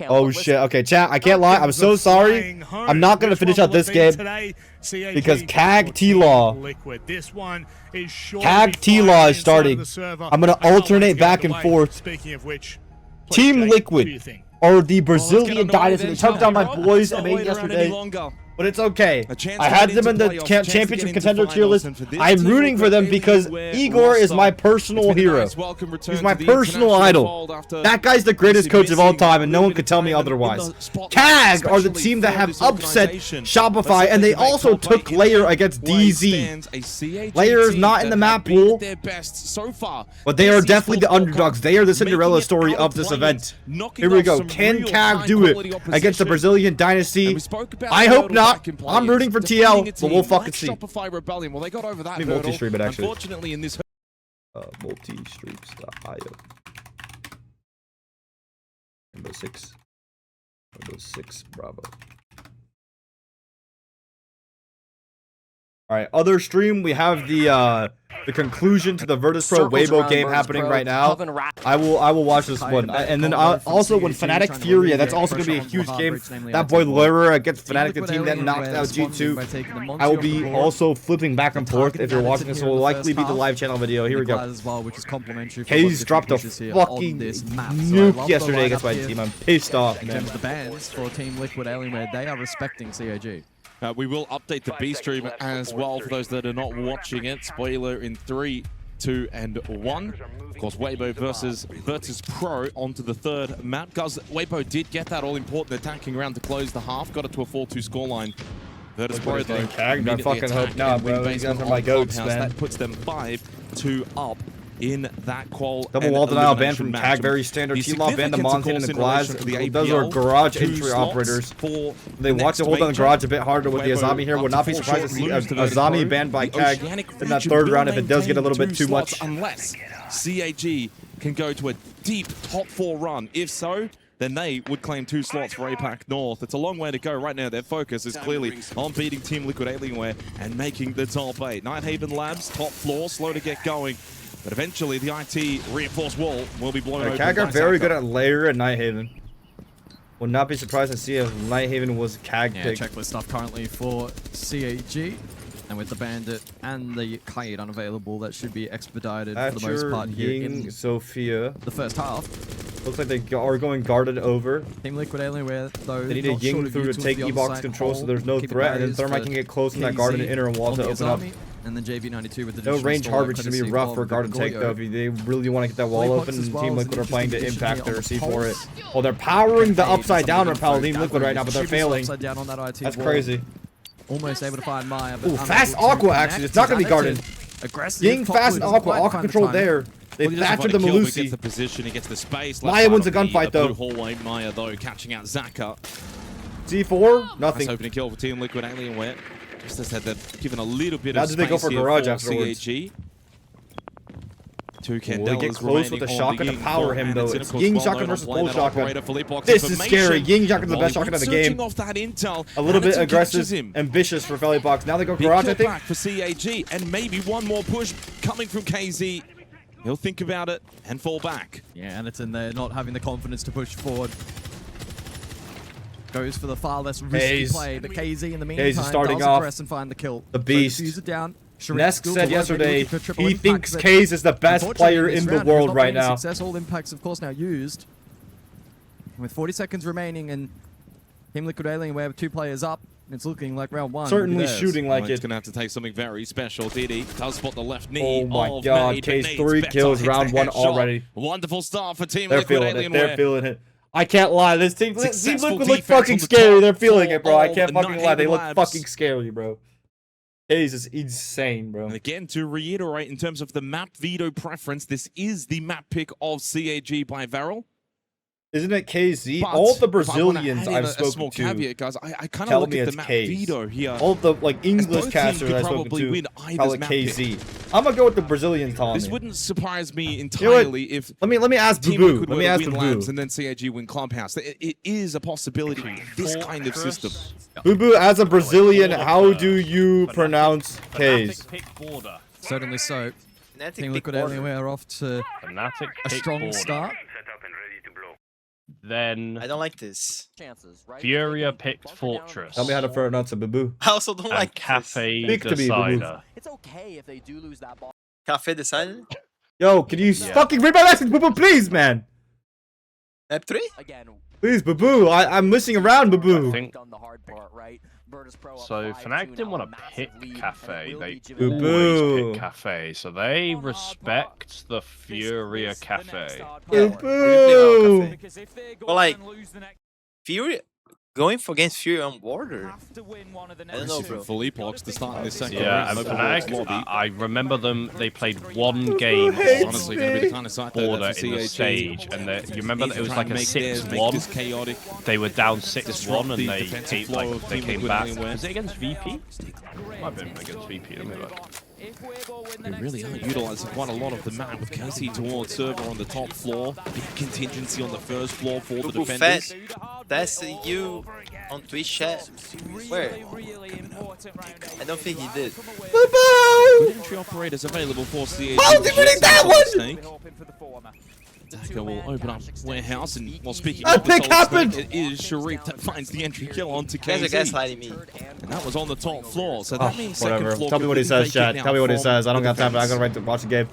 Oh shit, okay, chat, I can't lie, I'm so sorry. I'm not gonna finish out this game because CAG T-Law. CAG T-Law is starting. I'm gonna alternate back and forth. Team Liquid or the Brazilian Dynasty. They took down my boys at yesterday. But it's okay. I had them in the championship contender tier list. I'm rooting for them because Igor is my personal hero. He's my personal idol. That guy's the greatest coach of all time, and no one could tell me otherwise. CAG are the team that have upset Shopify, and they also took LOIRA against DZ. LOIRA is not in the map pool, but they are definitely the underdogs. They are the Cinderella story of this event. Here we go. Can CAG do it against the Brazilian Dynasty? I hope not. I'm rooting for TL, but we'll fucking see. Well, they got over that hurdle. Multi-stream it actually. Unfortunately, in this multi-streams.io. Windows 6 Bravo. Alright, other stream, we have the conclusion to the Virtus Pro Weibo game happening right now. I will watch this one. And then also when FNATIC FURIA, that's also going to be a huge game. That boy LOIRA against FNATIC, the team that knocked out G2. I will be also flipping back and forth. If you're watching this, it will likely be the live channel video. Here we go. Hayes dropped a fucking nuke yesterday against my team. I'm pissed off, man. The bans for Team Liquid Alienware, they are respecting CAG. We will update the B stream as well for those that are not watching it. Spoiler in 3, 2, and 1. Of course, Weibo versus Virtus Pro onto the third map. Guys, Weibo did get that all-important attacking round to close the half. Got it to a 4-2 scoreline. Virtus Pro, though, CAG, I fucking hope not, bro. These guys are my goats, man. That puts them 5-2 up in that qual. Double wall denial ban from CAG, very standard. T-Law ban the Montagne and the Glass. Those are garage entry operators. They watch to hold on the garage a bit harder with the Azami here. Would not be surprised to see Azami banned by CAG in that third round if it does get a little bit too much. Unless CAG can go to a deep top 4 run. If so, then they would claim 2 slots for APAC North. It's a long way to go. Right now, their focus is clearly on beating Team Liquid Alienware and making the top 8. Nighthaven Labs, top floor, slow to get going. But eventually, the IT reinforced wall will be blown open. CAG are very good at LOIRA and Nighthaven. Would not be surprised to see if Nighthaven was CAG pick. Checklist stuff currently for CAG. And with the Bandit and the Kite unavailable, that should be expedited for the most part here in Sophia. The first half. Looks like they are going guarded over. Team Liquid Alienware, though, they need a Ying through to take E-box control, so there's no threat, and then Thermite can get close in that guarded inner wall to open up. And then JV92 with the no range hard, which is going to be rough for guard and take, though, if they really want to get that wall open, and Team Liquid are playing to impact their C4 it. Well, they're powering the upside down repel Team Liquid right now, but they're failing. That's crazy. Almost able to find Maya. Ooh, fast Aqua, actually. It's not going to be guarded. Ying, fast Aqua. Aqua control there. They Thatcher the Malusi. He gets the position, he gets the space. Maya wins a gunfight, though. Hallway. Maya, though, catching out Zaka. C4, nothing. Nice opening kill for Team Liquid Alienware. Just as they've given a little bit of space. Now do they go for garage afterwards? CAG. Two They get close with the shotgun to power him, though. It's Ying shotgun versus full shotgun. This is scary. Ying shotgun's the best shotgun of the game. A little bit aggressive, ambitious for Felly Box. Now they go garage, I think. Back for CAG, and maybe one more push coming from KZ. He'll think about it and fall back. Yeah, and it's in there not having the confidence to push forward. Goes for the far less risky play, but KZ in the meantime is starting does off aggress and find the kill. The beast. Use it down. Nesk said yesterday he thinks Kaze is the best player in the world right now. Success, all impacts, of course, now used. With 40 seconds remaining and Team Liquid Alienware have 2 players up, it's looking like round 1. Certainly shooting like It's going to have to take something very special. Diddy does spot the left knee. Oh my god, Kaze 3 kills round 1 already. Wonderful start for Team Liquid Alienware. They're feeling it. I can't lie, this team look fucking scary. They're feeling it, bro. I can't fucking lie. They look fucking scary, bro. Hayes is insane, bro. And again, to reiterate, in terms of the map veto preference, this is the map pick of CAG by Varel. Isn't it KZ? All the Brazilians I've spoken to caveat, guys, I kind of look at the map veto here. All the English casters I've spoken to call it KZ. I'm gonna go with the Brazilians telling me. This wouldn't surprise me entirely if let me ask Boo. Let me ask Boo. And then CAG win Clubhouse. It is a possibility in this kind of system. Boo, as a Brazilian, how do you pronounce K's? Certainly so. Team Liquid Alienware off to a strong start. then I don't like this. Furia picked Fortress. Tell me how to pronounce a boo. I also don't and like Cafe Speak to me, boo-boo. Decider. It's okay if they do lose that ball. Cafe decided. Yo, can you fucking read my message, boo boo, please, man? Map 3? Again, Please, boo boo. I'm missing around, boo boo. I think done the hard part, right? so. FNATIC didn't want to pick Cafe. They Boo-boo. always pick Cafe, so they respect the Furia Cafe. Boo boo. But like, Fury going for against Fury on border. I don't know, bro. FURIA to start this second. Yeah, and FNATIC, I remember them. They played one game hates on Honestly, going to be the kind of side border in the stage, and you remember that it was like a 6-1. Chaotic. They were down 6-1, and the they defensive flow of they Team came Liquid back. anywhere. Was it against VP? Might have been against VP. Let me look. They really are utilising quite a lot of the map with KC towards server on the top floor. Big contingency on the first floor for the defenders. Fett, that's you on Twitch chat. Where? I don't think he did. Boo boo. Good entry operators available for CAG. How's he winning that one? Snake. Attacker will open up warehouse, and while speaking A of the pick solid happened! snake, it is Sharif that finds the entry kill onto You guys are KC. gaslighting me. And that was on the top floor, so that means Whatever. second floor Tell me what he completely says, chat. vacant Tell me now what he from says. I don't the got time. I defense. gotta watch the game.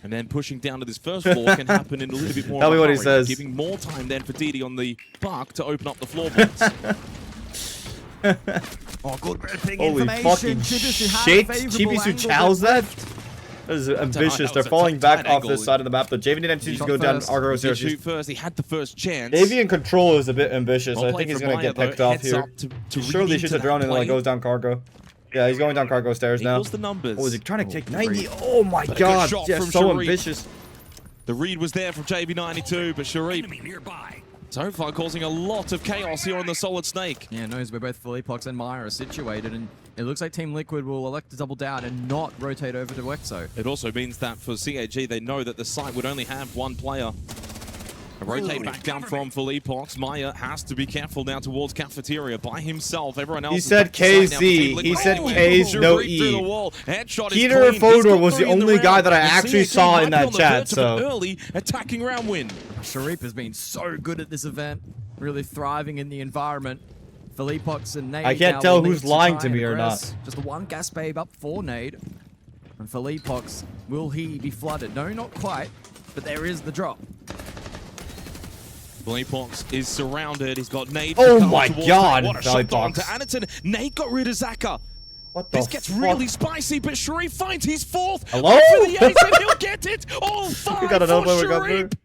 And then pushing down to this first floor can happen in a little bit more Tell of me a what he hurry, says. giving more time then for Didi on the buck to open up the floorboards. Oh, good gripping Holy information. fucking Chibisu had a shit. favourable Chibisu angle, chows but- that? That is ambitious. that They're was a falling tight back off angle. this side of the map. The JV and MC just Shot go down first. Argo He did Syracuse. shoot first, he had the first chance. JV in control is a bit ambitious. Well I played think he's from gonna Maya, get picked though. off Heads here. up to He read surely into shoots a that drone and then play. goes down cargo. Yeah, he's going down cargo stairs now. Equals the numbers. Oh, is he trying to take 90? Great. Oh my But a good god. shot Yeah, from so Sharif. ambitious. The read was there from JB92, but Sharif so far causing a lot of chaos here on the Solid Snake. Yeah, knows where both Philippox and Maya are situated, and it looks like Team Liquid will elect to double down and not rotate over to Exo. It also means that for CAG, they know that the site would only have one player. A rotate back down from Philippox. Maya has to be careful now towards Cafeteria by himself. Everyone else He is said back to side now for KZ. Team He Liquid. said Oh, K's, no Sharif through the E. wall. Headshot is Peter clean. He's Fodor got was the 3 in only guy round. that I And actually CAG saw might in be that on the chat, verge of an so- early attacking round win. Sharif has been so good at this event, really thriving in the environment. Philippox and Nade I can't now tell will who's need lying try to and me or not. aggress. Just the one gas babe up for Nade. And Philippox, will he be flooded? No, not quite, but there is the drop. Philippox is surrounded. He's got Nate. Oh coming my towards God, Nate. What a shot Philippox. onto Anderton. Nate got rid of Zaka. What the This gets fuck? really spicy, but Sharif finds his fourth. Hello? For the ace, and he'll get it. All five We got another for one we got Sharif. through.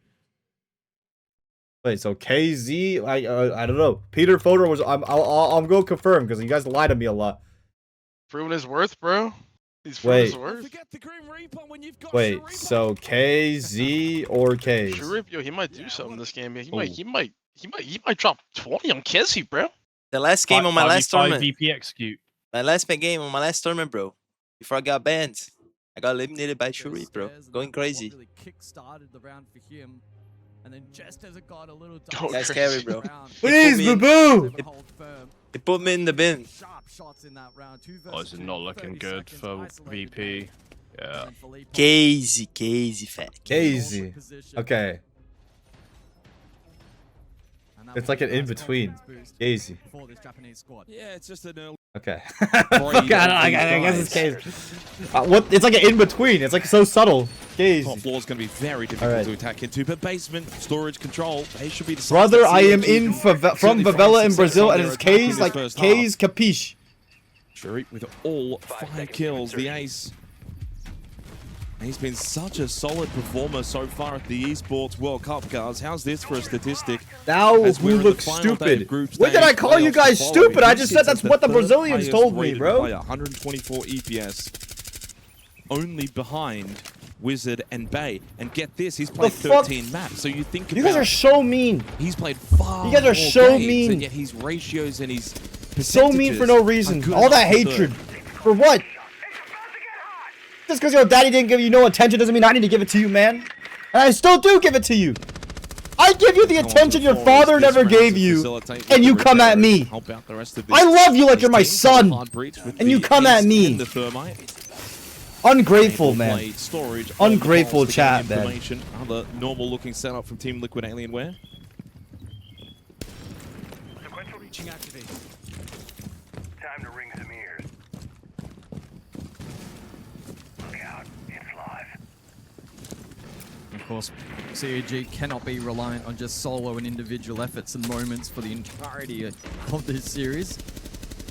Wait, so KZ? I don't know. Peter Fodor was. I'm going to confirm because you guys lie to me a lot. Proving his worth, bro. He's proven his Wait. worth. Forget the Grim Reaper when you've got Wait, Sharif. so KZ or K's? Sharif, yo, he might do something this game. He might, Ooh. he might drop 20 on Kizzy, bro. The last game on my last 5v5 tournament. VP execute. My last game on my last tournament, bro. Before I got banned. I got eliminated by Sharif, bro. Going crazy. Really kick-started the round for him. And then just as it got a little Go That's crazy. scary, bro. Please, me in- boo-boo! They put me in the bin. Sharp shots in that round. Oh, is it not looking good for VP? Yeah. KZ, Fett. KZ. Okay. It's like an in-between. KZ. For this Japanese squad. Yeah, it's just an early. Okay. Braid I guess it's KZ. What? It's like an in-between. It's like so subtle. Top KZ. floor is going to be very difficult Alright. to attack into, but basement, storage control, they should be the Brother, I am CAG in from certainly favela in success Brazil, on and their it's attack in K's this like first K's capiche. Sharif with all 5 kills, the ace. He's been such a solid performer so far at the Esports World Cup, guys. How's this for a statistic? Now As we're we in the look final day of stupid. group When did stage, I call you playoffs guys to follow. stupid? I He just sits said that's as the what the third Brazilians highest told me, rated bro. player, 124 EPS. Only behind Wizard and Bay. And get this, he's played fuck? 13 maps. So you think You guys are so mean. he's played far You guys are more so games, mean. and yet his ratios and his So mean for no percentages reason. are good All that enough for hatred. For what? Just because your daddy didn't give you no attention doesn't mean I need to give it to you, man. And I still do give it to you. I give you the attention your father never gave you, and you come at me. I love you like you're my son, and you come at me. Ungrateful, man. Ungrateful chat, man. Other normal looking setup from Team Liquid Alienware. Breaching activate. Time to ring some ears. Look out, it's live. Of course, CAG cannot be reliant on just solo and individual efforts and moments for the entirety of this series.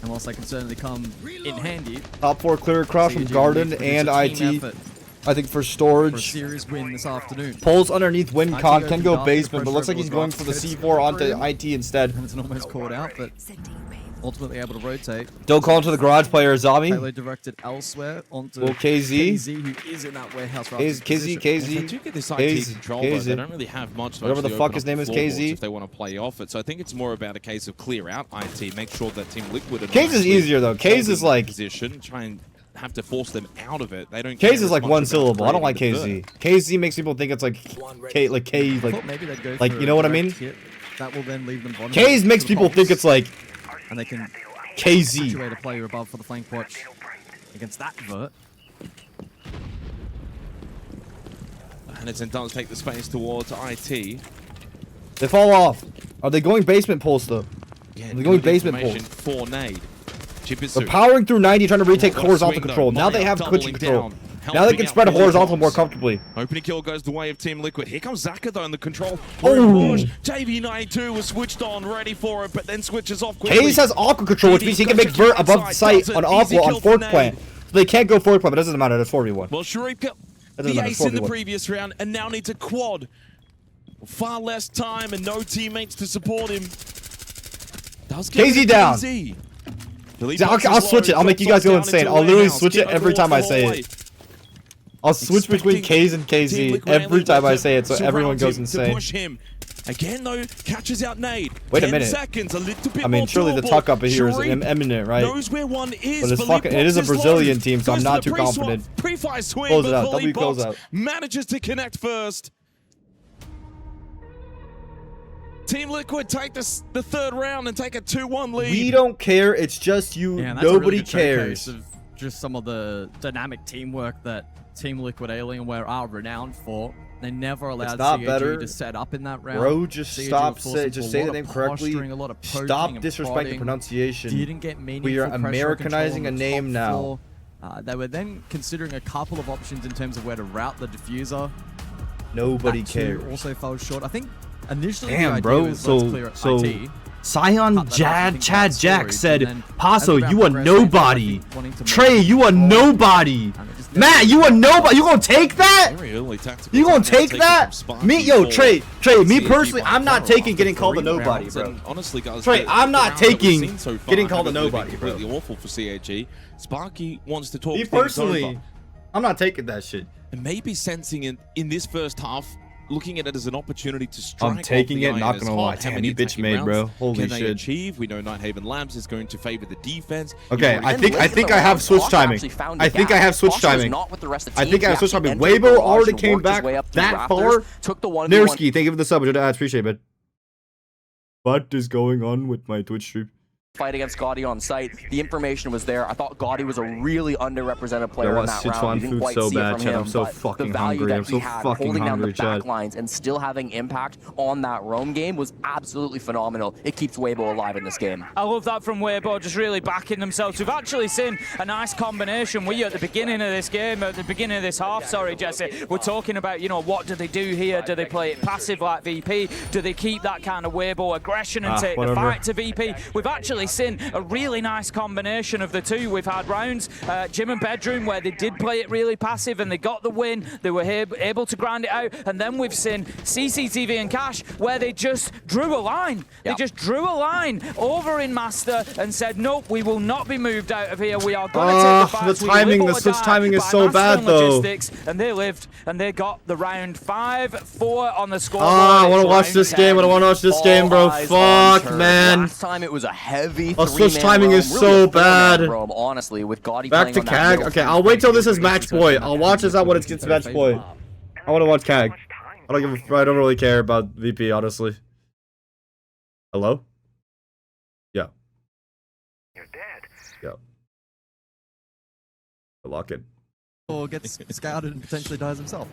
And whilst they can certainly come in handy, Top 4 clear across from CAG Garden will need to and produce a team IT. effort I think for for a storage. series win this afternoon. Pulls underneath win IT con goes can to go dark, basement, but pressure looks like over he's going the for the box. C4 onto IT instead. And it's almost caught out, but ultimately able to rotate. Don't call into the garage player, Zombie. Payload directed elsewhere onto Well, KZ. who is in that warehouse right KZ, If they KZ. do get this IT KZ, control, though, KZ. they don't really have much to Whatever the actually fuck open his up name the is, floorboards KZ. if they want to play off it. So I think it's more about a case of clear out IT, make sure that Team Liquid are K's is easier though. K's is like position, try and have to force them out of it. They don't. K's care is as like much one about syllable. I don't like creating the KZ. KZ makes people think it's like K, like K, I like thought maybe they'd go like, for you know what I a mean? direct hit. That will then leave them vulnerable K's to makes the people think pulse, it's like and they can KZ. situate a player above for the flank watch against that vert. Henderson does take the space towards IT. They fall off. Are they going basement pulse though? Yeah, They're going good basement information pulse. for Nade. They're Chibisu. powering through 90, trying to retake What a horizontal swing, though. control. Now they Maya have doubling cushion control. down, Now they helping can out spread Billy horizontal more Bombs. comfortably. Opening kill goes the way of Team Liquid. Here comes Zaka though in the control. Oh. JV92 was switched on, ready for it, but then switches off quickly. Hayes has aqua control, which means he can make vert above sight on aqua on fork plant. So they can't go fork plant, but it doesn't matter. That's 4v1. Well, Sharif got That doesn't the matter, ace in the 4v1. previous round and now needs a quad. Far less time and no teammates to support him. Does get KZ it, down. KZ. I'll switch it. I'll make you guys go insane. I'll literally switch it every time I say it. I'll switch between K's and KZ every time I say it, so everyone goes insane. Push him. Again, though, catches out Nade. Wait a 10 minute. seconds, a little bit I mean, more surely the doable. tuck up here is Sharif imminent, right? knows where one is. But it's Philippe fucking, it is a boxes Brazilian low. team, so I'm Goes not to too the pre-swap, confident. Pre-fire swing, Close it but out. Philippe W close Box out. manages to connect first. Team Liquid take the third round and take a 2-1 lead. We don't care. It's just you. Yeah, and that's a really Nobody good showcase cares. of just some of the dynamic teamwork that Team Liquid Alienware are renowned for. They never allowed not CAG better. to set up in that round. Bro, just CAG stop. was forced Just into say a the lot name of correctly. posturing, a lot of poking Stop and disrespecting the prodding. pronunciation. Didn't get meaningful We are pressure Americanizing control on a the name top now. floor. They were then considering a couple of options in terms of where to route the diffuser. Nobody That too cares. also fell short. I think initially the Damn, idea bro. was let's clear IT. Sion Cut that off and think Chad about Jack storage, said, and then Paso, as the you round a progressed, they ended up, I nobody. think, wanting to Trey, make you a more, nobody. and it just Matt, you a nobody. You gonna take that? Very early tactical You gonna timeout take taken that? from Sparky Me, yo, for Trey, me CAG personally, by I'm not Farrell taking after getting called a 3 nobody, rounds. bro. And honestly, guys, Trey, I'm not round that we've taking seen so far getting called a haven't really been nobody, bro. completely awful for CAG. Sparky wants to talk Me things personally, over. I'm not taking that shit. And maybe sensing in this first half, looking at it as an opportunity to strike. I'm taking off the it, not iron gonna as lie. hot. How Damn, many you bitch attacking made, bro. rounds Holy can they shit. achieve? We know Nighthaven Labs is going to favor the defense. Okay, You've I already- think I have switch timing. I think I have switch timing. I think I have switch timing. Weibo already came back that far. Nerski, thank you for the sub. I appreciate it. What is going on with my Twitch stream? Fight against Gotti on site. The information was there. I thought Gotti was a really underrepresented player I in want that Sichuan round. You didn't food quite so see it bad, from Chad. him, I'm so but fucking the value hungry. that I'm he so had fucking holding down hungry, the back Chad. lines and still having impact on that roam game was absolutely phenomenal. It keeps Weibo alive in this game. I love that from Weibo, just really backing themselves. We've actually seen a nice combination. We at the beginning of this game, at the beginning of this half, sorry Jesse, we're talking about, you know, what do they do here? Do they play it passive like VP? Do they keep that kind of Weibo aggression and take the fight to VP? We've actually seen a really nice combination of the two. We've had rounds, Gym and Bedroom, where they did play it really passive and they got the win. They were able to grind it out. And then we've seen CCTV and Cash, where they just drew a line. They just drew a line over in Master and said, nope, we will not be moved out of here. We are going to take the fight. The timing, the switch timing is so bad, though. And they lived, and they got the round 5-4 on the scoreboard. I want to watch this game. I want to watch this game, bro. Fuck, man. Last time it was a heavy switch timing is so bad. Roam, honestly, with Gotti Back to CAG. Okay, I'll wait till this is match point. I'll watch this out when it gets match point. I want to watch CAG. I don't really care about VP, honestly. Hello? Yeah. You're dead. Yeah. Lock it. Or gets scouted and potentially dies himself.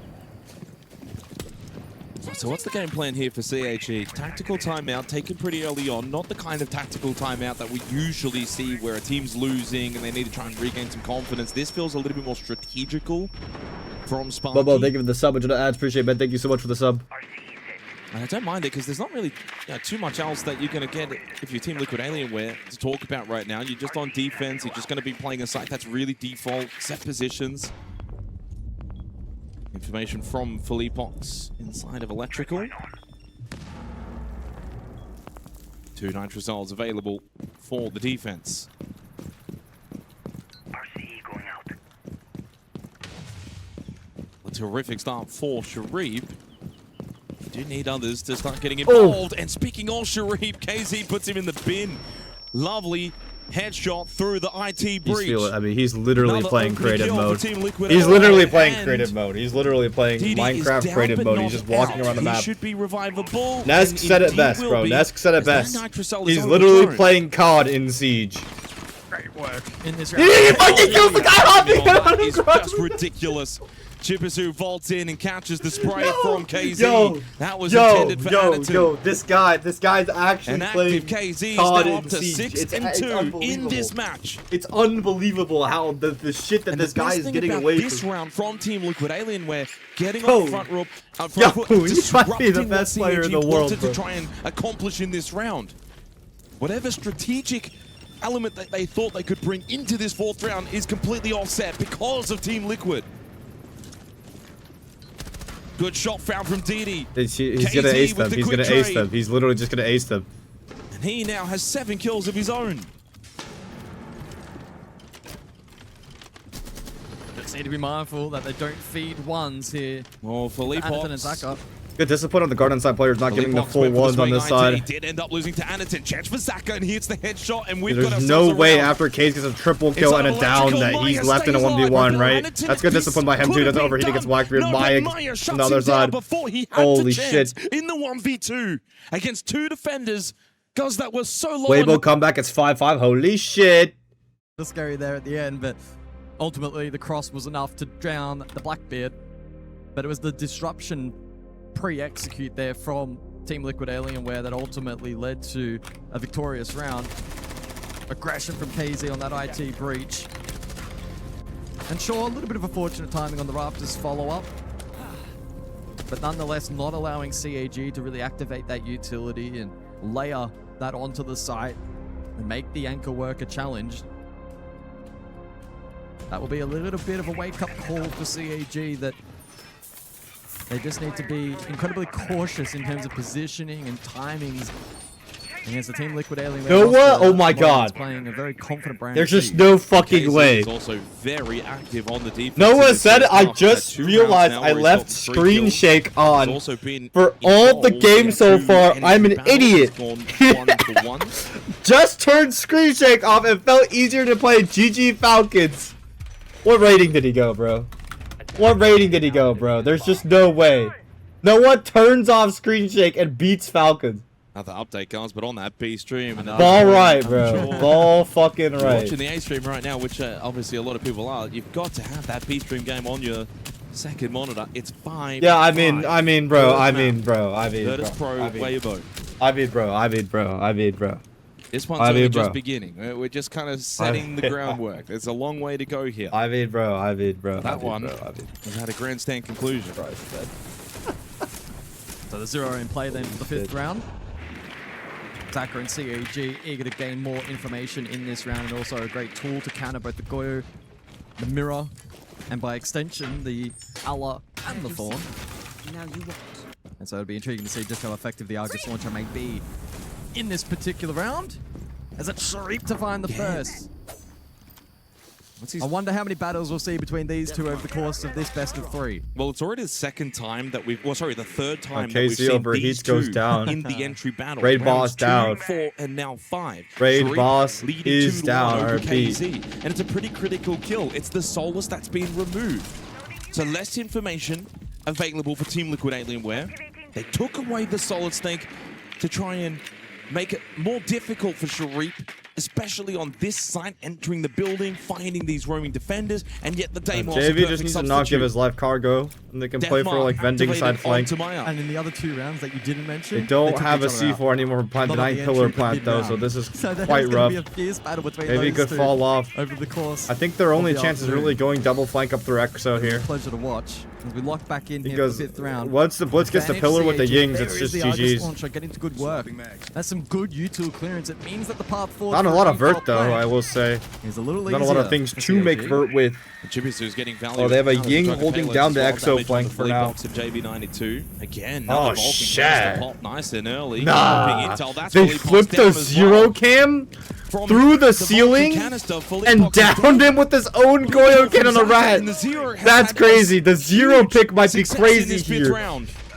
So what's the game plan here for CAG? Tactical timeout taken pretty early on. Not the kind of tactical timeout that we usually see where a team's losing and they need to try and regain some confidence. This feels a little bit more strategical from Sparky. Bobo, thank you for the sub. Which ads appreciate, man. Thank you so much for the sub. And I don't mind it because there's not really too much else that you're going to get if you're Team Liquid Alienware to talk about right now. You're just on defense. You're just going to be playing a site that's really default, set positions. Information from Philippox inside of Electrical. 2 nitrosols available for the defense. RCE going out. A terrific start for Sharif. Do need others to start getting involved. And speaking of Sharif, KZ puts him in the bin. Lovely headshot through the IT breach. I mean, he's literally playing creative mode. He's literally playing creative mode. He's literally playing Minecraft creative mode. He's just walking around the map. Should be revivable. Nesk said it best, bro. Nesk said it best. He's literally playing COD in Siege. Great work in this round. He fucking kills the guy hopping that is just ridiculous. Chibisu vaults in and catches the spray from KZ. That was intended for Anaton. This guy's actually playing KZ COD now up in to Siege. 6-2 in this match. It's unbelievable how the shit that this guy is getting away this from. round from Team Liquid Alienware, getting on front row, he might be the best player in the world, to try and accomplish in this round. Whatever strategic element that they thought they could bring into this 4th round is completely offset because of Team Liquid. Good shot found from DD. He's gonna ace them. He's gonna ace them. He's literally just gonna ace them. And he now has 7 kills of his own. Just need to be mindful that they don't feed ones here. Well, Philippox. Good discipline on the Garden side players not giving the full ones on this side. He did end up losing to Anaton. Chance for Zaka, and he hits the headshot, and we've got There's no way after Case gets a triple kill and a down that he's left in a 1v1, right? That's good discipline by him too. Doesn't overheat against Blackbeard. Maya on the other side. Holy shit. In the 1v2 against 2 defenders, because that was so low. Weibo comeback, it's 5-5. Holy shit. The scary there at the end, but ultimately the cross was enough to drown the Blackbeard. But it was the disruption pre-execute there from Team Liquid Alienware that ultimately led to a victorious round. Aggression from KZ on that IT breach. And sure, a little bit of a fortunate timing on the Rafters follow-up. But nonetheless, not allowing CAG to really activate that utility and layer that onto the site and make the anchor work a challenge. That will be a little bit of a wake-up call for CAG that they just need to be incredibly cautious in terms of positioning and timings against the Team Liquid Alien. You know what? Oh my god. Playing a very confident brand. There's just no fucking way. He's also very active on the defense. Noah said it. I just realized I left screen shake on for all the games so far. I'm an idiot. Just turned screen shake off and felt easier to play GG Falcons. What rating did he go, bro? What rating did he go, bro? There's just no way. No one turns off screen shake and beats Falcons. Another update, guys, but on that B stream. Ball right, bro. Ball fucking right. Watching the A stream right now, which obviously a lot of people are. You've got to have that B stream game on your second monitor. It's 5. Yeah, I mean, bro. This one's only just beginning. We're just kind of setting the groundwork. There's a long way to go here. That one has had a grandstand conclusion. So the 0 in play then for the 5th round. Zaka and CAG eager to gain more information in this round, and also a great tool to counter both the Goyo, the Mirror, and by extension, the Allah and the Thorn. And so it'll be intriguing to see just how effective the Argus launcher may be in this particular round, as it's Sharif to find the first. I wonder how many battles we'll see between these two over the course of this best of 3. Well, it's already the second time that we've, well, sorry, the third time that KC we've seen these two goes down. in the entry battle. Raid boss 2, down. 4, and now 5. Raid Sharif boss leading is 2-1 down, over RP. KZ. And it's a pretty critical kill. It's the Solus that's been removed. So less information available for Team Liquid Alienware. They took away the Solid Snake to try and make it more difficult for Sharif especially on this side, entering the building, finding these roaming defenders, and yet the Deimos JV just needs to not give his life cargo, and they can play for like vending side flank. And in the other 2 rounds that you didn't mention, They don't have a C4 anymore for plant, the 9 pillar plant though, so this is quite rough. Maybe it could fall off. Over the course. I think their only chance is really going double flank up through Exo here. Pleasure to watch as we lock back in here for the 5th round. Once the Blitz gets the pillar with the Yings, it's just GG's. Launcher getting to good work. That's some good util clearance. It means that the path forward. Not a lot of vert though, I will say. Is a little Not a lot of things to make vert with. Getting value. Oh, they have a Ying holding down the Exo flank for now. JB92 again. Oh shit! Nice and early. Nah, they flipped the zero cam through the ceiling and downed him with his own Goyo cannon on the rat. That's crazy. The zero pick might be crazy here.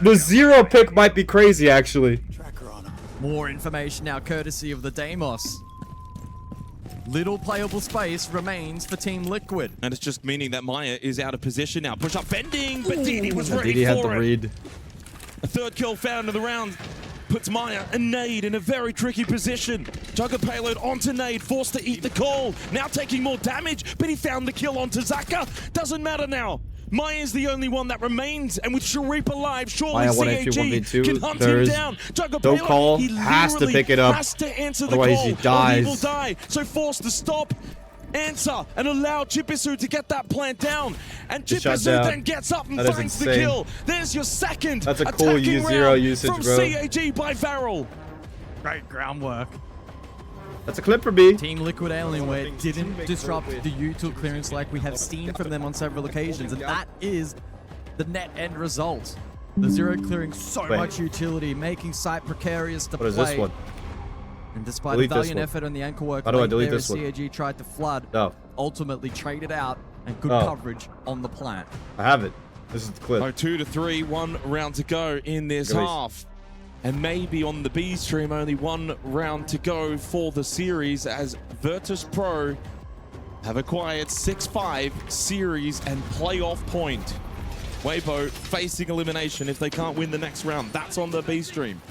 The zero pick might be crazy actually. More information now courtesy of the Deimos. Little playable space remains for Team Liquid. And it's just meaning that Maya is out of position now. Push up bending, but Didi was ready Didi had for the it. read. A 3rd kill found in the round puts Maya and Nade in a very tricky position. Jugger payload onto Nade, forced to eat the call. Now taking more damage, but he found the kill onto Zaka. Doesn't matter now. Maya is the only one that remains, and with Sharif alive, surely CAG can hunt him down. Jugger Don't payload, call, he has to pick it up. Has to answer the Otherwise call, he dies. or he will die. So forced to stop. Answer and allow Chipisu to get that plant down, and Chipisu then gets up and finds the kill. There's your second. That's a cool U0 usage, from bro. CAG by Varel. Great groundwork. That's a clip for B. Team Liquid Alienware didn't disrupt the util clearance like we have seen from them on several occasions, and that is the net end result. The zero clearing so much utility, making site precarious to play. What is this one? And despite the valiant effort on the ankle work, how do I delete this one? CAG tried to flood, ultimately traded out, and good coverage on the plant. I have it. This is the clip. 2-3, 1 round to go in this half. And maybe on the B stream, only 1 round to go for the series as Virtus Pro have acquired 6-5 series and playoff point. Weibo facing elimination if they can't win the next round. That's on the B stream.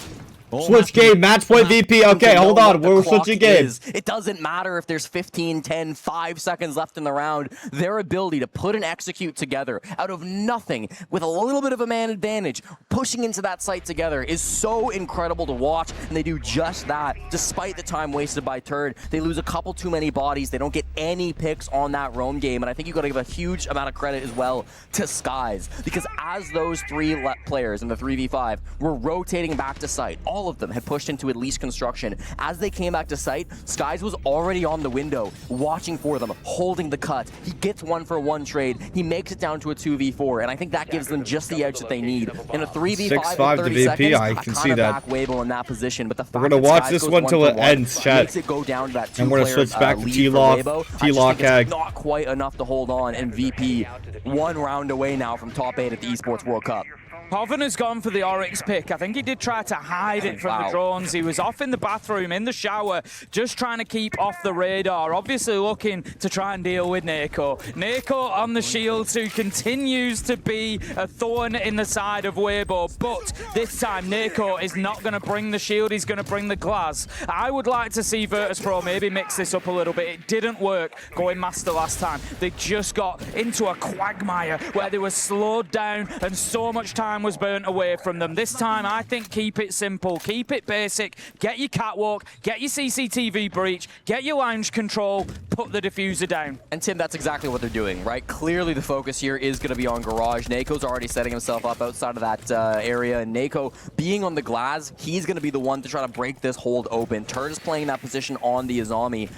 Switch game, match point VP. Okay, hold on. We're switching games. It doesn't matter if there's 15, 10, 5 seconds left in the round. Their ability to put and execute together out of nothing with a little bit of a man advantage, pushing into that site together is so incredible to watch. And they do just that despite the time wasted by Turd. They lose a couple too many bodies. They don't get any picks on that roam game. And I think you got to give a huge amount of credit as well to Skies, because as those 3 players in the 3v5 were rotating back to site, all of them had pushed into at least construction. As they came back to site, Skies was already on the window, watching for them, holding the cut. He gets 1-for-1 trade. He makes it down to a 2v4, and I think that gives them just the edge that they need. In a 3v5 in 30 seconds, I can see that. Back Weibo in that position, but the fact we're gonna watch this one till it ends, chat. Makes it go down to that and we're gonna switch back to T-Lock CAG. Not quite enough to hold on, and VP 1 round away now from top 8 at the Esports World Cup. Hoven has gone for the Oryx pick. I think he did try to hide it from the drones. He was off in the bathroom, in the shower, just trying to keep off the radar. Obviously looking to try and deal with Neko. Neko on the shields, who continues to be a thorn in the side of Weibo. But this time, Neko is not going to bring the shield. He's going to bring the glass. I would like to see Virtus Pro maybe mix this up a little bit. It didn't work going master last time. They just got into a quagmire where they were slowed down and so much time was burnt away from them. This time, I think keep it simple, keep it basic, get your catwalk, get your CCTV breach, get your lounge control, put the diffuser down. And Tim, that's exactly what they're doing, right? Clearly the focus here is going to be on Garage. Neko's already setting himself up outside of that area, and Neko being on the glass, he's going to be the one to try to break this hold open. Turd is playing that position on the Azami.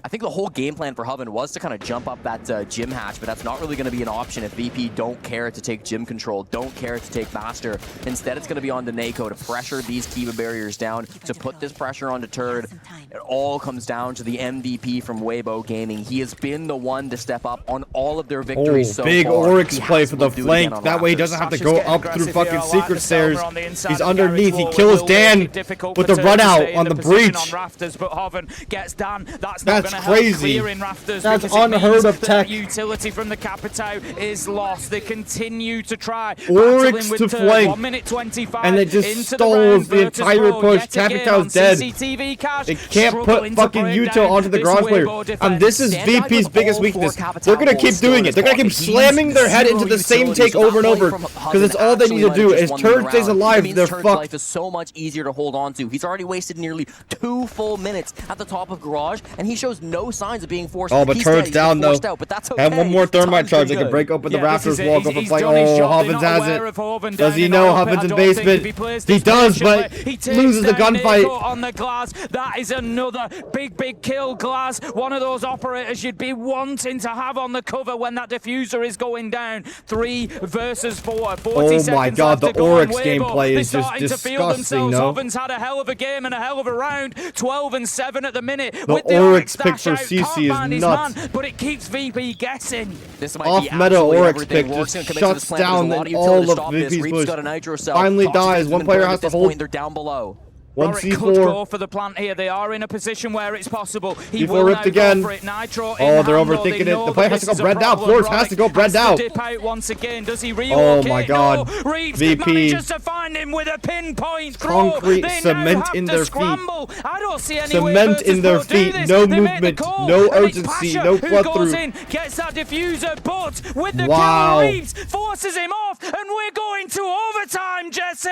I think the whole game plan for Hoven was to kind of jump up that gym hatch, but that's not really going to be an option if VP don't care to take gym control, don't care to take master. Instead, it's going to be on to Neko to pressure these Kiva barriers down, to put this pressure onto Turd. It all comes down to the MVP from Weibo Gaming. He has been the one to step up on all of their victories so far. Big Oryx play for the flank. That way he doesn't have to go up through fucking secret stairs. He's underneath. He kills Dan with the run out on the breach. On rafters, but Hoven gets Dan. That's gonna crazy. help clearing rafters. That's because it unheard means of that tech. Utility from the Capitao is lost. They continue to try. Oryx Battling to with flank. 1 minute 25 And it just into stalls the Virtus entire Pro push. yet again Capitao's on dead. CCTV Cash, They can't put struggling to fucking break Util down onto the this ground player. Weibo defense. And this is Sandbag VP's with biggest all weakness. 4 They're gonna Capitao keep balls still doing in it. They're gonna keep his pocket. slamming their head Zero into the same utilities. take over and That over. play from Because it's all they Hudson need to actually do might have is just won the Turd stays round. It alive. means They're Turd's fucked. life is so much easier to hold on to. He's already wasted nearly 2 full minutes at the top of Garage, and he shows no signs of being forced. Oh, but He's Turd's dead. He's down though. forced out, but that's okay. And one more thermite Time's charge. been They can good. break open the Yeah, rafters, this is it. walk over He's flank. done his Oh, job. They're Hovins not has aware it. of Hoven Does down he in know open. Hovins I in don't think basement? if he plays He this does, but patiently, he loses the takes down gunfight. Nico on the Glass. That is another big kill. Glass, one of those operators you'd be wanting to have on the cover when that diffuser is going down. 3 versus 4. 40 Oh my seconds god, left the to go on Oryx Weibo. gameplay They're is just starting to feel disgusting, themselves. no? Hovins had a hell of a game and a hell of a round. 12 and 7 at the minute. The with the Oryx pick dash for out, CC can't is find his nuts. man, but it keeps VP guessing. This might Off be meta absolutely Oryx everything. pick Rourke's just gonna commit to this shuts plan. There's a down lot of all utility to of stop this. VP's Reap's push. got a nitro cell. Finally Fox dies. has One been player burned has at to this hold. point. They're down below. One Rorik could C4. go for the plant here. They are in a position where it's possible. He C4 will ripped now again. go for it. Nitro in Oh, they're hand, though. overthinking They it. know The player that has to this go is a Brad down. problem. Flores has to Rorik go Brad down. to dip out once again. Does he Oh relocate? my god. No. Reeves VP. manages to find him with a pinpoint throw. Concrete They cement now have in to their feet. scramble. I don't see any way Cement Virtus in their Pro do feet. this. No They make the movement. call, No and it's urgency. Pasha No who flood goes through. in, gets that diffuser, but with the Wow. kill, Reeves forces him off, and we're going to overtime, Jesse.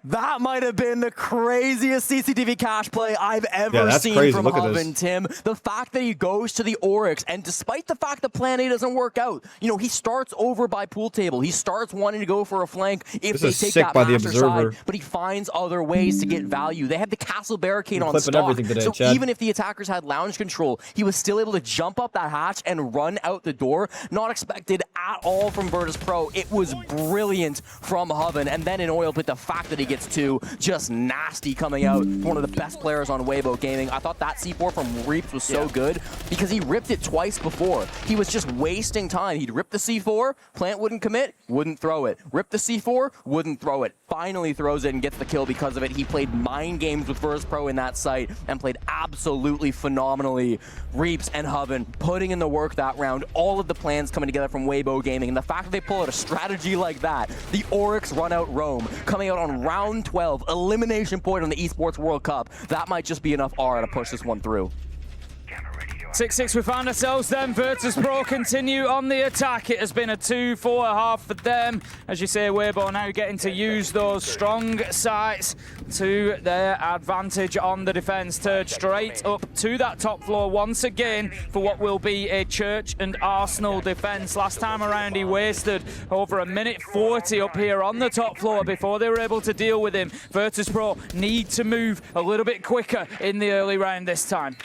That might have been the craziest CCTV cash play I've ever that's seen crazy. from Look at Hoven, this. Tim. The fact that he goes to the Oryx, and despite the fact that plan A doesn't work out, you know, he starts over by pool table. He starts wanting to go for a flank if This they is take sick that by the master observer. side, but he finds other ways to get value. They have the castle barricade on clipping stock, everything today, so Chad. even if the attackers had lounge control, he was still able to jump up that hatch and run out the door. Not expected at all from Virtus Pro. It was brilliant from Hoven, and then in oil pit, the fact that he gets 2, just nasty coming out. One of the best players on Weibo Gaming. I thought that C4 from Reaps was so good because he ripped it twice before. He was just wasting time. He'd rip the C4, plant wouldn't commit, wouldn't throw it. Rip the C4, wouldn't throw it. Finally throws it and gets the kill because of it. He played mind games with Virtus Pro in that site and played absolutely phenomenally. Reaps and Hoven putting in the work that round. All of the plans coming together from Weibo Gaming, and the fact that they pull out a strategy like that, the Oryx run out Rome, coming out on round 12, elimination point on the Esports World Cup. That might just be enough aura to push this one through. 6-6, we found ourselves then. Virtus Pro continue on the attack. It has been a 2-4.5 for them. As you say, Weibo now getting to use those strong sites to their advantage on the defense. Turd straight up to that top floor once again for what will be a Church and Arsenal defense. Last time around he wasted over 1:40 up here on the top floor before they were able to deal with him. Virtus Pro need to move a little bit quicker in the early round this time.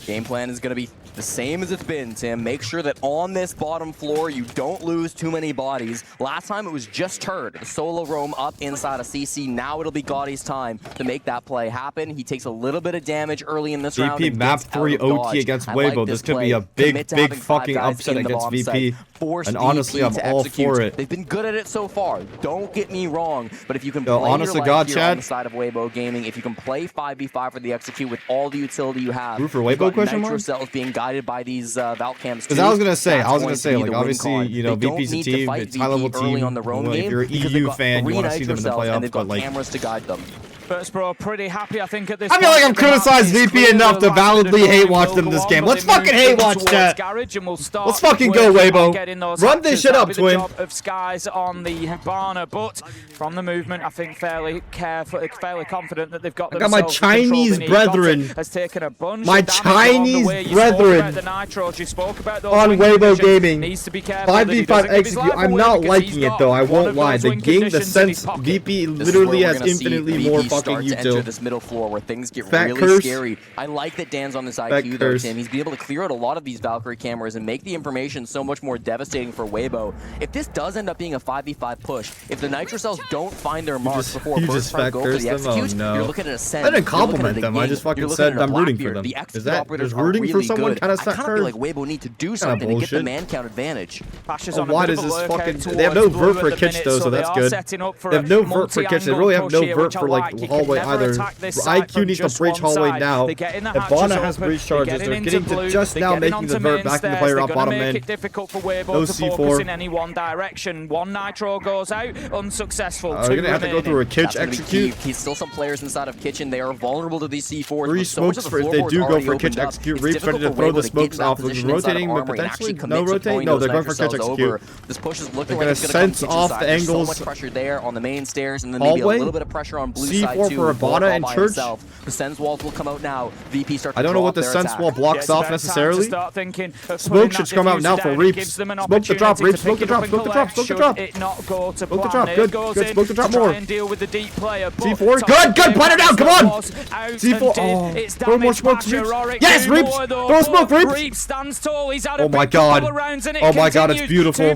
Game plan is going to be the same as it's been, Tim. Make sure that on this bottom floor you don't lose too many bodies. Last time it was just Turd, the solo roam up inside of CC. Now it'll be Gaudy's time to make that play happen. He takes a little bit of damage early in this round. VP and map gets 3 out of dodge. OT against I like Weibo. This could play. be a Commit to big having 5 fucking guys upset in the against bomb VP. site. Force And honestly, I'm VP to all execute. for it. They've been good at it so far. Don't get me wrong, but if you can Yo, play honest your to life God, here Chad. on the side of Weibo Gaming, if you can play 5v5 for the execute with all the utility you have, Root for you've Weibo, got question nitro mark? cells being guided by these Valcams. Because I was gonna say, like obviously, you know, VP's a team, it's high level team. On the roam Well, if game you're an because EU they've got fan, you 3 want to see them in the nitro cells and playoffs, they've but got like, cameras to guide them. Virtus Pro pretty happy, I think, at this I point. feel like I'm criticized VP enough to validly hate watch them this game. Let's fucking hate watch that. Let's fucking go, Weibo. Run this shit up, twin. Of Skies on the Hibana, but from the movement, I think fairly confident that they've got. I got my Chinese brethren. Has taken a bunch. My of damage along the Chinese way. You brethren. spoke about the nitros. You spoke about those On wing Weibo conditions. Gaming. Needs to be careful that he 5v5 doesn't give his execute. life I'm away not because liking he's it got though. I one won't of lie. those The wing game, the conditions in his sense, pocket. VP This is literally where we're has gonna see infinitely VP more start fucking to enter util. this middle floor where things get Fat really curse. scary. I like that Dan's on this Fat IQ though, curse. Tim. He's been able to clear out a lot of these Valkyrie cameras and make the information so much more devastating for Weibo. If this does end up being a 5v5 push, if the nitro cells don't find their marks before you first just try to fat go for cursed the them? Oh, execute, no. you're looking at a Sen. I didn't you're looking compliment at a them. I Ying, just fucking you're looking said at a I'm rooting for Blackbeard. them. The Is execute that operators is are rooting for really someone good. kind of I fat kind of feel like curve? Weibo need to do Kinda something to get the bullshit. man count advantage. Pasha's Oh, on a why bit does of a this lurkout fucking? towards They have no Blue vert at for the kitch minute, though, so they that's are good. setting up for They have a no vert for kitch. They really have no multi-angle vert push for here, like which I hallway either. IQ needs to breach hallway now. Hibana has breach charges. They're getting to just now making the vert back in the player up bottom lane. Difficult for Weibo No to C4. focus in any one direction. One Nitro goes out, unsuccessful. They're gonna have to go through a Kitch That's execute. He's still some players inside of Kitchen. They are vulnerable to these C4s. 3 smokes for if they do go for Kitch execute. Reap's ready to throw the smokes off. They're rotating, but potentially no rotate. No, they're going for Kitch execute. This push is looking They're like gonna it's gonna come sense Kitchen off side. the There's angles. so much pressure there on the main stairs, and then maybe a Hallway. little bit of pressure on blue C4 side too. for Hibana and By Church. himself. The sense walls will come out now. VP starts to I don't know draw what the their sense attack. wall blocks off necessarily. Smoke should come out now for Reaps. Smoke the drop, Reaps. Smoke the drop. Smoke the drop. Smoke the drop. Smoke the drop. Good. Good. Smoke the drop more. C4. C4. Good. Put it down. Come on. C4. Oh, throw more smoke, Reaps. Yes, Reaps. Throw smoke, Reaps. Stands tall. He's had Oh my God. Oh my God, it's beautiful.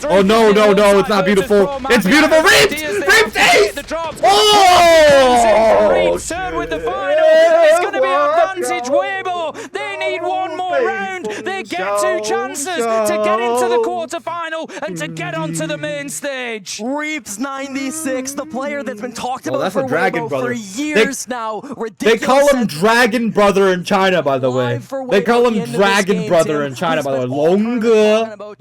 Oh no, it's not beautiful. It's beautiful. Reaps. Reaps. Oh. Reaps turn with the final. It's going to be advantage Weibo. They need one more round. They get 2 chances to get into the quarterfinal and to get onto the main stage. Reaps 96, the player that's been talked about that's for a Dragon Weibo brother. for years now. They call him Dragon Brother in China, by the way. They call him Dragon Brother in China, by the way.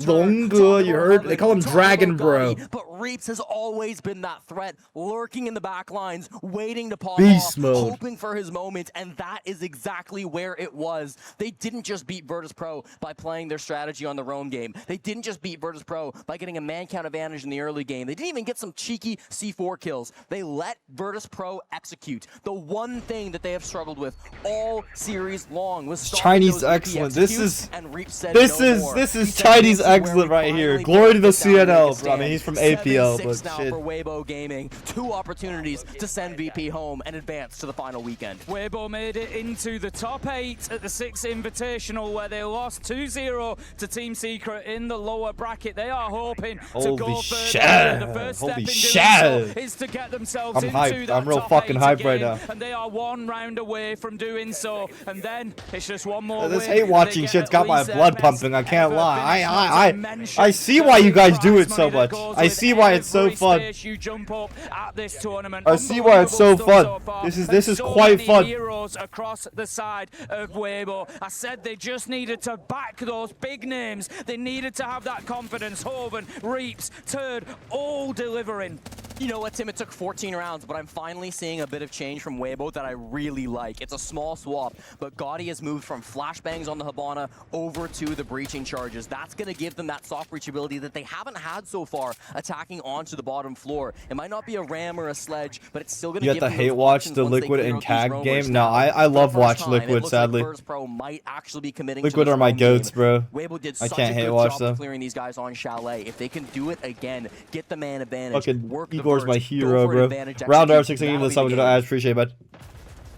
Longa, you heard? They call him Dragon Bro. But Reaps has always been that threat, lurking in the back lines, waiting to pop Beast off, mode. hoping for his moment, and that is exactly where it was. They didn't just beat Virtus.pro by playing their strategy on the roam game. They didn't just beat Virtus.pro by getting a man count advantage in the early game. They didn't even get some cheeky C4 kills. They let Virtus.pro execute. The one thing that they have struggled with all series long was Chinese excellent. This is Chinese excellent right here. Glory to the CNL, bro. I mean, he's from APL, but now shit. for Weibo Gaming. 2 opportunities to send VP home and advance to the final weekend. Weibo made it into the top 8 at the 6th Invitational, where they lost 2-0 to Team Secret in the lower bracket. They are hoping to go further. The first step in doing so is to get themselves into hyped. that I'm real top fucking 8 hyped right again, now. and they are 1 round away from doing so. And then it's just one more. This win. hate watching They shit's get got at my least their blood best pumping. I can't ever lie. finish. I see why you guys do it so much. Goes I with see why it's so every fun. stage you jump up at this tournament. I see why it's so Unbelievable fun. stuff so far. This is So quite many fun. heroes across the side of Weibo. I said they just needed to back those big names. They needed to have that confidence. Hoven, Reaps, Turd, all delivering. You know what, Tim? It took 14 rounds, but I'm finally seeing a bit of change from Weibo that I really like. It's a small swap, but Gotti has moved from flashbangs on the Hibana over to the breaching charges. That's going to give them that soft breachability that they haven't had so far, attacking onto the bottom floor. It might not be a ram or a sledge, but it's still going to You give have them to hate those watch options the once they Liquid clear and out these CAG roamers. game. No, Now, I for the love first watch time, Liquid, it looks sadly. like Virtus.pro might actually be committing Liquid to are this my roam goats, game. bro. Weibo did I such can't a hate good watch job them. of clearing these guys on Chalet. If they can do it again, get the man advantage, Fucking work the Igor's verge, my go hero, for an bro. advantage, Round execute. R16 That'll to be someone. the I game. appreciate it, bud.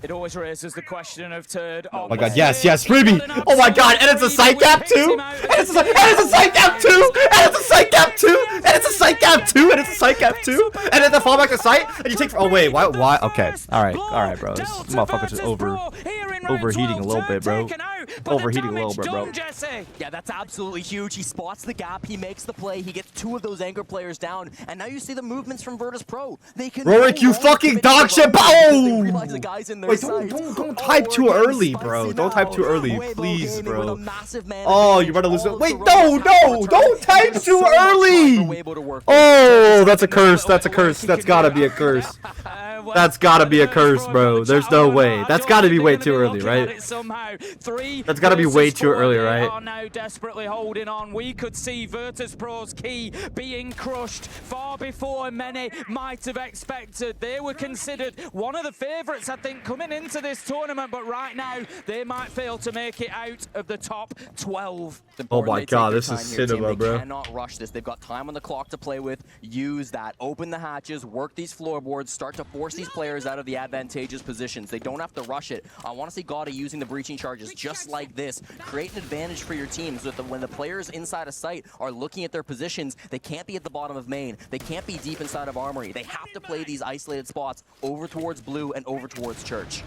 It always raises the question of Turd. Oh my god, yes, freebie! Oh my god, and it's a sight gap too! And it's a sight gap too! And it's a sight gap too! And it's a sight gap too! And it's a sight gap too! And then the fallback to sight, and you take. Oh wait, why? Okay, alright, bro. This motherfucker's just overheating a little bit, bro. Overheating a little bit, bro. Yeah, that's absolutely huge. He spots the gap, he makes the play, he gets 2 of those anchor players down, and now you see the movements from Virtus.pro. They can. Rorik, you fucking dog shit! They realize the guys in their Wait, sights. don't type too early, bro. Don't type too early, please, bro. Oh, you're about to lose it. Wait, no, don't type too early. Oh, that's a curse. That's a curse. That's gotta be a curse. That's gotta be a curse, bro. There's no way. That's gotta be way too early, right? That's gotta be way too early, right? Are now desperately holding on. We could see Virtus.pro's key being crushed far before many might have expected. They were considered one of the favourites, I think, coming into this tournament, but right now they might fail to make it out of the top 12. Oh my god, this is cinema, bro. They cannot rush this. They've got time on the clock to play with. Use that. Open the hatches, work these floorboards, start to force these players out of the advantageous positions. They don't have to rush it. I want to see Gotti using the breaching charges just like this. Create an advantage for your team so that when the players inside a site are looking at their positions, they can't be at the bottom of main. They can't be deep inside of armory. They have to play these isolated spots over towards blue and over towards church.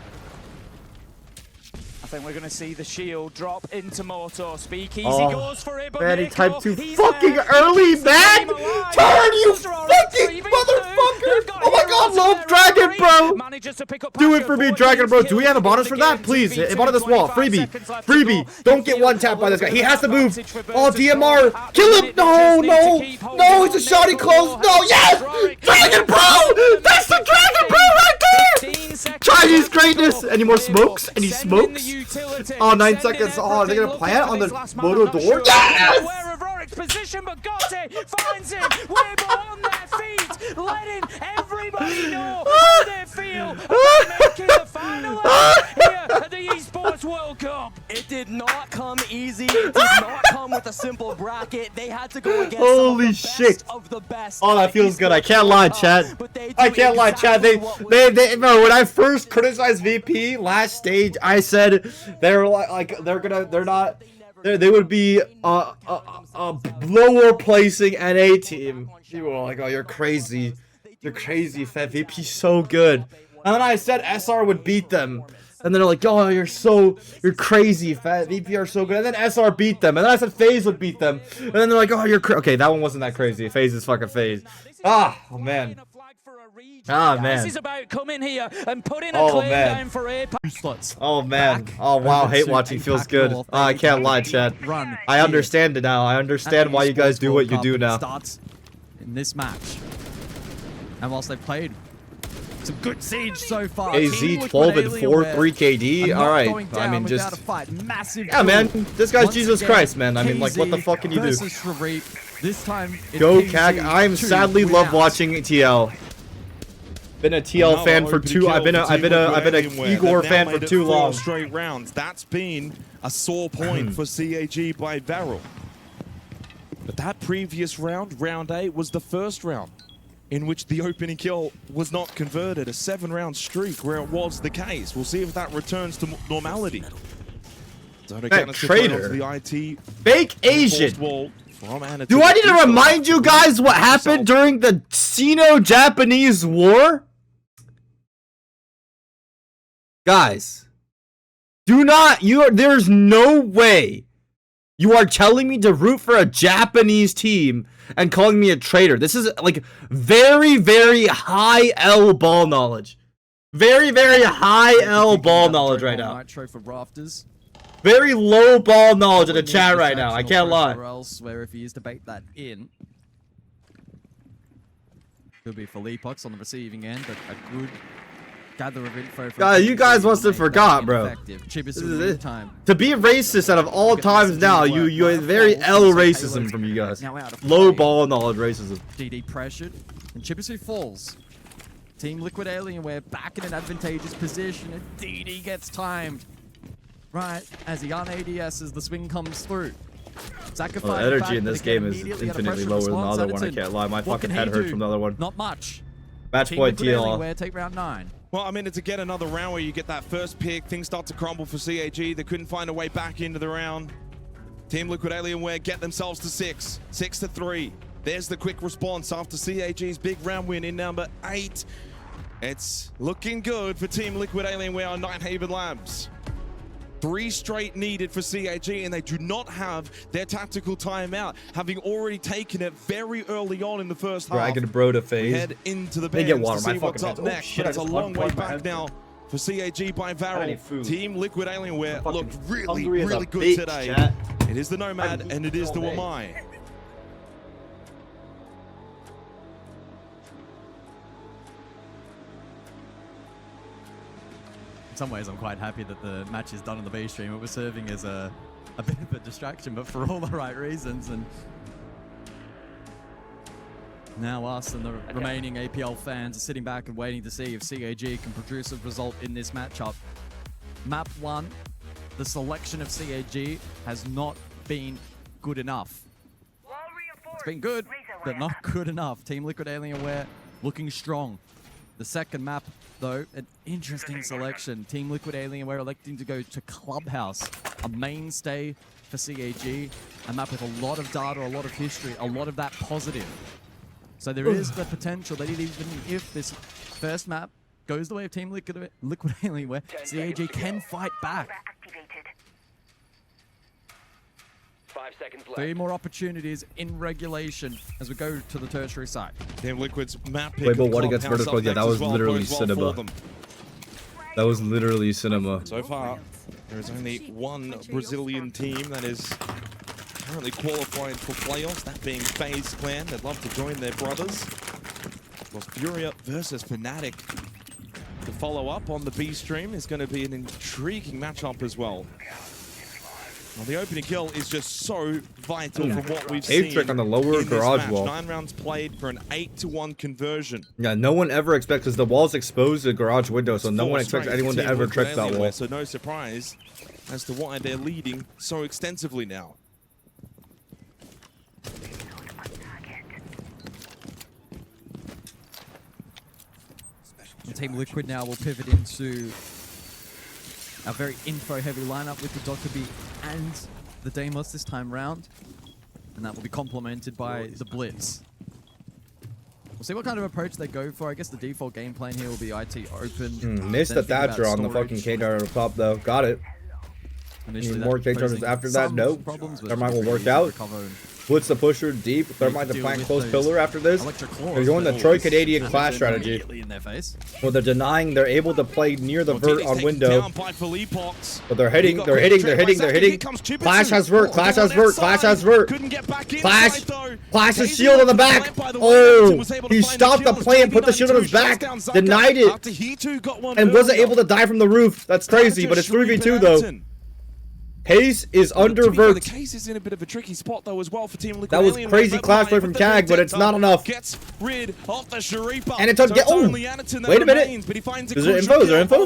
I think we're going to see the shield drop into Moto. Speakeasy goes for it, but man, he typed too he's fucking there. early, He's man! alive. Turn, you Rorik fucking retrieving motherfucker! They've got Oh my god, love Dragon Bro! Do it for me, Dragon Bro. Do we have a bonus for that? Please, hit him onto this wall. Freebie. Freebie. Don't get one tapped by this guy. He has to move. Oh, DMR. Kill him. No, no. No, it's a shoddy close. No, yes! Dragon Bro! That's the Dragon Bro right there! Chinese greatness. Any more smokes? Any smokes? Oh, 9 seconds. Oh, are they going to plant on the motor door? Yes! Position, but Gotti finds him. Weibo on their feet, letting everybody know how they feel about making the final here at the Esports World Cup. It did not come easy. It did not come with a simple bracket. They had to go against holy the shit best of the best. Oh, that feels good. I can't lie, chat. I can't lie, chat. They bro, when I first criticized VP last stage, I said they would be a lower placing NA team. People were like, oh, you're crazy. You're crazy, Fett. VP's so good. And then I said SR would beat them. And then they're like, oh, you're crazy, Fett. VP are so good. And then SR beat them. And then I said FaZe would beat them. And then they're like, oh, you're crazy. Okay, that one wasn't that crazy. FaZe is fucking FaZe. Oh, man. Ah, man. This is about coming here and putting a claim down for APAC. Oh, man. Oh, wow. Hate watching feels good. Oh, I can't lie, chat. I understand it now. I understand why you guys do what you do now. Starts in this match. And whilst they've played some good siege so far. AZ 12 and 4, 3 KD. All right. I mean, just. Yeah, man. This guy's Jesus Christ, man. I mean, like, what the fuck can you do? This time, go CAG. I'm sadly love watching TL. Been a TL fan for too. I've been a Igor fan for too long. Straight rounds. That's been a sore point for CAG by Varel. But that previous round, round 8, was the first round in which the opening kill was not converted. A 7-round streak where it was the case. We'll see if that returns to normality. That traitor. Fake Asian. Do I need to remind you guys what happened during the Sino-Japanese War? Guys, there's no way you are telling me to root for a Japanese team and calling me a traitor. This is like very, very high L ball knowledge. Very, very high L ball knowledge right now. Very low ball knowledge in the chat right now. I can't lie. Where if he is to bait that in, could be for Leapox on the receiving end, but a good gather of info. God, you guys must have forgot, bro. To be racist out of all times now, you have very L racism from you guys. Low ball knowledge racism. DD pressured, and Chibisu falls. Team Liquid Alienware back in an advantageous position, and DD gets timed. Right, as he un-ADS as the swing comes through. Well, energy in this game is infinitely lower than the other one, I can't lie. My fucking head hurts from the other one. Not much. Match point TL. Take round 9. Well, I mean, it's again another round where you get that first pick. Things start to crumble for CAG. They couldn't find a way back into the round. Team Liquid Alienware get themselves to 6. 6-3. There's the quick response after CAG's big round win in number 8. It's looking good for Team Liquid Alienware on Nighthaven Labs. 3 straight needed for CAG, and they do not have their tactical timeout, having already taken it very early on in the first half. Dragon Bro to FaZe. Head into the they get water. To see my what's fucking up next. shit, But it's a long way back now for CAG by Varel. Team Liquid Alienware looked really good today. Chat. It is the Nomad and it is the Wamai. In some ways, I'm quite happy that the match is done on the B stream. It was serving as a bit of a distraction, but for all the right reasons. And now us and the remaining APL fans are sitting back and waiting to see if CAG can produce a result in this matchup. Map 1, the selection of CAG has not been good enough. It's been good, but not good enough. Team Liquid Alienware looking strong. The second map, though, an interesting selection. Team Liquid Alienware electing to go to Clubhouse, a mainstay for CAG, a map with a lot of data, a lot of history, a lot of that positive. So there is the potential that even if this first map goes the way of Team Liquid Alienware, CAG can fight back. 3 more opportunities in regulation as we go to the tertiary site. Team Liquid's map pick. Wait, but what against Vertical? Yeah, that was literally cinema. That was literally cinema. So far, there is only one Brazilian team that is currently qualifying for playoffs, that being FaZe Clan. They'd love to join their brothers. Well, FURIA versus FNATIC to follow up on the B stream is going to be an intriguing matchup as well. Well, the opening kill is just so vital from what we've seen. Trick on the lower garage wall. 9 rounds played for an 8-to-1 conversion. Yeah, no one ever expects, because the wall's exposed to the garage window, so no one expects anyone to ever trick that wall. So no surprise as to why they're leading so extensively now. And Team Liquid now will pivot into a very info-heavy lineup with the Dr. B and the Deimos this time round. And that will be complemented by the Blitz. We'll see what kind of approach they go for. I guess the default game plan here will be IT open. Missed the Thatcher on the fucking K-Dart top, though. Got it. Need more K-Darters after that? Nope. Thermite will work out. Blitz the pusher deep. Thermite to plant close pillar after this. They're going the Troy Canadian class strategy. Well, they're denying they're able to play near the vert on window. But they're hitting. Clash has vert. Clash has vert. Clash has vert. Clash's shield on the back. Oh, he stopped the play and put the shield on his back. Denied it. And wasn't able to die from the roof. That's crazy, but it's 3v2 though. Case is under vert. Case is in a bit of a tricky spot though as well for Team Liquid. That was crazy clash play from CAG, but it's not enough. Gets rid of the Sharipa. And it doesn't get. Oh, wait a minute. Is there info? Is there info?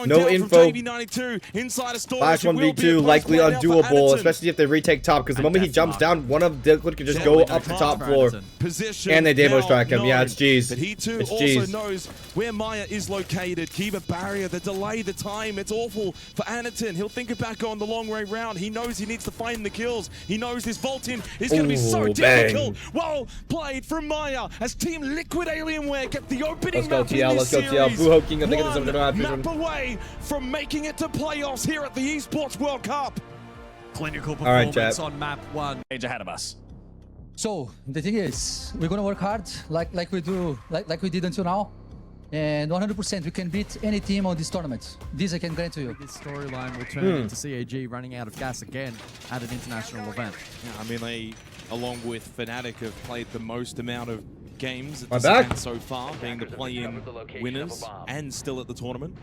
No info. Flash 1v2 likely undoable, especially if they retake top, because the moment he jumps down, one of Liquid can just go up to top floor. And they demo strike him. Yeah, it's G's. But he too also knows where Maya is located. Keep a barrier, the delay, the time. It's awful for Anaton. He'll think about going the long way round. He knows he needs to find the kills. He knows this vault in is going to be so difficult. Well played from Maya as Team Liquid Alienware get the opening map in this series. One map away from making it to playoffs here at the Esports World Cup. Clinical performance on map 1. Stage ahead of us. So the thing is, we're gonna work hard like we did until now. And 100% we can beat any team on this tournament. This I can guarantee you. This storyline will turn into CAG running out of gas again at an international event. Yeah, I mean, they, along with FNATIC, have played the most amount of games at this event so far, being the play-in winners and still at the tournament.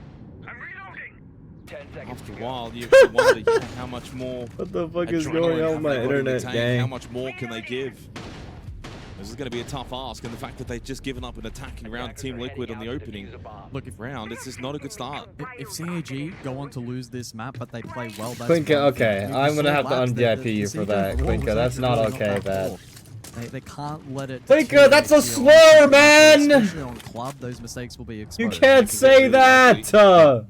After a while, you wonder how much more. What the fuck is going on with my internet, gang? How much more can they give? This is going to be a tough ask, and the fact that they've just given up an attacking round to Team Liquid on the opening round, it's just not a good start. If CAG go on to lose this map, but they play well, that's Clinker, okay, I'm going to have to un-VIP you for that, Clinker. That's not okay, man. They can't let it. Clinker, that's a slur, man! Especially on club, those mistakes will be exposed. You can't say that!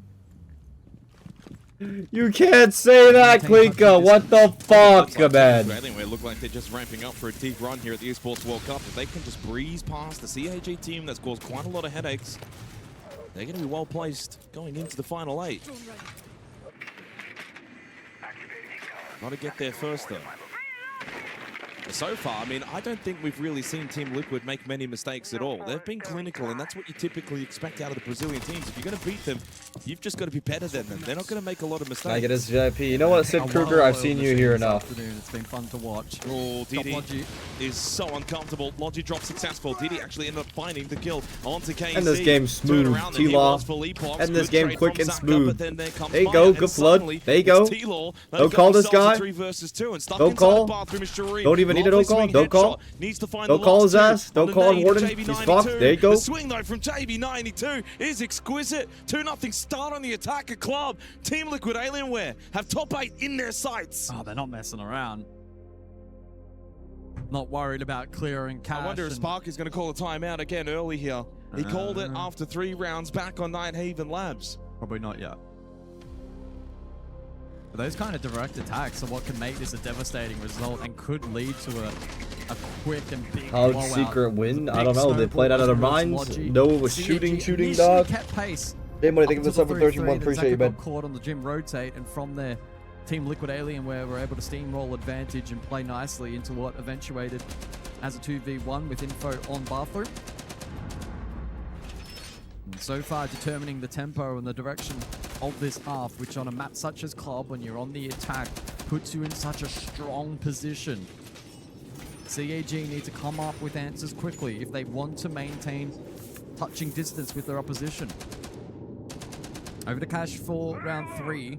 You can't say that, Clinker. What the fuck, man? Anyway, it looked like they're just ramping up for a deep run here at the Esports World Cup. If they can just breeze past the CAG team that's caused quite a lot of headaches, they're going to be well placed going into the final 8. Got to get there first, though. So far, I mean, I don't think we've really seen Team Liquid make many mistakes at all. They've been clinical, and that's what you typically expect out of the Brazilian teams. If you're going to beat them, you've just got to be better than them. They're not going to make a lot of mistakes. I get his VIP. You know what, Sid Kruger? I've seen you here enough. It's been fun to watch. Oh, Didi is so uncomfortable. Logi drop successful. Didi actually ended up finding the kill onto KC. And this game smooth, T-Law. And this game quick and smooth. There you go, good flood. There you go. Don't call this guy. Don't call. Don't even need a don't call. Don't call. Don't call his ass. Don't call him Warden. He's fucked. There you go. The swing though from JB92 is exquisite. 2-0 start on the attacker club. Team Liquid Alienware have top 8 in their sights. Oh, they're not messing around. Not worried about clearing cash. I wonder if Spark is going to call a timeout again early here. He called it after 3 rounds back on Nighthaven Labs. Probably not yet. But those kind of direct attacks are what can make this a devastating result and could lead to a quick and big blowout. Secret win? I don't know. They played out of their minds. Noah was shooting, dog. Kept pace. Damn, what do you think of this over 13-1? Appreciate you, man. Caught on the gym rotate, and from there, Team Liquid Alienware were able to steamroll advantage and play nicely into what eventuated as a 2v1 with info on bathroom. And so far determining the tempo and the direction of this half, which on a map such as Club, when you're on the attack, puts you in such a strong position. CAG need to come up with answers quickly if they want to maintain touching distance with their opposition. Over to Cash for round 3.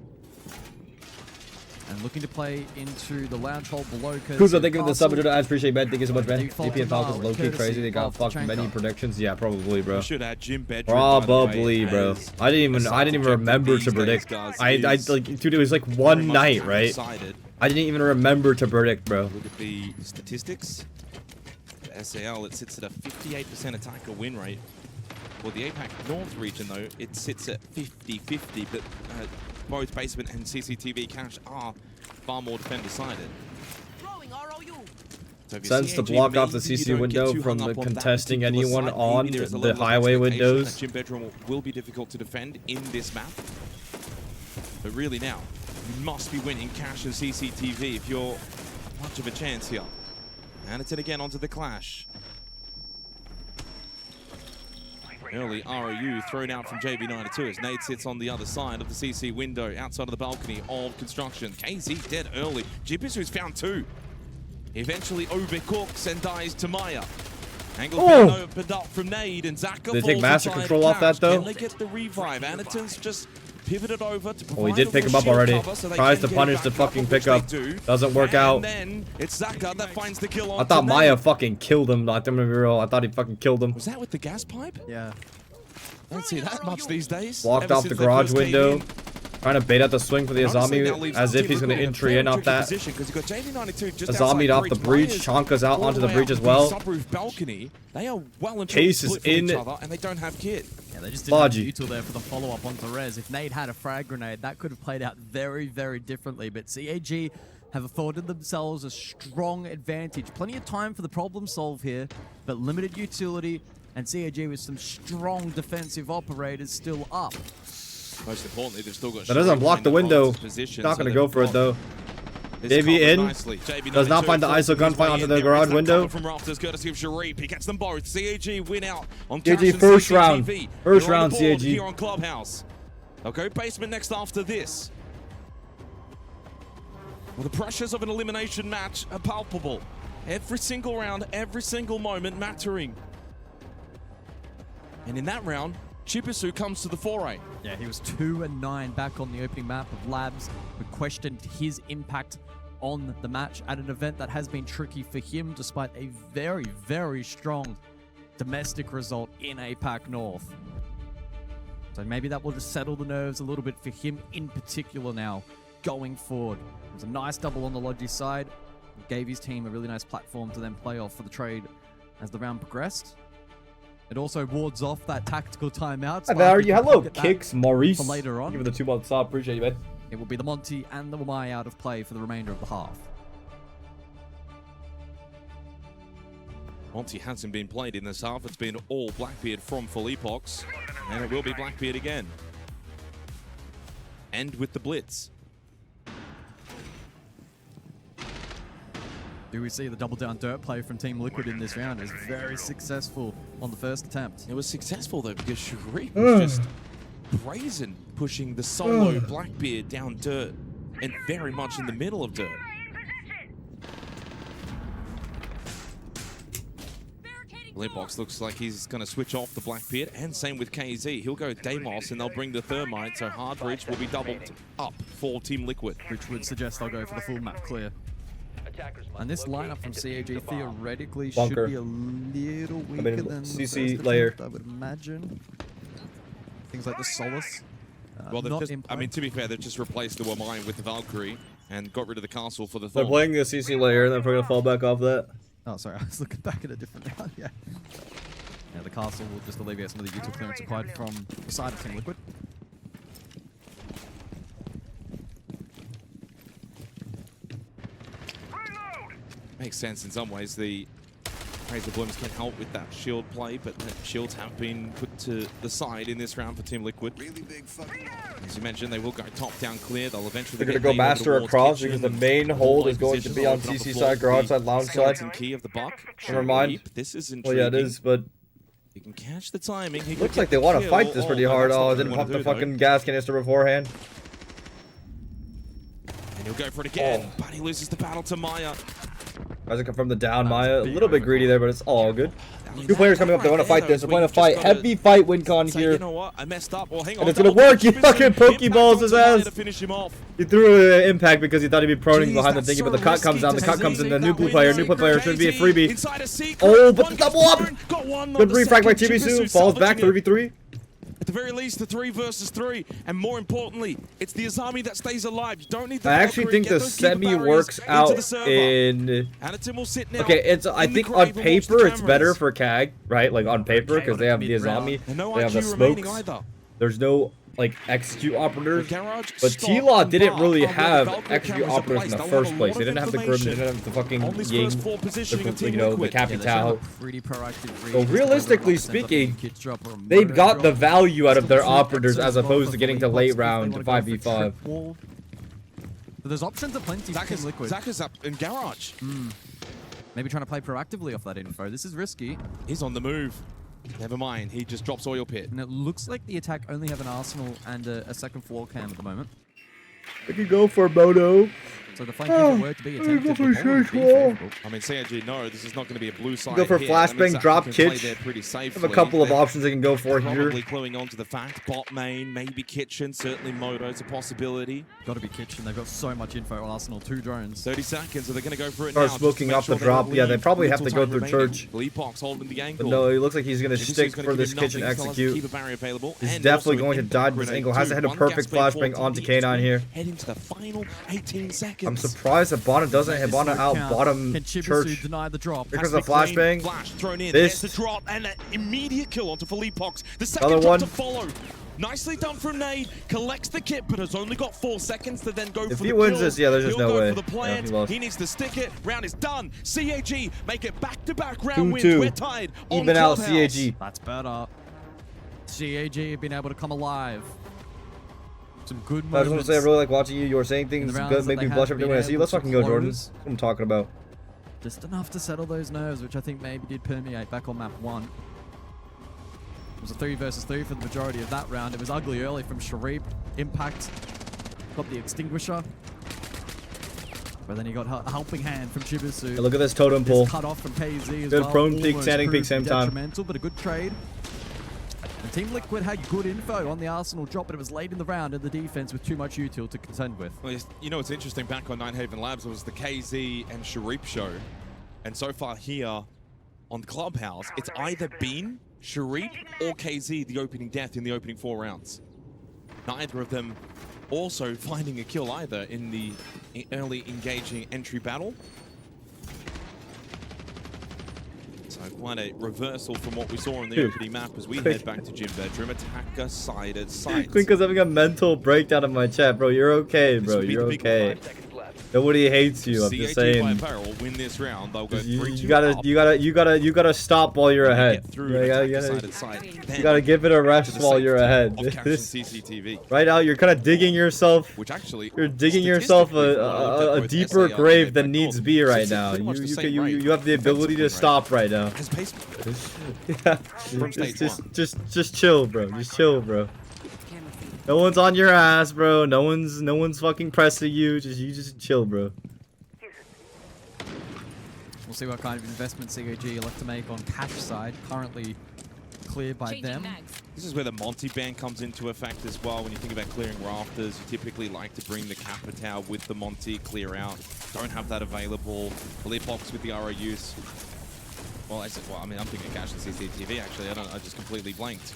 And looking to play into the lounge hole below. Kuzo, thank you for the sub. I appreciate it, man. Thank you so much, man. DP and Falcons low-key crazy. They got fucked many predictions. Yeah, probably, bro. Should add Jim Bedford, probably, bro. I didn't even remember to predict. I like, dude, it was like one night, right? I didn't even remember to predict, bro. Look at the statistics. The SAL, it sits at a 58% attacker win rate. For the APAC North region, though, it sits at 50-50, but both Basement and CCTV Cash are far more defend-decided. Sense to block off the CC window from the contesting anyone on the highway windows. Jim Bedroom will be difficult to defend in this map. But really now, you must be winning Cash and CCTV if you're much of a chance here. And it's it again onto the clash. Early ROU thrown out from JB92 as Nate sits on the other side of the CC window outside of the balcony of construction. KZ dead early. Jibisu's found 2. Eventually overcooks and dies to Maya. Angle opened up from Nade and Zaka. Did they take master control off that though? Can they get the revive? Anaton's just pivoted over to he did pick him up already. Tries to punish the fucking pickup. Doesn't work out. Then it's Zaka that finds the kill. I thought Maya fucking killed him. I'm gonna be real. I thought he fucking killed him. Was that with the gas pipe? Yeah. I don't see that much these days. Walked off the garage window. Trying to bait out the swing for the Azami as if he's going to entry in off that. Azami'd off the breach. Chanka's out onto the breach as well. Case is in. And they don't have kit. Yeah, they just didn't have util there for the follow-up onto Rez. If Nade had a frag grenade, that could have played out very, very differently. But CAG have afforded themselves a strong advantage. Plenty of time for the problem solve here, but limited utility. And CAG with some strong defensive operators still up. Most importantly, they've still got. That doesn't block the window. Not going to go for it though. JB in. Does not find the ISO gunfight onto the garage window. From Rafters, courtesy of Sharif. He gets them both. CAG win out on CAG first round. First round, CAG. Here on Clubhouse. They'll go basement next after this. Well, the pressures of an elimination match are palpable. Every single round, every single moment mattering. And in that round, Chibisu comes to the foray. Yeah, he was 2-9 back on the opening map of Labs. We questioned his impact on the match at an event that has been tricky for him despite a very, very strong domestic result in APAC North. So maybe that will just settle the nerves a little bit for him in particular now going forward. It was a nice double on the Logi side. It gave his team a really nice platform to then play off for the trade as the round progressed. It also wards off that tactical timeout. Hi there, you hello, Kicks, Maurice. For later on. Give it the 2-month stop, appreciate you, man. It will be the Monty and the Wamai out of play for the remainder of the half. Monty hasn't been played in this half. It's been all Blackbeard from Full Epochs. And it will be Blackbeard again. And with the Blitz. Do we see the double down dirt play from Team Liquid in this round? Is very successful on the first attempt. It was successful though because Sharif was just brazen pushing the solo Blackbeard down dirt and very much in the middle of dirt. Leadbox looks like he's going to switch off the Blackbeard, and same with KZ. He'll go Deimos and they'll bring the Thermite, so Hardbridge will be doubled up for Team Liquid. Which would suggest they'll go for the full map clear. And this lineup from CAG theoretically should be a little weaker than CC the layer. attempt, I would imagine. Things like the Solace. Well, I mean, to be fair, they've just replaced the Wamai with the Valkyrie and got rid of the castle for the They're playing the CC layer and then we're going to fall back off that. Oh, sorry, I was looking back at a different round, yeah. Yeah, the castle will just alleviate some of the util clearance required from the side of Team Liquid. Makes sense in some ways. The Razor Blooms can help with that shield play, but the shields have been put to the side in this round for Team Liquid. As you mentioned, they will go top-down clear. They'll eventually They're going to go master across because the main hold is going to be on CC side, garage side, lounge side. Key of the buck. Never mind. This is well, yeah, it is, but he can catch the timing. He looks like they want to fight this pretty hard. Oh, didn't pump the fucking gas canister beforehand. And he'll go for it again, but he loses the battle to Maya. Tries to confirm the down Maya. A little bit greedy there, but it's all good. Two players coming up. They want to fight this. They're playing a fight. Heavy fight WinCon here. You know what? I messed up. Well, hang on. And it's going to work. You fucking Pokeballs his ass. He threw an impact because he thought he'd be proning behind the thingy, but the cut comes down. The cut comes in. The new blue player. New blue player should be a freebie. Oh, but the double up. Good refrag by Chibisu. Falls back 3v3. At the very least, the 3 versus 3, and more importantly, it's the Azami that stays alive. You don't need the I actually think the semi works out in. Okay, it's. I think on paper it's better for CAG, right? Like on paper, because they have the Azami, they have the smokes. There's no like execute operators, but T-Law didn't really have execute operators in the first place. They didn't have the Grim, they didn't have the fucking Ying, you know, the Capitao. So realistically speaking, they got the value out of their operators as opposed to getting to late round to 5v5. But there's options aplenty for Liquid. Zach is up in garage. Maybe trying to play proactively off that info. This is risky. He's on the move. Never mind, he just drops oil pit. And it looks like the attack only have an arsenal and a second floor cam at the moment. We could go for Moto. So the flank were to be attempted. I mean, CAG, no, this is not going to be a blue side. Go for flashbang, drop kitch. Have a couple of options they can go for here. Probably cluing onto the fact. Bot main, maybe kitchen, certainly Moto's a possibility. Got to be kitchen. They've got so much info. Arsenal, 2 drones. 30 seconds. Are they going to go for it now? Start smoking off the drop. Yeah, they probably have to go through church. Leapbox holding the angle. But no, he looks like he's going to stick for this kitchen execute. He's definitely going to dodge this angle. Has to hit a perfect flashbang onto K9 here. Heading to the final 18 seconds. I'm surprised that Bonnet doesn't hit Bonnet out bottom church. Deny the drop. Here comes the flashbang. Flash thrown in. This the drop and an immediate kill onto Leapbox. The second drop to follow. Nicely done from Nade. Collects the kit, but has only got 4 seconds to then go for the kill. If he wins this, yeah, there's just no way. For the plant. He needs to stick it. Round is done. CAG make it back-to-back round wins. We're tied. Even out CAG. That's better. CAG have been able to come alive. Some good moments. I just want to say I really like watching you. You were saying things good, make me blush every time I see you. Let's fucking go, Jordan. That's what I'm talking about. Just enough to settle those nerves, which I think maybe did permeate back on map 1. It was a 3 versus 3 for the majority of that round. It was ugly early from Sharif. Impact got the extinguisher. But then he got a helping hand from Chibisu. Hey, look at this totem pole. Cut off from KZ as good well. prone peek, standing peek, same time. But a good trade. And Team Liquid had good info on the Arsenal drop, but it was late in the round and the defense with too much util to contend with. Well, you know what's interesting, back on Ninehaven Labs, it was the KZ and Sharif show. And so far here on Clubhouse, it's either been Sharif or KZ the opening death in the opening 4 rounds. Neither of them also finding a kill either in the early engaging entry battle. So quite a reversal from what we saw in the opening map as we head back to gym bedroom. Attacker sided sight. Quinka's having a mental breakdown in my chat, bro. You're okay, bro. You're okay. Nobody hates you. I'm just saying. Win this round. They'll go you gotta stop while you're ahead. You gotta give it a rest while you're ahead. Right now, you're kind of digging yourself. You're digging yourself a deeper grave than needs be right now. You have the ability to stop right now. Yeah. Just chill, bro. Just chill, bro. No one's on your ass, bro. No one's fucking pressing you. You just chill, bro. We'll see what kind of investment CAG elect to make on cash side. Currently cleared by them. This is where the Monty ban comes into effect as well. When you think about clearing rafters, you typically like to bring the Capitao with the Monty, clear out. Don't have that available. The lead box with the ROUs. Well, I mean, I'm thinking cash and CCTV actually. I just completely blanked.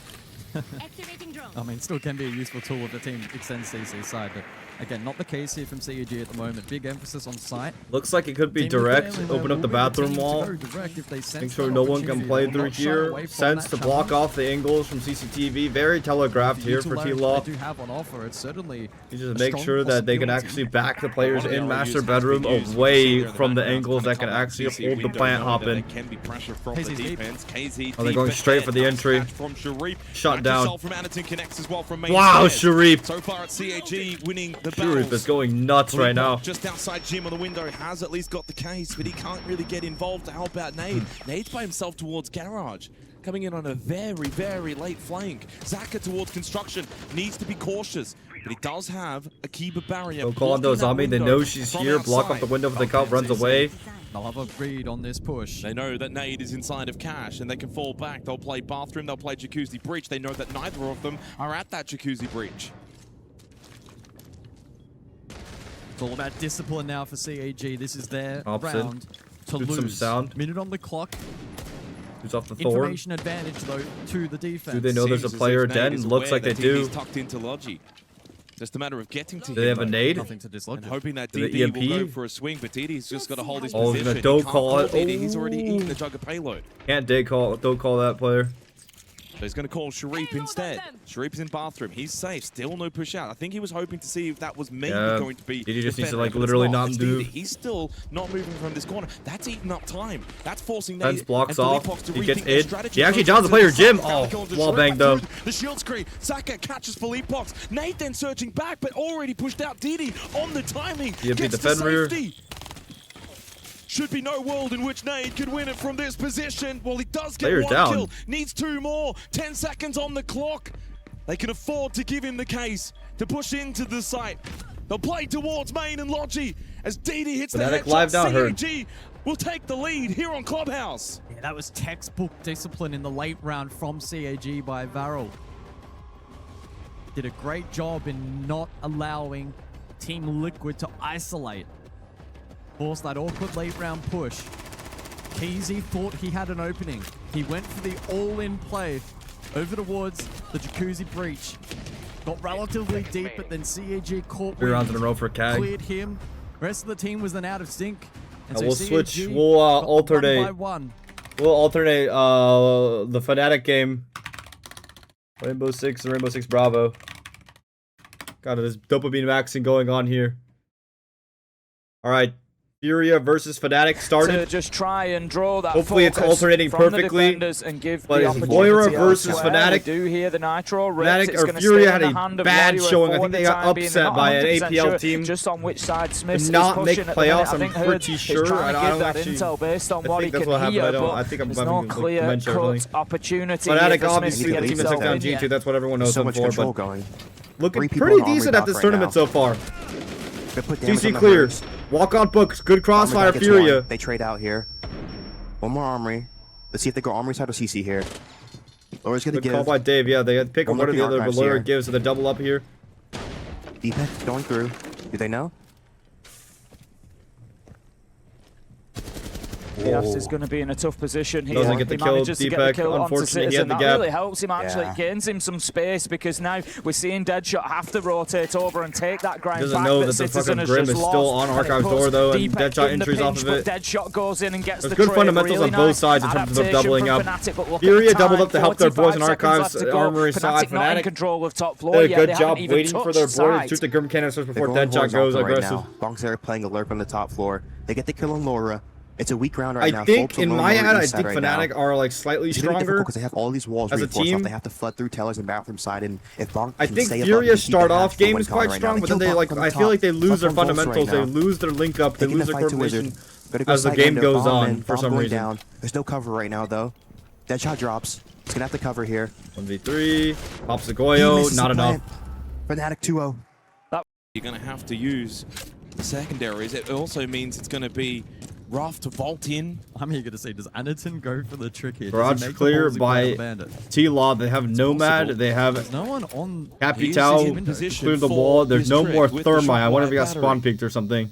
I mean, still can be a useful tool if the team extends CC side, but again, not the case here from CAG at the moment. Big emphasis on site. Looks like it could be direct. Open up the bathroom wall. Make sure no one can play through here. Sense to block off the angles from CCTV. Very telegraphed here for T-Law. do have on offer. It's certainly You just make sure that they can actually back the players in master bedroom away from the angles that can actually hold the plant hopping. Oh, they're going straight for the entry. Shut down. Wow, Sharif. So far it's CAG winning the Sharif is going nuts right now. Just outside Jim on the window has at least got the case, but he can't really get involved to help out Nade. Nade's by himself towards Garage. Coming in on a very, very late flank. Zaka towards construction. Needs to be cautious, but he does have a Kiba barrier. Don't call on those zombie. They know she's here. Block up the window if the cop runs away. They'll have a read on this push. They know that Nade is inside of Cash and they can fall back. They'll play bathroom, they'll play jacuzzi breach. They know that neither of them are at that jacuzzi breach. It's all about discipline now for CAG. This is their Opposite. round to Good lose. some sound. Minute on the clock. Who's off the Thor? Information advantage though to the defense. Do they know there's a player den? Looks like they do. He's tucked into Logi. Just a matter of getting to him. Do they have a nade? Nothing to dislodge. And hoping that The DD will EMP? go for a swing, but DD's just got to hold his Oh, position. he's gonna He don't can't call it. DD. He's already eaten the jug of payload. Can't don't call that player. So he's going to call Sharif instead. Sharif's in bathroom. He's safe. Still no push out. I think he was hoping to see if that was maybe going to be. Did he just needs to defender, like but it's literally not. not It's move? DD. He's still not moving from this corner. That's eating up time. That's forcing Fence Nate blocks and off. Philippox to He gets rethink their it. strategy. He actually Goes downs the to player. side. Jim. Falcon to Wall Sharif banged back though. through the shield screen. Saka catches Philippox. Nate then surging back, but already pushed out DD on the timing. EMP Gets defend to rear. safety. Should be no world in which Nade could win it from this position. Well, he does get Player's one down. kill. Needs two more. 10 seconds on the clock. They can afford to give him the case to push into the site. They'll play towards main and Logi as DD hits the FNATIC headshot. live down, heard. CAG will take the lead here on Clubhouse. Yeah, that was textbook discipline in the late round from CAG by Varel. Did a great job in not allowing Team Liquid to isolate. Forced that awkward late round push. Keezy thought he had an opening. He went for the all-in play over towards the jacuzzi breach. Got relatively deep, but then CAG caught 3 rounds in a wind, row for CAG. cleared him. Rest of the team was then out of sync. And We'll CAG switch. We'll got alternate. 1 by 1. We'll alternate the FNATIC game. Rainbow Six and Rainbow Six Bravo. Got this dopamine maxing going on here. All right. FURIA versus FNATIC started. To just try and draw that. Hopefully it's focus alternating from the perfectly. defenders and give But the it's opportunity LOIRA versus elsewhere. FNATIC. We do hear the Nitro FNATIC It's or gonna FURIA stay had in the a hand of bad LOIRA showing. I for think the they got time being. They're upset not by an 100% APL sure team. just on which side Smith is not make pushing at the minute. playoffs, I I'm think pretty Hurd sure. is trying I to don't give that actually- intel based on I what he think that's can what happened. hear, I don't- but I think I'm there's no having, like, clear dementia or cut something. opportunity FNATIC here for Smith obviously to the get team that himself took down in G2. yet. That's what everyone knows So him much for. control But going. looking 3 people pretty in armory decent at buff this right tournament now. so far. They put damage CC on the clear. Hurds. Walk on books. Good crossfire, Armory back gets FURIA. one. They trade out here. One more armory. Let's see if they go armory side or CC here. LOIRA's gonna Good give. call by Dave. Yeah, they had to pick One one or the looking other, but archives LOIRA here. gives, so they double up here. Defense going through. Do they know? Yes, is going to be in a tough position here. Doesn't get the He kill, manages to get the Deepak. kill onto Unfortunately, he Citizen. had the That gap. really helps him, actually. Yeah. Gains him some space because now we're seeing Deadshot have to rotate over and take that ground Doesn't back know that that the Citizen fucking has Grim just is still lost, on and it Archive's puts door, though, and Deepak Deadshot in the entries off pinch, of it. but Deadshot goes in and gets There's the good trade. fundamentals Really on both nice sides in terms of adaptation doubling from up. FNATIC, but look at FURIA the doubled time, up to help their boys 45 in seconds Archives. left to go. Armory side. FNATIC not in FNATIC control of top floor did a yet. good They job haven't even waiting for their touched boy to site. shoot the Grim Canisters before They're going Deadshot goes horizontal right aggressive. now. Bonks are playing alert on the top floor. They get the kill on LOIRA. It's a weak round right now. I think, Fulps are in low my on the head, I east side think right now. FNATIC are like slightly It's gonna be difficult stronger. because they have all these walls as a reinforced team. off. They have to flood through Tellers and bathroom side, and if Bonk I can think stay above FURIA's and keep start the off half game win is column quite right strong, now. but then They they kill like Bonk on I the feel like they top. lose their Up on Fulps fundamentals, right they now. lose their link up, they Taking lose the their fight to coordination Wizard. Gotta go as the side game window, goes bomb on in, for bomb some going reason. down. There's no cover right now though. Deadshot drops. He's gonna have to cover here. 1v3, pops the He Goyo, misses not the enough. plant. FNATIC 2-0. You're going to have to use the secondaries. It also means it's going to be rough to vault in. I'm eager to see, does Anderton go for the trick here? Garage clear by T-Law. They have Nomad. They have There's no one on Capital. in position Clear the for wall. There's this no trick more with the Thermite. I wonder if he got shotgun spawn battery. peeked or something.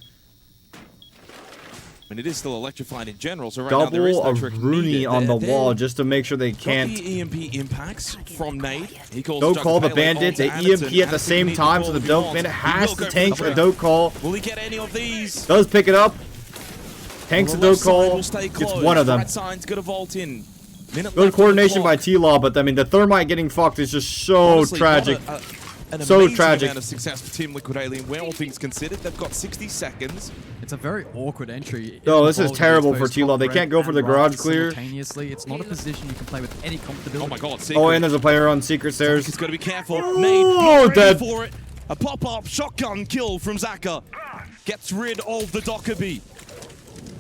And it is still electrified in general, so right now there is Double no a trick Rooney needed. on the They're wall just to make sure they got can't. the EMP impacts from Nade. He calls Don't call the Juggalo on bandits to at EMP Anderson. at the same Anderson time, needs so the the ball Dope if he bandit wants. He has will to go tank for a the Dope call. Will he get any of these? Does pick it up. Tanks a Dope call. It's one of them. Red sign's gonna vault in. Good coordination by T-Law, but I mean the Thermite getting fucked is just so Honestly, tragic. An So amazing tragic. amount of success for Team Liquid Alien, where all things considered. They've got 60 seconds. It's a very awkward entry. No, this is involving terrible those for T-Law. They top can't go red for the and garage right clear. Simultaneously, it's not a position you can play with any comfortability. Oh my god, Secret. Oh, and there's a player on Secret Stairs. He's got to be careful. Oh, Nade, not ready dead. for it. A pop-up shotgun kill from Zaka. Gets rid of the Dockerby.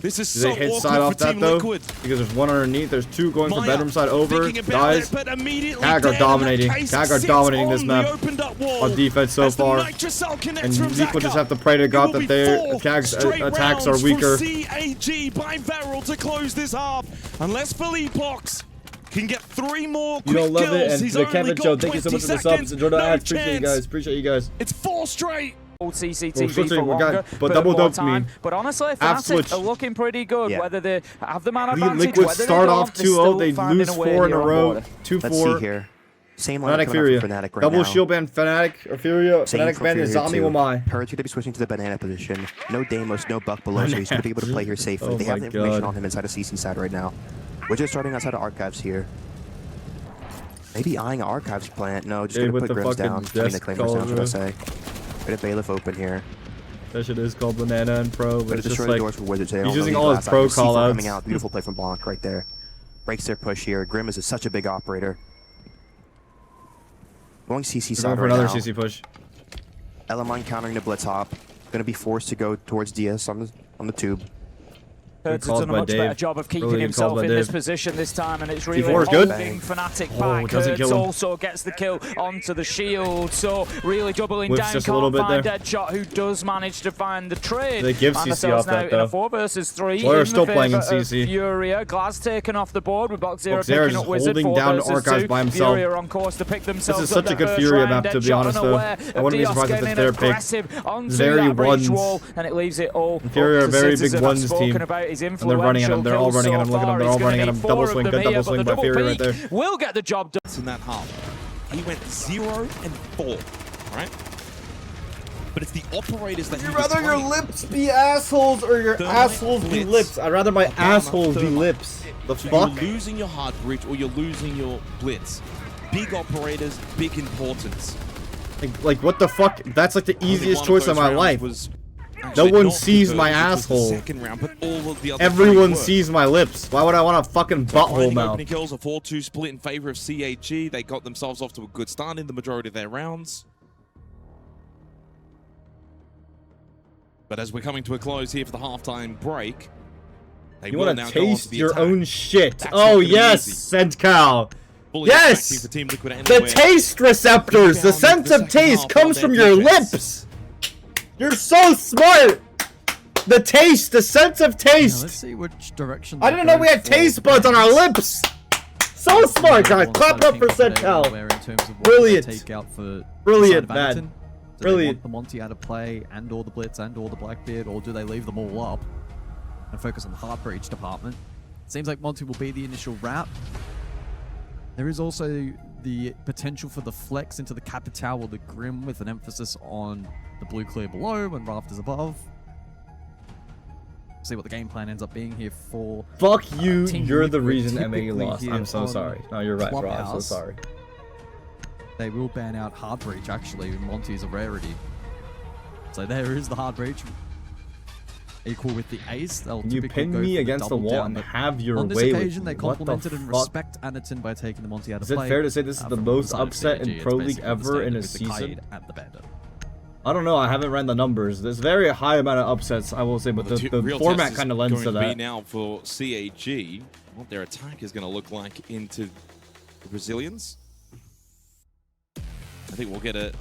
This is Do so they hit awkward side for off that Team though? Liquid. Because there's one underneath. There's two going for Maya bedroom side over. thinking about Guys, it, but immediately CAG are dead, dominating. and that case CAG are sits dominating on this the map opened up wall on defense so as the far. nitrocell connects And from Liquid Zaka. just have to pray to God It will that be their four CAG's straight attacks are rounds weaker. from CAG by Varel to close this half. Unless Philippox can get 3 more You quick don't love kills, it, and he's the only Kevin got Show. Thank you so 20 much for the subs. seconds. Enjoy the No ads. Appreciate you chance. guys. Appreciate you guys. It's 4 straight. Old CCTV Well, for switching, we longer, got- but for double more dopamine. time. But honestly, Half switch. FNATIC are looking pretty good. Yeah. Whether they have the man advantage, Liquid whether start they off don't, they're 2-0. still They finding lose a way 4 in a here on row. border. 2-4. Let's see here. Same line Fnatic coming Furia. up for Fnatic right Double now. shield ban Fnatic or Furia. Same Fnatic for ban the Furia zombie too. will my. Purge going to be switching to the banana position. No Deimos, no Buck below, so he's going to be able to play here safely. Oh they have my the information God. on him inside of CC side right now. We're just starting outside of Archives here. Maybe eyeing an Archives plant. No, just Dude, going to with put the Grims fucking down. I mean, the desk Claymores down, should I collar. say. Bit of Bailiff open here. That shit is called Banana and Pro, but But it's it's just destroying like doors for Wizards. They he's don't using really all his glass pro out. C4 callouts. coming out. Beautiful play from Blanc right there. Breaks their push here. Grim is such a big operator. Going CC We're side going for right another now. CC push. Elamine countering the blitz hop. Going to be forced to go towards DS on the tube. Hertz has calls done a by much Dave. better job of keeping Really good calls himself by in this Dave. position this time, and it's really T4 is good. holding Fnatic Oh, back. doesn't Hertz kill him. also gets the kill onto the shield, so really doubling Whips down. just a little Can't bit find there. Deadshot, who does manage to find the trade. They give Find CC themselves off that, now in a though. 4 versus 3. LOIRA in still the playing in favour of CC. Furia. Glass taken off the board with Box Zero Box Zero picking just up Wizard. holding 4 down versus Archives 2. by himself. Furia on course to pick themselves This is such up a good that Furia first map, round. to be Deadshot honest, though. unaware I of wouldn't be Dios surprised if getting it's their pick. aggressive onto Very that breach ones. wall, and it leaves it all Furia up are to very big Citizen. I've ones spoken team. about his And they're running at him. They're all influential running at him. Look at them. They're all kills running at so him. far. Double He's swing. gonna Good need double 4 of swing them by here, but Furia the right there. double peak will get the job done. In that half. He went 0 and 4, right? But it's the operators that You'd rather your lips be assholes or your Thermite assholes be blitz. lips. I'd rather my assholes be Thermite. lips. The So fuck? you're losing your hard breach or you're losing your blitz. Big operators, big importance. Like what the fuck? That's like the Only easiest one choice those of my rounds life. was No actually one not sees the my first, it was the asshole. second round, but all of the other Everyone three were. sees my lips. Why would I want a fucking butthole Finding mouth? opening kills, a 4-2 split in favor of CAG. They got themselves off to a good start in the majority of their rounds. But as we're coming to a close here for the halftime break, they You will want now to go on taste to the your attack. own shit. That's Oh not gonna be yes, easy. Sentcal. Fully Yes! expecting for Team Liquid The anywhere. taste receptors, the Rebound sense in of the second taste half comes on from their your defense. lips. You're so smart. The taste, the sense of Now, taste. let's see which direction. I they didn't know go we had for taste the buds on our defense. lips. So smart, guys. One Clap side up of for Team Liquid Sentcal. anywhere in terms of what Brilliant. they take out for Brilliant, the side of man. Anton. Do Brilliant. they want the Monty out of play and all the Blitz and all the Blackbeard, or do they leave them all up and focus on the hard breach department? Seems like Monty will be the initial wrap. There is also the potential for the flex into the Capital or the Grim with an emphasis on the blue clear below and rafters above. See what the game plan ends up being here for. Fuck you. Team You're the Liquid reason MA typically lost. here I'm so on sorry. No, you're right, bro. I'm so Clubhouse. sorry. They will ban out hard breach actually. Monty is a rarity. So there is the hard breach. Equal with the ace. They'll You typically pin go me for against the double wall down, and but have your on this way occasion, with they me. What the complimented and fuck? respect Anderton by taking the Monty out of Is it play. fair to say this is the from most side of upset in CAG, it's Pro League basically the ever in standard a with the season? Kaid and the Bandit. I don't know. I haven't ran the numbers. There's very high amount of upsets, I will say, but the real format test kind of is lends going to be that. now for CAG, what their attack is going to look like into the Brazilians. I think we'll get a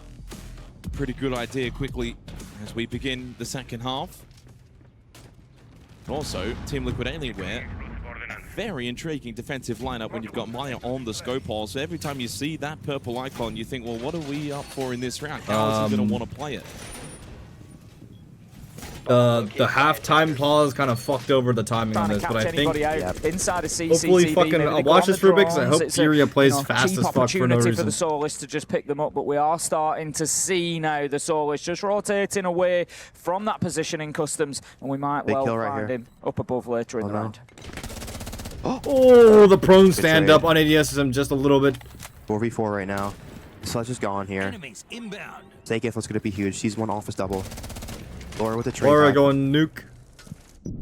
pretty good idea quickly as we begin the second half. Also, Team Liquid Alienware, a very intriguing defensive lineup when you've got Maya on the scope hole. So every time you see that purple icon, you think, well, what are we up for in this round? How is he going to want to play it? The halftime pause kind of fucked over the timing on this, but I think inside of CCTV, hopefully fucking I'll watch this for a bit because I hope FURIA plays fast as fuck for no reason. For the Solis to just pick them up, but we are starting to see now the Solis just rotating away from that position in customs, and we might well find him up above later in the round. Oh, the prone stand up on ADSism just a little bit. 4v4 right now. So let's just go on here. Take it, it's gonna be huge. Sees one office double. LOIRA with a trade. LOIRA going nuke.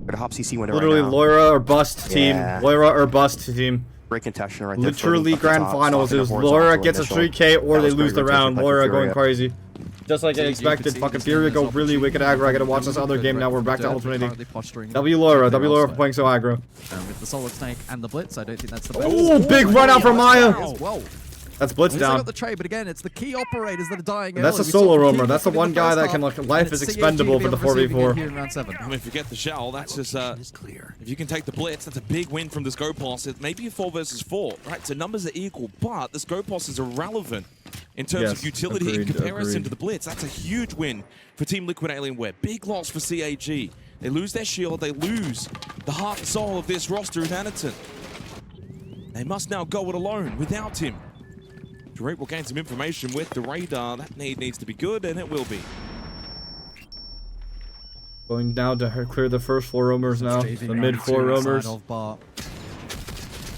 Got a hop CC window literally right now. LOIRA or bust team. LOIRA or bust team. Great contention right there. Literally grand finals is LOIRA gets a 3K or they lose the round. LOIRA going crazy. Just like I expected, fucking FURIA go really wicked aggro. I gotta watch this other game now. We're back to alternating. W LOIRA for playing so aggro. With the Solid Snake and the Blitz, I don't think that's the best. Oh, big run out from Maya. That's Blitz down. Got the trade, but again, it's the key operators that are dying. That's a solo roamer. That's the one guy that can like life is expendable for the 4v4. I mean, forget the shell. That's just if you can take the Blitz, that's a big win from the Scope Boss. It may be a 4 versus 4, right? So numbers are equal, but the Scope Boss is irrelevant in terms of utility in comparison to the Blitz. That's a huge win for Team Liquid Alienware. Big loss for CAG. They lose their shield. They lose the heart and soul of this roster in Anaton. They must now go it alone without him. Drake will gain some information with the radar. That needs to be good, and it will be. Going down to clear the first 4 roamers now. The mid 4 roamers.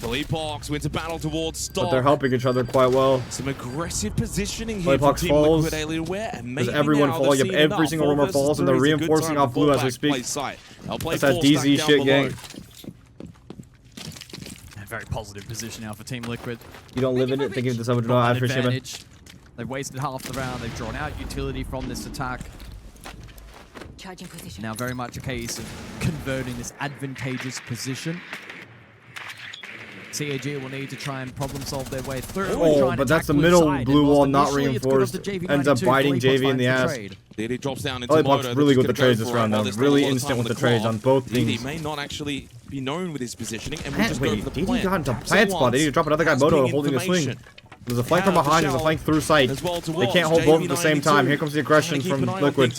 Leapbox wins a battle towards stop. But they're helping each other quite well. Some aggressive positioning here from Team Liquid Alienware. Because everyone falls. You have every single roamer falls, and they're reinforcing off blue as we speak. That's that DZ shit, gang. Very positive position now for Team Liquid. You don't live in it, thinking this over. I appreciate it. They've wasted half the round. They've drawn out utility from this attack. Now very much a case of converting this advantageous position. CAG will need to try and problem solve their way through. Oh, but that's the middle blue wall not reinforced. Ends up biting JV in the ass. DD drops down into Moto. Really good with the trades this round though. Really instant with the trades on both things. DD may not actually be known with his positioning, and we'll just go for the plant. DD got into plant spot. They need to drop another guy Moto holding the swing. There's a flank from behind, there's a flank through sight. They can't hold both at the same time. Here comes the aggression from Liquid.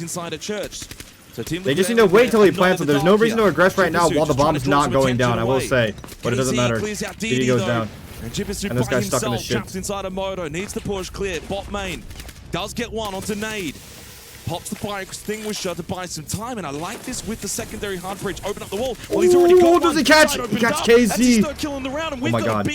They just need to wait till he plants it. There's no reason to aggress right now while the bomb's not going down, I will say. But it doesn't matter. DD goes down. And this guy's stuck in the shit. Inside of Moto, needs the push clear. Bot main does get one onto Nade. Pops the fire extinguisher to buy some time, and I like this with the secondary hard bridge. Open up the wall. Well, he's already got does he catch? He catch KZ. Oh my god.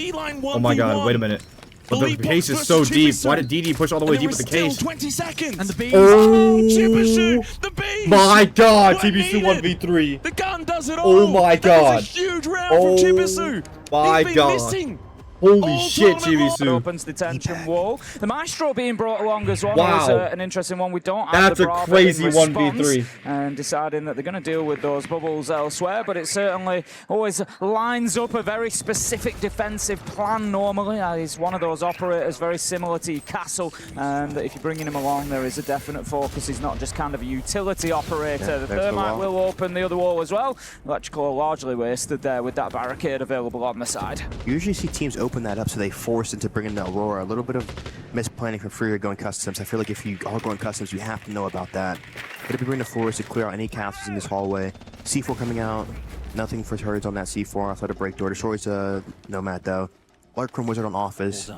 Oh my god, wait a minute. But the case is so deep. Why did DD push all the way deep with the case? 20 seconds. And the beam. The beam. My god, Chibisu 1v3. The gun does it all. Oh my god. That is a huge round from Chibisu. My god. Missing. Holy shit, Chibisu. Opens the tension wall. The Maestro being brought along as well is an interesting one. We don't have That's a crazy 1v3. And deciding that they're going to deal with those bubbles elsewhere, but it certainly always lines up a very specific defensive plan normally. He's one of those operators very similar to Castle, and if you're bringing him along, there is a definite focus. He's not just kind of a utility operator. The Thermite will open the other wall as well. Electrical largely wasted there with that barricade available on the side. You usually see teams open that up so they force into bringing the Aurora. A little bit of misplanning from FURIA going customs. I feel like if you are going customs, you have to know about that. But if you bring the force to clear out any castles in this hallway, C4 coming out, nothing for turrets on that C4 outside a break door. Destroys a Nomad though. Lark Chrome Wizard on office,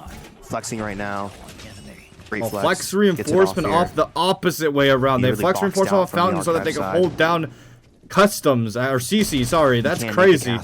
flexing right now. Great flex. Flex reinforcement off the opposite way around. They flex reinforcement off Fountain so that they can hold down customs, or CC, sorry. That's crazy.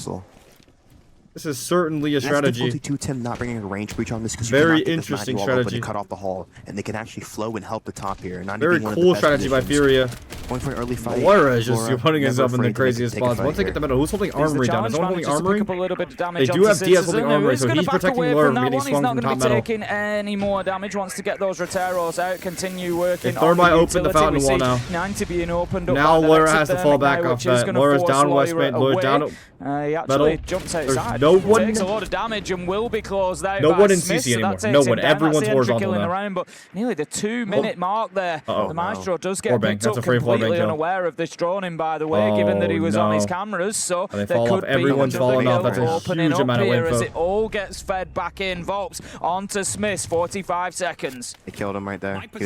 This is certainly a strategy. That's difficulty 2 Tim not bringing a range breach on this because very interesting strategy. Cut off the hall, and they can actually flow and help the top here. Not very cool strategy by FURIA. Going for an early fight. LOIRA is just putting himself in the craziest spots. Once they get the middle, who's holding armory down? Is someone holding armory? They do have DS holding armory, so he's protecting LOIRA from getting swung from top metal. He's not going to be taking any more damage. Wants to get those Roteros out, continue working. Thermite opened the fountain wall now. 90 being opened up. Now LOIRA has to fall back off that. LOIRA's down west mid. LOIRA's down. He actually jumps outside. No one. Takes a lot of damage and will be closed out. No one in CC anymore. No one. Everyone's horizontal now. But nearly the 2-minute mark there. The Maestro does get picked up completely completely unaware of this droning, by the way, given that he was on his cameras. So there could be Everyone's falling off. That's a opening huge up amount of here info. as it all gets fed back in. Volps onto Smiths, 45 seconds. They killed him right there. He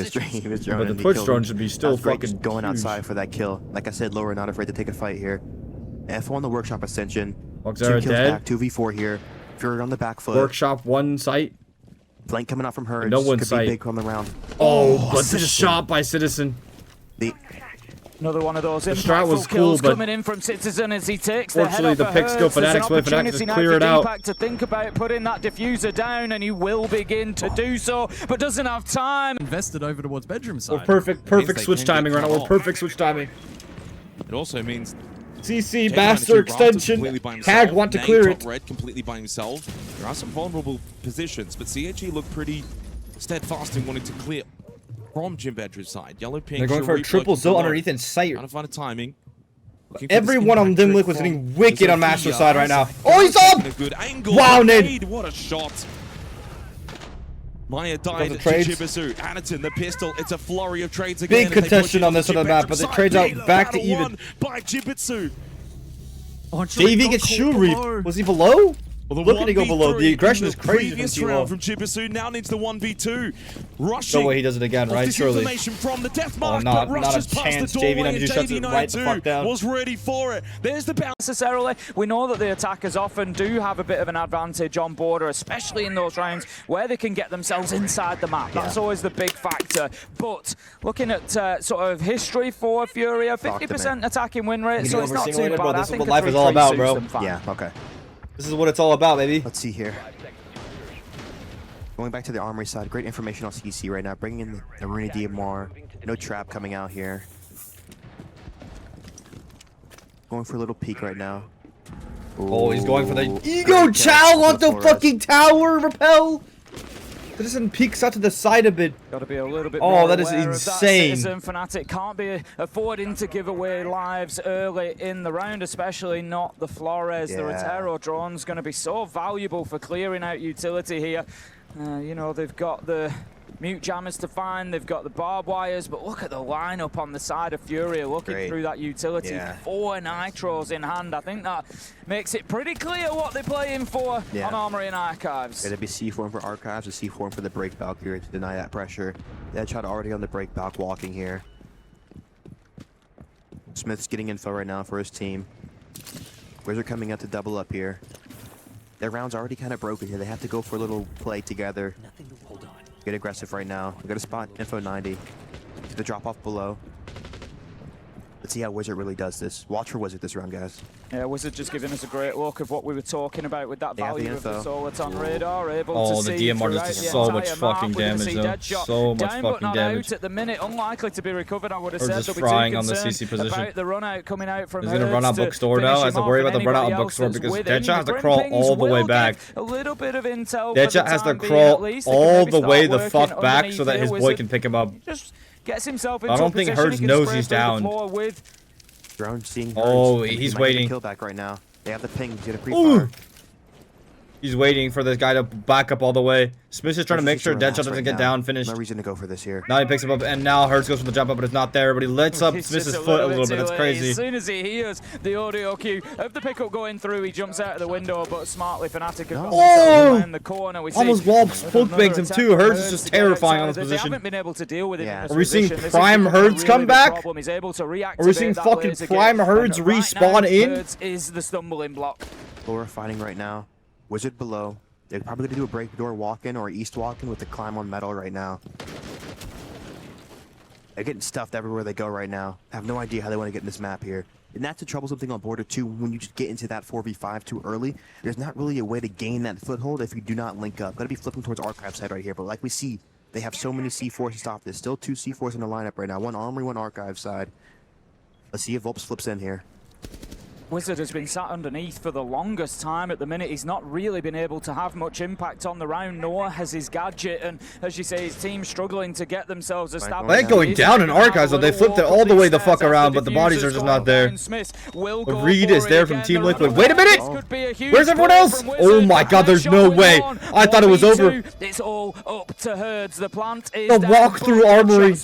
was droning. But the Twitch drone should be still fucking going outside for that kill. Like I said, LOIRA not afraid to take a fight here. F on the workshop ascension. 2 kills back, 2v4 here. FURIA on the back foot. Workshop 1 site. Flank coming out from her. No one could site. be big on the round. Oh, but the shot by Citizen. Another one of those strat was impactful cool, kills but coming in from Citizen as he takes the head off the of pick's still Hurts. There's an FNATIC's way. FNATIC opportunity to now clear for it out. Deepak to think about putting that diffuser down, and he will begin to do so, but doesn't have time. Invested over towards bedroom side. We're perfect switch timing right now. We're perfect switch timing. It also means CC master extension. CAG want to clear it. Red completely by himself. There are some vulnerable positions, but CAG look pretty steadfast in wanting to clear from Jim Bedrew's side. Yellow pink. They're going for a triple Zill underneath in sight. Trying to find a timing. Everyone on Dim Liquid's getting wicked on Master side right now. Oh, he's up! A good angle. Wow, Nid! What a shot. Maya died to trades. Jibisu. Anaton, the pistol. It's a flurry of trades again. Big contention on this on the map, but the trades out back to even. By Jibitsu. JV gets shoe reap. Was he below? Well, look at he go below. The aggression is crazy. Previous round from Jibisu now needs the 1v2. Rushing. No way he does it again, right? Surely. From the death mark, not but rushes a past chance. the doorway, JV92 shuts it right the fuck down. Was ready for it. There's the bounce. Necessarily, we know that the attackers often do have a bit of an advantage on border, especially in those rounds where they can get themselves inside the map. That's always the big factor. But looking at sort of history for FURIA, 50% attacking win rate, so it's not too bad. Bro. This is what life is all about, bro. Yeah, okay. This is what it's all about, baby. Let's see here. Going back to the armory side, great information on CC right now. Bringing in the Arena DMR. No trap coming out here. Going for a little peek right now. Oh, he's going for the ego chow on the fucking tower repel. Citizen peeks out to the side a bit. Got to be a little bit more that is aware insane. Of that. Citizen FNATIC can't be affording to give away lives early in the round, especially not the Flores. The Rotero drone's going to be so valuable for clearing out utility here. You know, they've got the mute jammers to find, they've got the barbed wires, but look at the lineup on the side of FURIA looking through that utility. 4 nitros in hand. I think that makes it pretty clear what they're playing for on Armory and Archives. It'll be C4 for Archives or C4 for the break Valkyrie to deny that pressure. Deadshot already on the break back walking here. Smith's getting info right now for his team. Wizard coming out to double up here. Their round's already kind of broken here. They have to go for a little play together. Get aggressive right now. We got a spot info 90. The drop off below. Let's see how Wizard really does this. Watch for Wizard this round, guys. Yeah, Wizard just giving us a great look of what we were talking about with that value of the Soliton radar. Able to see the DMR just does so much fucking damage, though. So much fucking damage. Out at the minute, unlikely to be recovered, I would have said. Just frying on the CC position. About the run out coming out from He's going to run out bookstore now. I have to worry about the run out bookstore because Deadshot has to crawl all the way back. A little bit of intel. Deadshot has to crawl all the way the fuck back so that his boy can pick him up. Just gets himself into I don't think Hurts knows he's down. Drone seeing he's waiting. Kill back right now. They have the ping. He's gonna pre-fire. He's waiting for this guy to back up all the way. Smith is trying to make sure Deadshot doesn't get down finished. No reason to go for this here. Now he picks him up, and now Hurts goes for the jump up, but it's not there. But he lets up Smith's foot a little bit. That's crazy. As soon as he hears the audio cue of the pickup going through, he jumps out of the window, but smartly FNATIC have got in the corner. We almost wall poke bangs him too. Hurts is just terrifying on his position. They haven't been able to deal with it. Are we seeing Prime Hurts come back? Are we seeing fucking Prime Hurts respawn in? Is the stumbling block. LOIRA fighting right now. Wizard below. They're probably going to do a break door walk-in or east walk-in with the climb on metal right now. They're getting stuffed everywhere they go right now. I have no idea how they want to get in this map here. And that's the troublesome thing on border too. When you just get into that 4v5 too early, there's not really a way to gain that foothold if you do not link up. Got to be flipping towards Archive side right here. But like we see, they have so many C4s to stop this. Still 2 C4s in the lineup right now. 1 Armory, 1 Archive side. Let's see if Volps flips in here. Wizard has been sat underneath for the longest time at the minute. He's not really been able to have much impact on the round, nor has his gadget. And as you say, his team struggling to get themselves established. They ain't going down in Archives, though. They flipped it all the way the fuck around, but the bodies are just not there. But Reed is there from Team Liquid. Wait a minute! Where's everyone else? Oh my god, there's no way. I thought it was over. It's all up to Herds. The plant is the walk-through armory.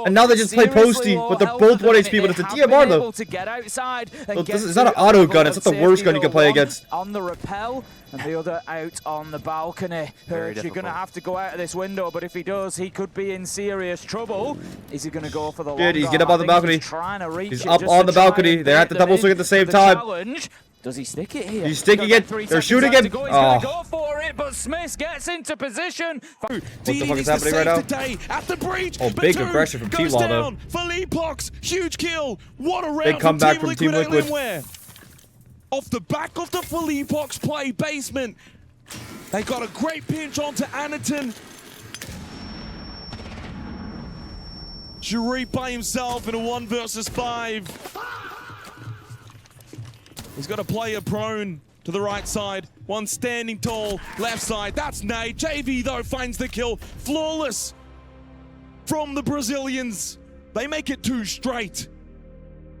And now they just play posty, but they're both 1 HP, but it's a DMR though. So it's not an auto gun, it's not the worst gun you can play against. On the rappel, and the other out on the balcony. Herds, you're going to have to go out of this window, but if he does, he could be in serious trouble. Is he going to go for the long He's getting up on the balcony. He's up on the balcony. They have to double swing at the same time. Does he stick it here? He's sticking it. They're shooting him. He's going to go for it, but Smith gets into position. What the fuck is happening right now? At the breach, oh, big aggression from Team Law, though. FNATIC, huge kill. What a round big comeback from Team Liquid. Off the back of the FNATIC play basement. They got a great pinch onto Anaton. Sharif by himself in a 1 versus 5. He's got a player prone to the right side. One standing tall, left side. That's Nate. JV, though, finds the kill. Flawless from the Brazilians. They make it 2 straight.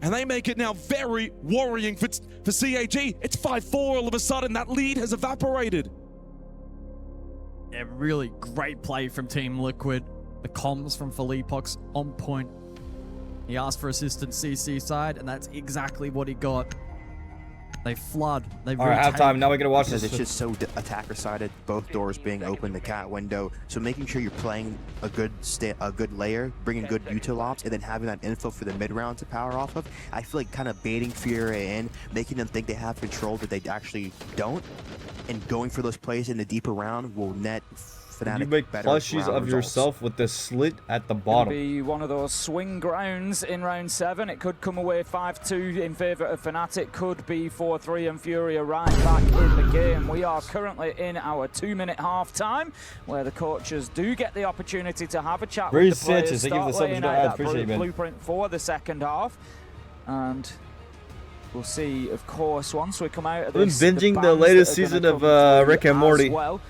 And they make it now very worrying for CAG. It's 5-4 all of a sudden. That lead has evaporated. Yeah, really great play from Team Liquid. The comms from FNATIC on point. He asked for assistance CC side, and that's exactly what he got. They flood. They all right, halftime. Now we're gonna watch this. It's just so attacker-sided. Both doors being open, the cat window. So making sure you're playing a good layer, bringing good util ops, and then having that info for the mid round to power off of. I feel like kind of baiting FURIA in, making them think they have control that they actually don't, and going for those plays in the deeper round will net FNATIC you make plushies of yourself with the slit at the bottom. It'll be one of those swing rounds in round 7. It could come away 5-2 in favor of FNATIC. Could be 4-3 and FURIA right back in the game. We are currently in our 2-minute halftime, where the coaches do get the opportunity to have a chat with the players. Start laying out that blueprint for the second half, and we'll see, of course, once we come out of this. I've been binging the latest season of Rick and Morty. Well.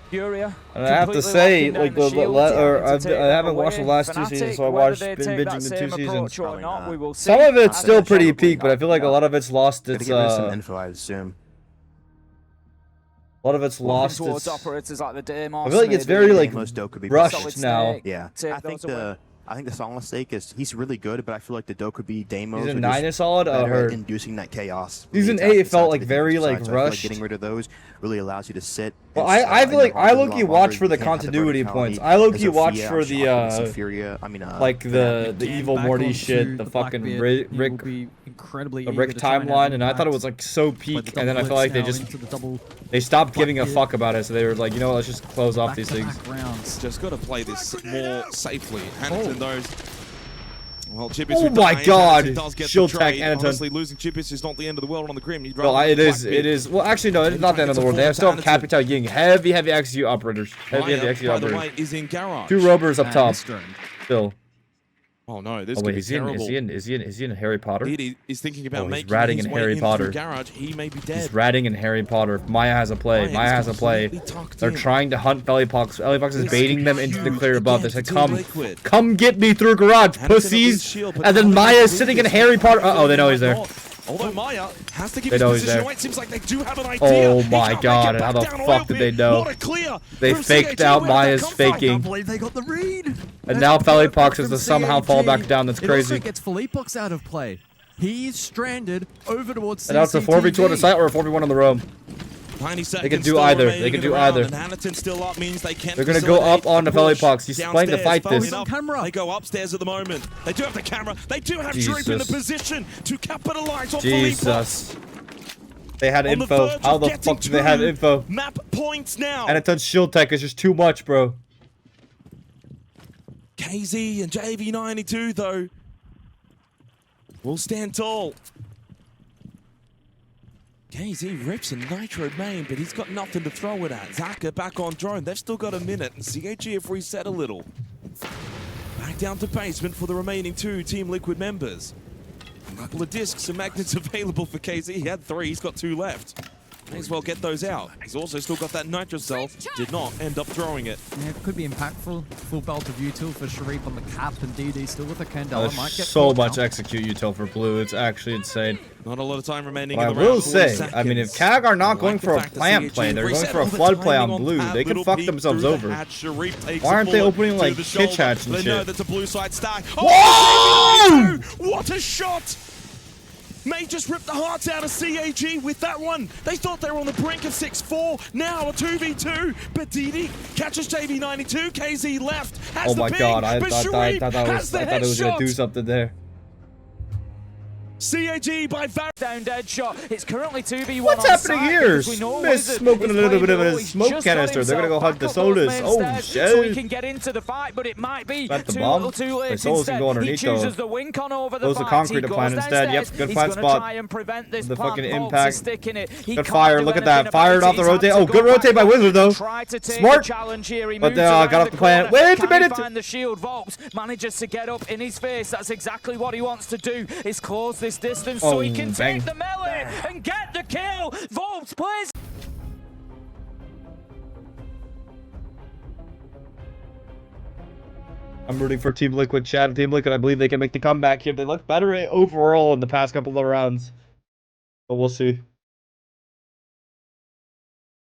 FURIA, and I have to say, like I haven't watched the last 2 seasons, so I've been binging the 2 seasons. Some of it's still pretty peak, but I feel like a lot of it's lost its. Some info, I assume. A lot of it's lost its. Operators like the Demos, I feel like it's very like rushed now. Yeah, I think the Solid Stake he's really good, but I feel like the Dokkaebi Demos Season 9 is solid, or inducing that chaos. Season 8 it felt like very like rushed. Getting rid of those really allows you to sit. Well, I feel like I low-key watch for the continuity points. I low-key watch for the like the evil Morty shit, the fucking Rick timeline, and I thought it was like so peak, and then I feel like they stopped giving a fuck about it, so they were like, you know what, let's just close off these things. Just got to play this more safely. Anaton knows. Well, Chip oh my god! Shield tech Anaton. Honestly, losing Chip is not the end of the world on the Grim. Well, it is. Well, actually, no, it's not the end of the world. They still have Capital Ying. Heavy execute operators. Heavy execute operators. Is in garage. 2 rovers up top. Still. Oh no, this could be terrible. Is he in Harry Potter? He's thinking about making ratting his in way Harry Potter. Garage. He may be dead. He's ratting in Harry Potter. Maya has a play. Maya has a play. They're trying to hunt FNATIC. FNATIC is baiting them into the clear above. They said, come get me through garage, pussies. And then Maya is sitting in Harry Potter. Uh-oh, they know he's there. Although Maya has to give his position away, it seems like they do have an idea. Oh my god, how the fuck did they know? They faked out Maya's faking. I can't believe they got the read. And now FNATIC has to somehow fall back down. That's crazy. It also gets FNATIC out of play. He's stranded over towards CCTV. And now it's a 4v2 on the site or a 4v1 on the roam. They can do either. They can do either. They're gonna go up on the FNATIC. He's playing to fight this. They go upstairs at the moment. They do have the camera. They do have Sharif in the position to capitalize on Jesus. They had info. How the fuck do they have info? Map points now. And Anaton's shield tech is just too much, bro. KZ and JV92 though will stand tall. KZ rips a Nitro main, but he's got nothing to throw it at. Zaka back on drone. They've still got a minute, and CAG have reset a little. Back down to basement for the remaining 2 Team Liquid members. couple of discs and magnets available for KZ. He had 3, he's got 2 left. May as well get those out. He's also still got that nitro cell. Did not end up throwing it. Yeah, it could be impactful. Full belt of util for Sharif on the cap, and DD still with the Candela. Might get so much execute util for blue. It's actually insane. Not a lot of time remaining But in the I will round. say, I mean, if CAG are not going for a plant play, they're going for a flood play on blue, they could fuck themselves over. Why aren't they opening like pitch hatch and They know shit? that's a blue side stack. Whoa! What a shot! May just ripped the hearts out of CAG with that one. They thought they were on the brink of 6-4. Now a 2v2. But DD catches JV92. KZ left. Has Oh the my ping, god, I but thought Sharif it has the was gonna do headshot. something there. CAG by down dead shot. It's currently 2v1. What's on happening site here? because we know Smith Wizard smoking a is little bit of playing a low. He's smoke just got canister. They're gonna go himself hunt the back up those sodas. main Oh stairs shit. So he can get into the fight, but it might be Got the too bomb. little too late. The solos can Instead, go underneath, he chooses though. the wink on over the Goes the fight. concrete He to plant goes instead. Yep, downstairs. good He's plant gonna spot. try and prevent this The plant. fucking Volks impact. is sticking it. He Good can't fire. do Look at anything that. about Fired it. off the He's had rotate. to Oh, go good back rotate by in Wizard, though. and try to take Smart. the challenge here. He But moves got around off the plant. corner. Wait a Can he minute. find the shield? Volks manages to get up in his face. That's exactly what he wants to do, is close this distance so he can bang. take the melee and get the kill. Volks plays. I'm rooting for Team Liquid, Chad. Team Liquid, I believe they can make the comeback here. They look better overall in the past couple of rounds. But we'll see.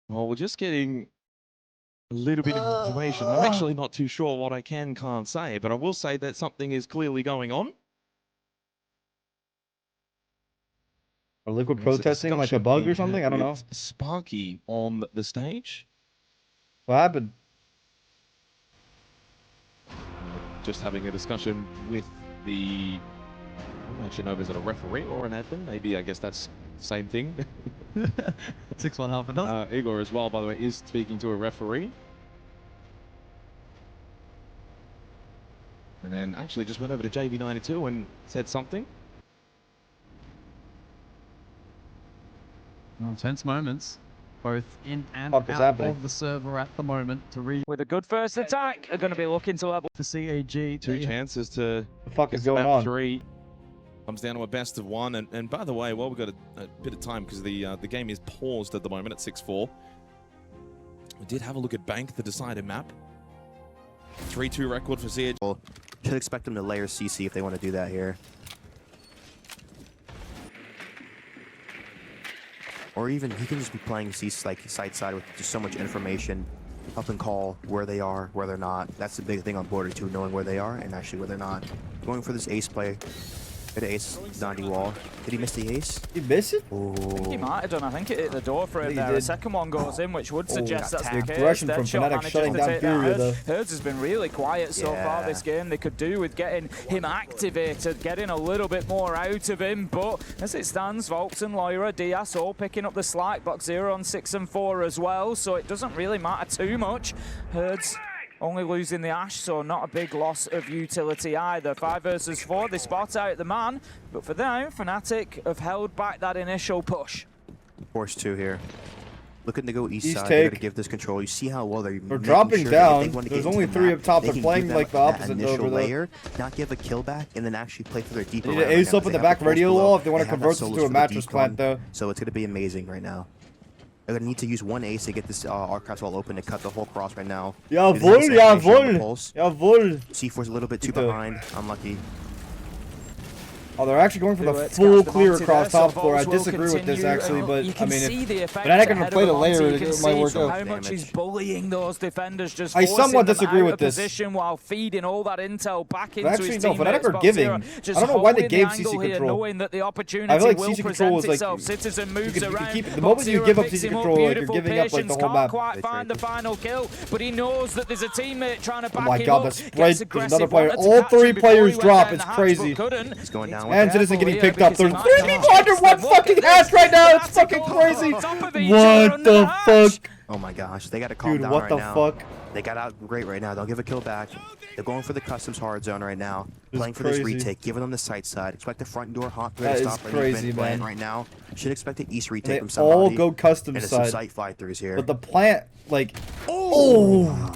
Well, we're just getting a little bit of information. I'm actually not too sure what I can't say, but I will say that something is clearly going on. Are Liquid There's protesting like a discussion bug or something? I don't know. with Sparky on the stage. What happened? Just having a discussion with the... I don't actually know if it's a referee or an admin. Maybe, I guess that's the same thing. 6-1 half Igor as well, by the way, is speaking to a referee. And then actually just went over to JV92 and said something. Tense moments, both in and What is out happening? of the server at the moment to read With a good first attack, are going to be looking to level. for CAG. Two chances to... The fuck is get going map on? 3. Comes down to a best of 1. And by the way, well, we've got a bit of time because the game is paused at the moment at 6-4. We did have a look at Bank, the decided map. 3-2 record for CAG. Should expect them to layer CC if they want to do that here. Or even he can just be playing CC like side with just so much information, up and call where they are, where they're not. That's the big thing on Border 2, knowing where they are and actually where they're not. Going for this ace play. Hit ace, 90 wall. Did he miss the ace? He miss it? Oh. He might have done. I think it hit the door for him He there. did. The second one goes in, which would suggest that's the The case. aggression from Deadshot FNATIC manages shutting to down take that. FURIA, though. Herds has been really quiet so far this game. They could do with getting him activated, getting a little bit more out of him. But as it stands, Volks and LOIRA, Diaz all picking up the slack. Box 0 on 6 and 4 as well. So it doesn't really matter too much. Herds only losing the Ash, so not a big loss of utility either. 5 versus 4, they spot out the man, but for now, FNATIC have held back that initial push. Force 2 here. Looking to go east East side, take. they're going to give this control. You see how well they're dropping sure down. that if they want to There's get only into the 3 map, up top. they They're can playing give them like the that opposite initial over there. layer, not give a kill back, and then actually play for their deeper They need to round ace now up in because the they have back the force radio below. wall if they want to have that convert this solos to a for the mattress decon, plant, though. So it's going to be amazing right now. They're going to need to use one ace to get this Archives wall open to cut the whole cross right now. Jawohl, jawohl, jawohl. C4's a little bit too Bitte. behind. Unlucky. Oh, they're actually going for the It's full got the clear Monty across there, top so floor. I Volks will disagree with this continue, actually, and but you I can mean, see the if effect FNATIC can ahead play of the Monty. layer, You can it might see work out. how much he's bullying those defenders, just I forcing somewhat them disagree out with of this. position while feeding all that intel back into Actually, his no, teammates. FNATIC are Box giving. zero, I just don't know why they holding the gave angle CC here, control. knowing that the opportunity I feel like will CC present control is like itself. Citizen moves you can around. keep it. The Box moment you zero give up picks CC him up, control, like you're beautiful giving up like the patience, whole can't map. quite find the final kill, but he knows that there's a teammate trying to back Oh my him god, up. that's Gets right. There's aggressive, another player. wanted to All catch him 3 before he players went drop. down It's the hatch, crazy. but couldn't. It's going down. And Citizen getting picked up. They're Because he might 3v1 fucking hatch right now. It's fucking crazy. What the fuck? Oh my gosh, they got to calm Dude, down what right the now. fuck? They got out great right now. They'll give a kill back. They're going for the customs hard zone right now. This Playing is for this crazy. retake, giving them the site side. Expect the front door hot That to is stop crazy, playing man. right now. Should expect the east retake They from somebody. all go custom and some side. site fly-throughs here. But the plant, like, oh,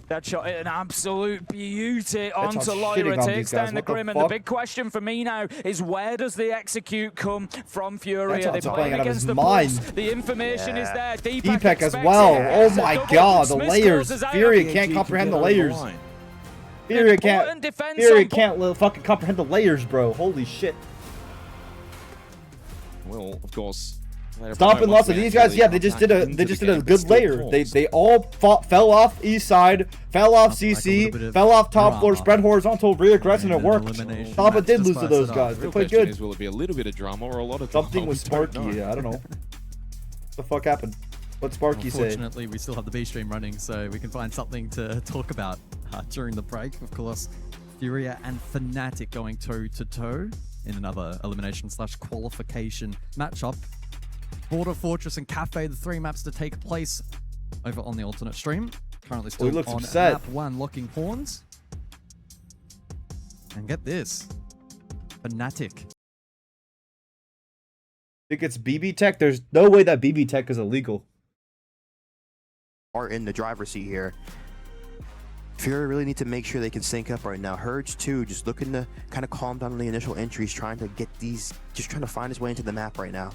That shot hit an absolute beauty onto shitting LOIRA, on takes these guys. down the What the Grim, and the fuck? big question for me now is where does the execute come from Furia? That's They're playing playing out of against his the mind. Pulse. The information is there. Deepak as expects well. it. Oh It's a my double. god, the Smith layers. closes out. Furia CAG can't can comprehend get the over layers. line. Furia Important can't. defense Furia on can't fucking comprehend the layers, bro. Holy shit. Well, of course. Stop and loss of these guys, yeah, they just did a good layer. They all fell off east side, fell off CC, fell off top floor, spread horizontal, reaggress, and it worked. Saba did lose to those guys. They played good. Will it be a little bit of drama or a lot of drama? Something with Sparky. I don't know. What the fuck happened? What'd Sparky say? Unfortunately, we still have the B stream running, so we can find something to talk about during the break. Of course, Furia and FNATIC going toe-to-toe in another elimination/qualification matchup. Border Fortress and Cafe, the 3 maps to take place over on the alternate stream. Currently still looks on upset. map 1, locking horns. And get this, FNATIC. Think it's BB Tech? There's no way that BB Tech is illegal. Are in the driver's seat here. Furia really need to make sure they can sync up right now. Herds too, just looking to kind of calm down on the initial entries, trying to get these, just trying to find his way into the map right now.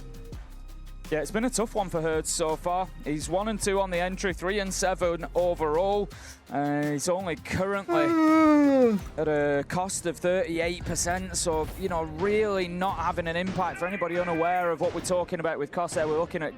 Yeah, it's been a tough one for Herds so far. He's 1 and 2 on the entry, 3 and 7 overall. He's only currently at a cost of 38%, so, you know, really not having an impact. For anybody unaware of what we're talking about with cost there, we're looking at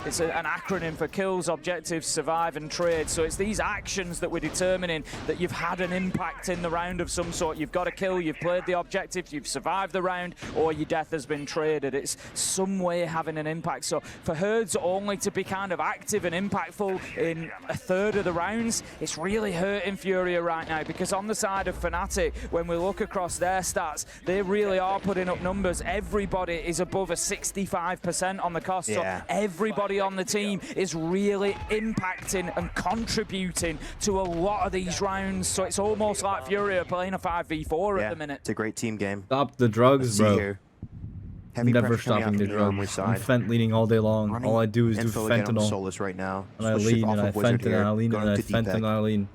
it's an acronym for kills, objectives, survive, and trade. So it's these actions that we're determining that you've had an impact in the round of some sort. You've got a kill, you've played the objective, you've survived the round, or your death has been traded. It's some way having an impact. So for Herds only to be kind of active and impactful in a third of the rounds, it's really hurting Furia right now, because on the side of FNATIC, when we look across their stats, they really are putting up numbers. Everybody is above a 65% on the cost, so everybody on the team is really impacting and contributing to a lot of these rounds, so it's almost like Furia playing a 5v4 at the minute. It's a great team game. Stop the drugs, bro. Here. Never stopping the drugs. I'm Fent leading all day long. All I do is do fentanyl. Solus right now. And I lean and I fent and I lean and I fent and I lean.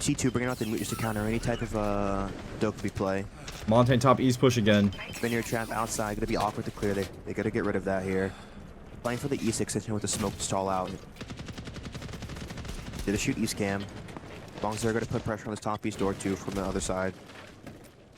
C2 bringing out the looters to counter any type of Dokkaebi play. Montaigne top east push again. Vineyard trap outside, gonna be awkward to clear. They gotta get rid of that here. Playing for the east extension with the smoke to stall out. Did a shoot east cam. As long as they're gonna put pressure on this top east door too from the other side.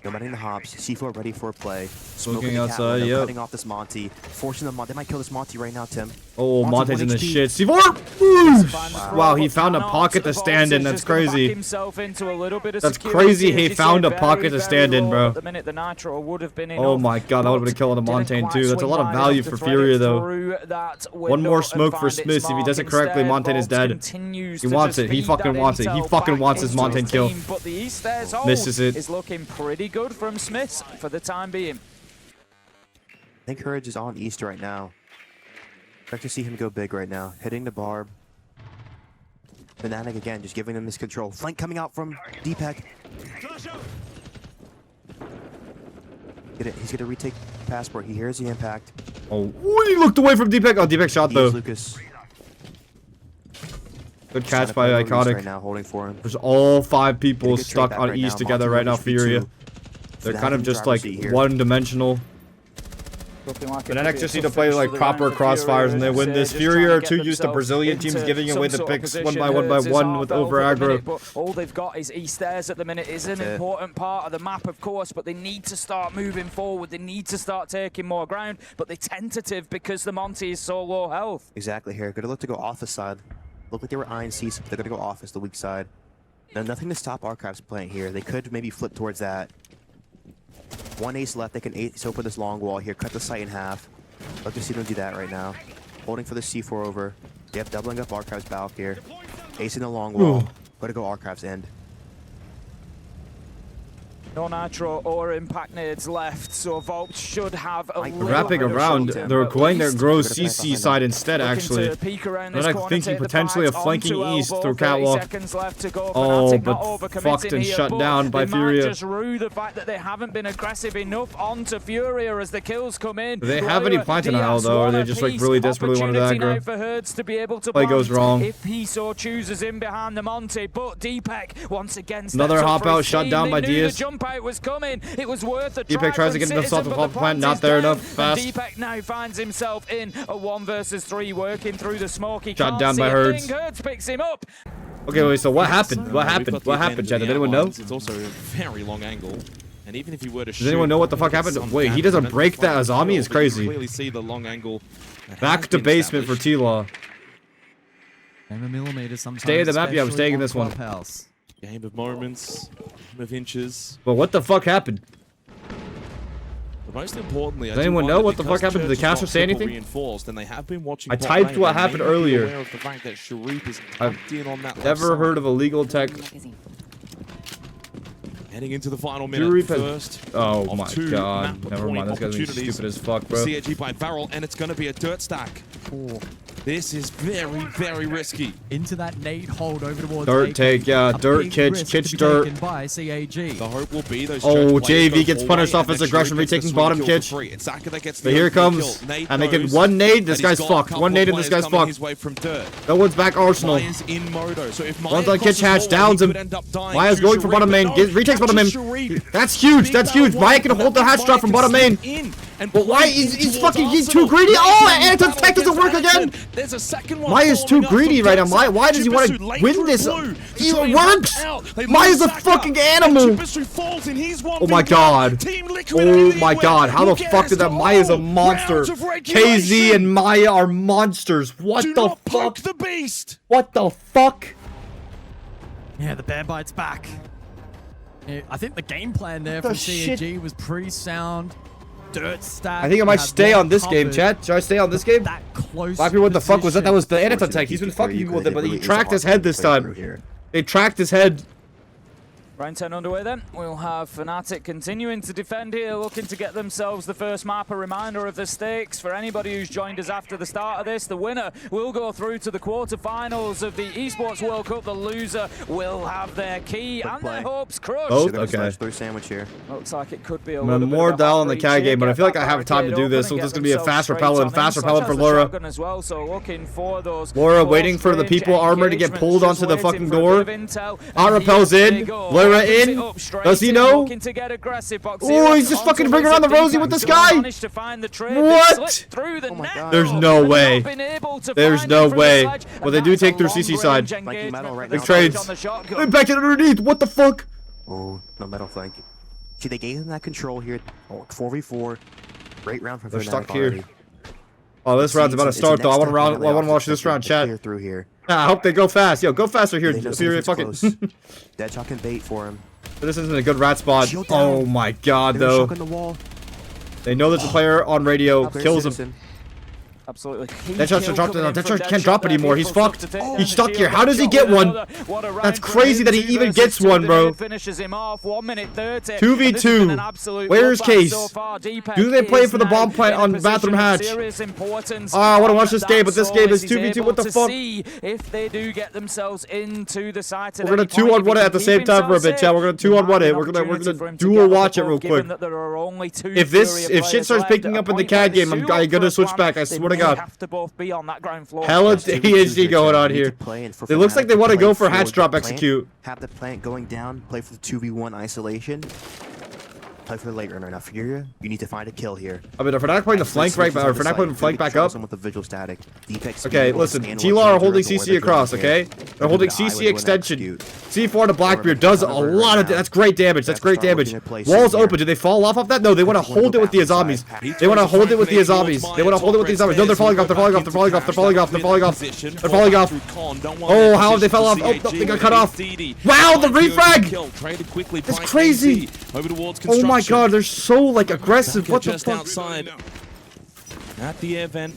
Nomading the hops, C4 ready for a play. Smoking outside, yep. Cutting off this Monty, forcing the Monty. They might kill this Monty right now, Tim. Oh, Monty's in the shit. C4! Wow, he found a pocket to stand in. That's crazy. That's crazy. He found a pocket to stand in, bro. Oh my god, that would have been a kill on a Montaigne too. That's a lot of value for Furia though. One more smoke for Smith. If he does it correctly, Montaigne is dead. He wants it. He fucking wants it. He fucking wants his Montaigne kill. Misses it. Is looking pretty good from Smith for the time being. I think Courage is on east right now. Expect to see him go big right now. Hitting the barb. FNATIC again, just giving him his control. Flank coming out from Deepak. He's gonna retake passport. He hears the impact. Oh, he looked away from Deepak. Oh, Deepak shot though. Lucas. Good catch by Iconic. Right now, holding for him. There's all 5 people stuck on east together right now, Furia. They're kind of just like one-dimensional. FNATIC just need to play like proper crossfires and they win this. Furia are too used to Brazilian teams giving away the picks one by one with over aggro. But all they've got is east stairs at the minute. Is an important part of the map, of course, but they need to start moving forward. They need to start taking more ground, but they're tentative because the Monty is so low health. Exactly here. Gonna look to go office side. Look like they were eyeing C, but they're gonna go office the weak side. Now nothing to stop Archives playing here. They could maybe flip towards that. 1 ace left. They can ace open this long wall here. Cut the site in half. Love to see them do that right now. Holding for the C4 over. Yep, doubling up Archives Balk here. Acing the long wall. Gotta go Archives end. No nitro or impact nades left, so Vault should have a little wrapping bit of around. short-term, They're at going to least. grow CC side instead, Looking actually. to peek around But this I'm corner, thinking take the potentially a fight flanking onto east elbow, through 30 catwalk. seconds left to go. Oh, FNATIC but not overcommitting fucked and here, shut but down by they might FURIA. just rue the fact that they haven't been aggressive enough onto FURIA as the kills come in. Do they have any LOIRA, planting now, though, or are they just like really desperately wanted to opportunity aggro? now for Herds to be able to Play goes plant wrong. if he so chooses in behind the Monty, but Deepak once again steps Another up hop for out his shut team. down They by knew Diaz. The jump out was coming. It was worth a try. Deepak tries to get himself to pop the plant, not there enough. Fast. And Deepak now finds himself in a 1 versus 3, working through the smoke. He Shot can't down see by a Herds. thing. Herds picks him up. Okay, wait, so what happened? What We've got happened? the What advantage happened, of Jen? the Did anyone know? outlines. It's also a very long angle. And even if he were to shoot, Does anyone know what the fuck happened? some Wait, he damage, doesn't I don't break think that it's Azami well, is but you can crazy. clearly see the long angle. that Back has to been basement for established. T-Law. Game of millimeters sometimes. Stay in the map, yeah, I'm especially staying in on this one. Clubhouse. Game of moments, game of inches. But what the fuck happened? But most importantly, Does anyone know what the fuck happened? Did the caster say anything? Reinforced, and they have been watching. I bot typed lane. what They happened may be earlier. aware of the fact that Sharif is I've tucked in on that left Never side. heard of a legal tech. Heading into the final minute. Sharif has- First. Oh of my two god. map Never point mind, this guy's being opportunities stupid as fuck, bro. CAG by Barrel, and it's going to be a dirt stack. This is very, very risky. Into that nade hold over towards Dirt Aiken. take, yeah, A dirt big kitch, risk kitch to be dirt. taken by CAG. The hope will be those Oh, church players JV go gets full punished way, off and his then aggression, Sharif gets retaking the bottom swing kill kitch. for free. It's Zaka that gets But the here it opening comes. kill. Nate And they get knows one nade, that this he's guy's got a fucked. couple One nade and players this guy's coming fucked. his way from dirt. No one's back Arsenal. Maya's in Moto, so if Maya One's on crosses kitch hatch, forward, downs he him. could end up dying Maya's to going for Sharif, bottom but main. no, Retakes bottom main. catches Sharif. That's huge, Big that's battle huge. Maya can one, hold the but hatch drop Maya from can bottom main. slip in and But why? play He's towards fucking, he's Arsenal. too greedy. Oh, Maya's in anti-tech battle doesn't work against again. Fett. There's a second one Maya's too following up greedy from right now. Depsa. Why does he want Chibisu to late win through this? blue. It works. They Maya's lose a Zaka, fucking and animal. Chibisu falls in his Oh my 1v1. god. Team Liquid Oh Alien my Ware god. How will the get fuck us did that? to Maya's a all monster. rounds of KZ regulation. and Maya are monsters. What Do the not poke fuck? the beast. What the fuck? Yeah, the bear bites back. Yeah, I think the game plan there The from shit. CAG was pretty sound. Dirt stack. I think I might had stay one on this game, covered. chat. Should I stay on this game? That close. Blackbeard, what the fuck was that? That was the position. anti tech. He's been fucking people with it, but he really is tracked his awesome head this to play time. through here. They tracked his head. Round 10 underway then. We'll have FNATIC continuing to defend here, looking to get themselves the first map. A reminder of the stakes for anybody who's joined us after the start of this. The winner will go through to the quarterfinals of the Esports World Cup. The loser will have their key and their hopes crushed. Oh, Should've okay. smashed through sandwich here. Looks like it could be a I'm little more bit of a down on the hot CAG reach game, but I here. feel like Get I have that time to do barricade this, open so and this is get gonna be a themselves fast straight repellent, on fast in. repellent Such for as the LOIRA. shotgun as well, so looking for those LOIRA close waiting for the range people armor to get engagements, pulled just onto the waiting fucking for a door. bit of intel. Out And repels here in. they go. LOIRA Opens it in. up straight Does he in, know? looking to get aggressive. Oh, he's just fucking bringing around the Rosie with this guy. Managed to find the trade. What? They slipped through the net. God. There's though, no and way. not been able to There's find no it from the way. sledge, Well, and they do that's take a their CC side. long-range Flanking metal engagement right for now. the Trades. on the shotgun. Hey, back it underneath. What the fuck? Oh, no metal flank. See, they gave him that control here. Oh, 4v4. Great round from They're FNATIC stuck here. already. Oh, this round's about to It's start, though. I want to next round. step I want to watch for this them round, to chat. clear through here. I hope they go fast. Yo, go faster here, They know Furia. something's Fucking. close. Deadshot can bait for him. This isn't a good rat spot. Shield down. Oh my god, They're though. shook on the wall. They know there's a player on radio. Clear Kills him. citizen. Absolutely. That shot should drop to that shot can't drop anymore. He's fucked. He's stuck here. How does he get one? That's crazy that he even gets one, bro. 2v2. Where's Case? Do they play for the bomb plant on bathroom hatch? Oh, I want to watch this game, but this game is 2v2. What the fuck? If they do get themselves into the site, We're gonna 2-on-1 it at the same time for a bit, chat. We're gonna 2-on-1 it. We're gonna dual watch it real quick. If shit starts picking up in the CAG game, I'm gonna switch back. I swear to God. Have to both be on that ground floor. Hella DHD going on here. It looks like they want to go for hatch drop execute. Have the plant going down, play for the 2v1 isolation. Play for the late runner. Now, Furia, you need to find a kill here. I mean, if we're not playing the flank right back, or if we're not playing the flank back up. With the visual static. Okay, listen. T-Law are holding CC across, okay? They're holding CC extension. C4 to Blackbeard does a lot of. That's great damage. That's great damage. Wall's open. Do they fall off that? No, they want to hold it with the Azamis. They want to hold it with the Azamis. They want to hold it with the Azamis. No, they're falling off. They're falling off. They're falling off. They're falling off. They're falling off. They're falling off. Oh, how have they fell off? Oh, they got cut off. Wow, the refrag! That's crazy. Oh my god, they're so like aggressive. What the just fuck? outside at the air vent.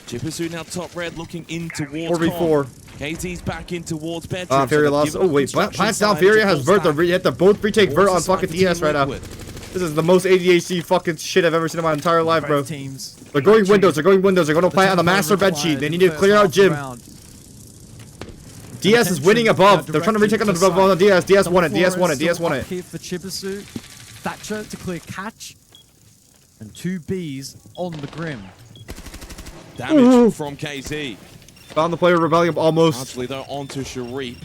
Chibisu now top red, looking in towards 4v4. KZ's back in towards bedroom. Furia lost. Oh wait, plants down. Furia has Vert. They have to both retake Vert on fucking DS right now. This is the most ADHD fucking shit I've ever seen in my entire life, bro. They're going windows. They're going windows. They're going to plant on the master bed sheet. They need to clear out Jim. DS is winning above. They're trying to retake on the DS. DS won it. DS won it. DS won it. Here for Chibisu, Thatcher to clear catch, and 2 Bs on the Grim. Damage from KZ. Found the player rebellion almost. Actually, though, onto Sharif.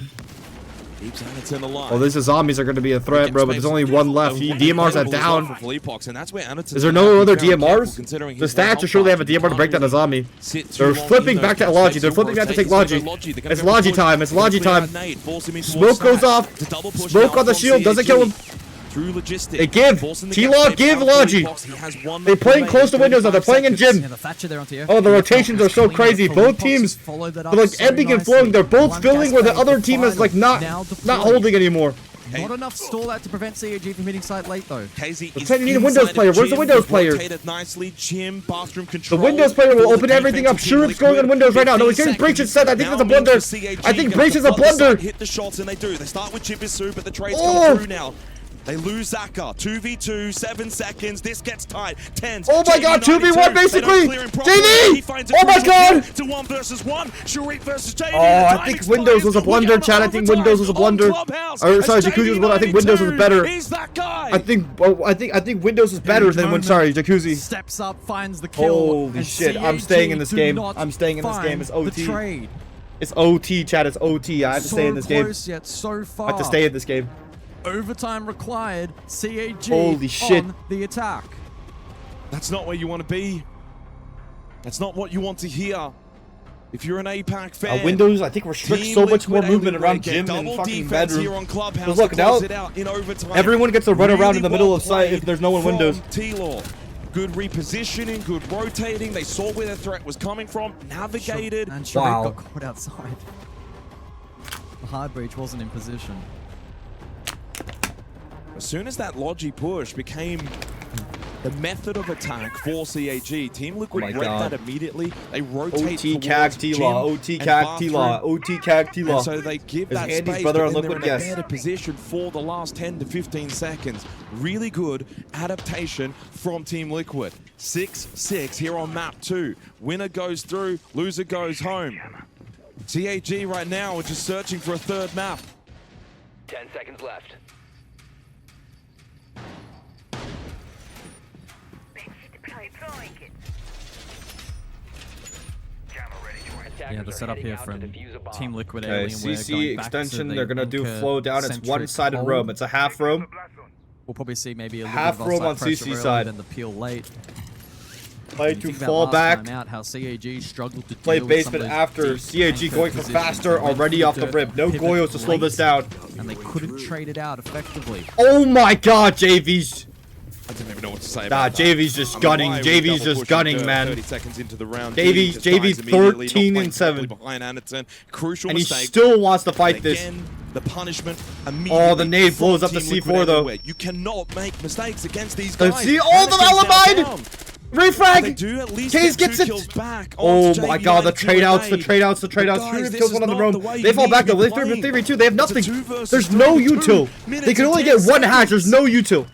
Keeps Anaton alive. Oh, these zombies are going to be a threat, bro, but there's only one left. DMRs are down. Is there no other DMRs? The stats are sure they have a DMR to break down a zombie. They're flipping back to Logi. They're flipping back to take Logi. It's Logi time. It's Logi time. Smoke goes off. Smoke on the shield. Doesn't kill him. They give. T-Law give Logi. They're playing close to windows now. They're playing in gym. Oh, the rotations are so crazy. Both teams are like ebbing and flowing. They're both filling where the other team is like not holding anymore. Not enough stall out to prevent CAG from hitting site late though. They need a Windows player. Where's the Windows player? The Windows player will open everything up. Shurip's going on Windows right now. No, he's getting Breach's set. I think that's a blunder. I think Breach is a blunder. Hit the shots and they do. They start with Chibisu, but the trade's come through now. They lose Zaka. 2v2, 7 seconds. This gets tight. 10. Oh my god, 2v1 basically! JD! Oh my god! To 1 versus 1. Sharif versus JD. Oh, I think Windows was a blunder, Chad. I think Windows was a blunder. Or sorry, Jacuzzi was one. I think Windows was better. I think Windows was better than sorry, Jacuzzi. Steps up, finds the kill. Holy shit, I'm staying in this game. I'm staying in this game. It's OT. It's OT, Chad. It's OT. I have to stay in this game. Yet so far. I have to stay in this game. Overtime required. CAG Holy shit. on the attack. That's not where you want to be. That's not what you want to hear. If you're an APAC fan, Windows, I think, restricts so much more movement around gym and fucking bedroom. Because look, now everyone gets to run around in the middle of site if there's no one Windows. T-Law. Good repositioning, good rotating. They saw where the threat was coming from, navigated. And Sharif got caught outside. The hard breach wasn't in position. As soon as that Logi push became the method of attack for CAG, Team Liquid read that immediately. They rotate OT CAG T-Law, OT CAG T-Law, OT CAG T-Law. So they give that space, brother on but then Liquid, they're in a better position for the last 10 to 15 seconds. Really good adaptation from Team Liquid. 6-6 here on map 2. Winner goes through, loser goes home. CAG right now are just searching for a third map. 10 seconds left. Yeah, the setup here from Team Liquid Alienware. CC extension, they're going to do flow down. It's one-sided roam. It's a half roam. We'll probably see maybe a little half bit of roam on CC side. And the peel late. Play to fall back. Out, how CAG struggled to play basement after CAG going for faster already off the rip. No Goyos to slow this down. And they couldn't trade it out effectively. Oh my god, JV's. I didn't even know what to say about JV's just gunning. JV's just gunning, man. 30 seconds into the round. JV's 13 and 7. Behind Anaton. Crucial and he mistake. still wants to fight this. Again, the punishment oh, the nade blows up the C4 though. You cannot make mistakes against these guys. Let's see all the alibi. Refrag! Case gets it! Back oh my god, the trade outs. Shurip kills one on the roam. They fall back though. They 3v2. They have nothing. There's no util. They can only get one hatch. There's no util.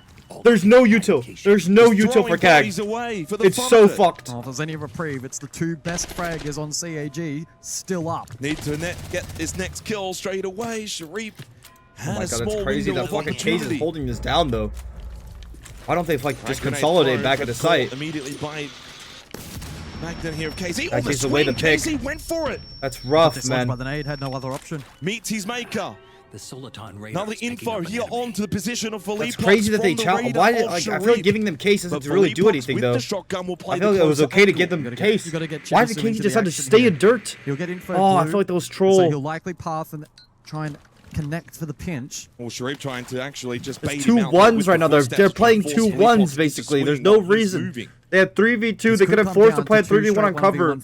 There's no util. There's no util for CAG. It's so fucked. Oh, if there's any reprieve, it's the 2 best fraggers on CAG still up. Need to get his next kill straight away. Sharif oh my god, it's crazy that fucking Case is holding this down though. Why don't they like just consolidate back at the site? Immediately by Magden here of KZ. That gives away the pick. KZ went for it. That's rough, man. By the nade, had no other option. Meets his maker. Another info here onto the position of Philippe. It's crazy that they challenge. Why? Like, I feel like giving them Case doesn't really do anything though. I feel like it was okay to give them Case. Why did Case decide to stay in dirt? He'll get info. Oh, I feel like those trolls. So he'll likely path and try and connect for the pinch. Well, Sharif trying to actually just bait him out. 2-1s right now. They're playing 2-1s basically. There's no reason. They had 3v2. They could have forced to play 3v1 on cover.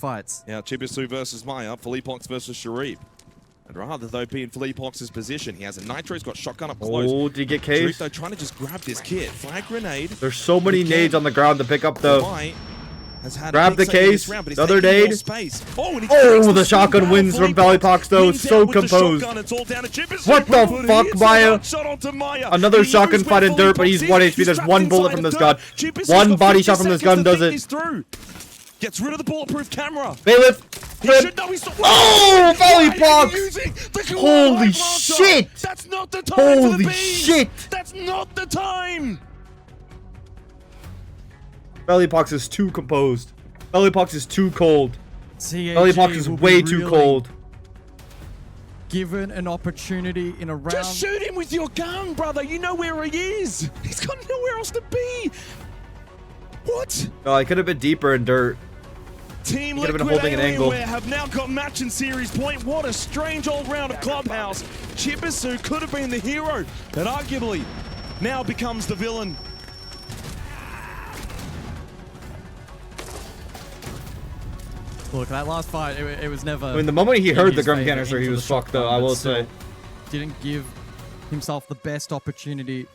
Yeah, Chibisu versus Maya. Philippe versus Sharif. I'd rather though be in Philippe Ox's position. He has a nitro. He's got shotgun up close. Oh, did he get Case? Though trying to just grab this kid. Flag grenade. There's so many nades on the ground to pick up though. has had Grab a the big say in this case. round, but he's Another taking more nade. space. Oh, and he Oh, takes the shotgun swing wins power. from Valleypox, though. Wins So down with the composed. shotgun. It's all down to Chippers. What the But he fuck, hits Maya? that shot onto Maya. Another He shotgun knows fight where in dirt, but he's Valleypox 1 is. HP. There's He's one trapped bullet inside from of this dirt. gun. Chippers One has got body 50 shot from this seconds gun to does think it. this through. Gets rid of the bulletproof camera. Bailiff. He should know he's not. Oh, Valleypox. Holy Holy shit. That's not the time for the Holy bees. shit. That's not the time. Valleypox is too composed. Valleypox is too cold. CAG Valleypox is will be way too really cold. Given an opportunity in a round. Just shoot him with your gun, brother. You know where he is. He's got nowhere else to be. What? No, I could have been deeper in dirt. Team He could have Liquid been holding an angle. Alienware have now got match and series point. What a strange old round of Clubhouse. Chibisu could have been the hero, but arguably now becomes the villain. Look, that last fight, it was never. I mean, the moment he in heard the his gun favor canister, he into was the fucked, though, shotgun, I but will still say. Didn't give himself the best opportunity.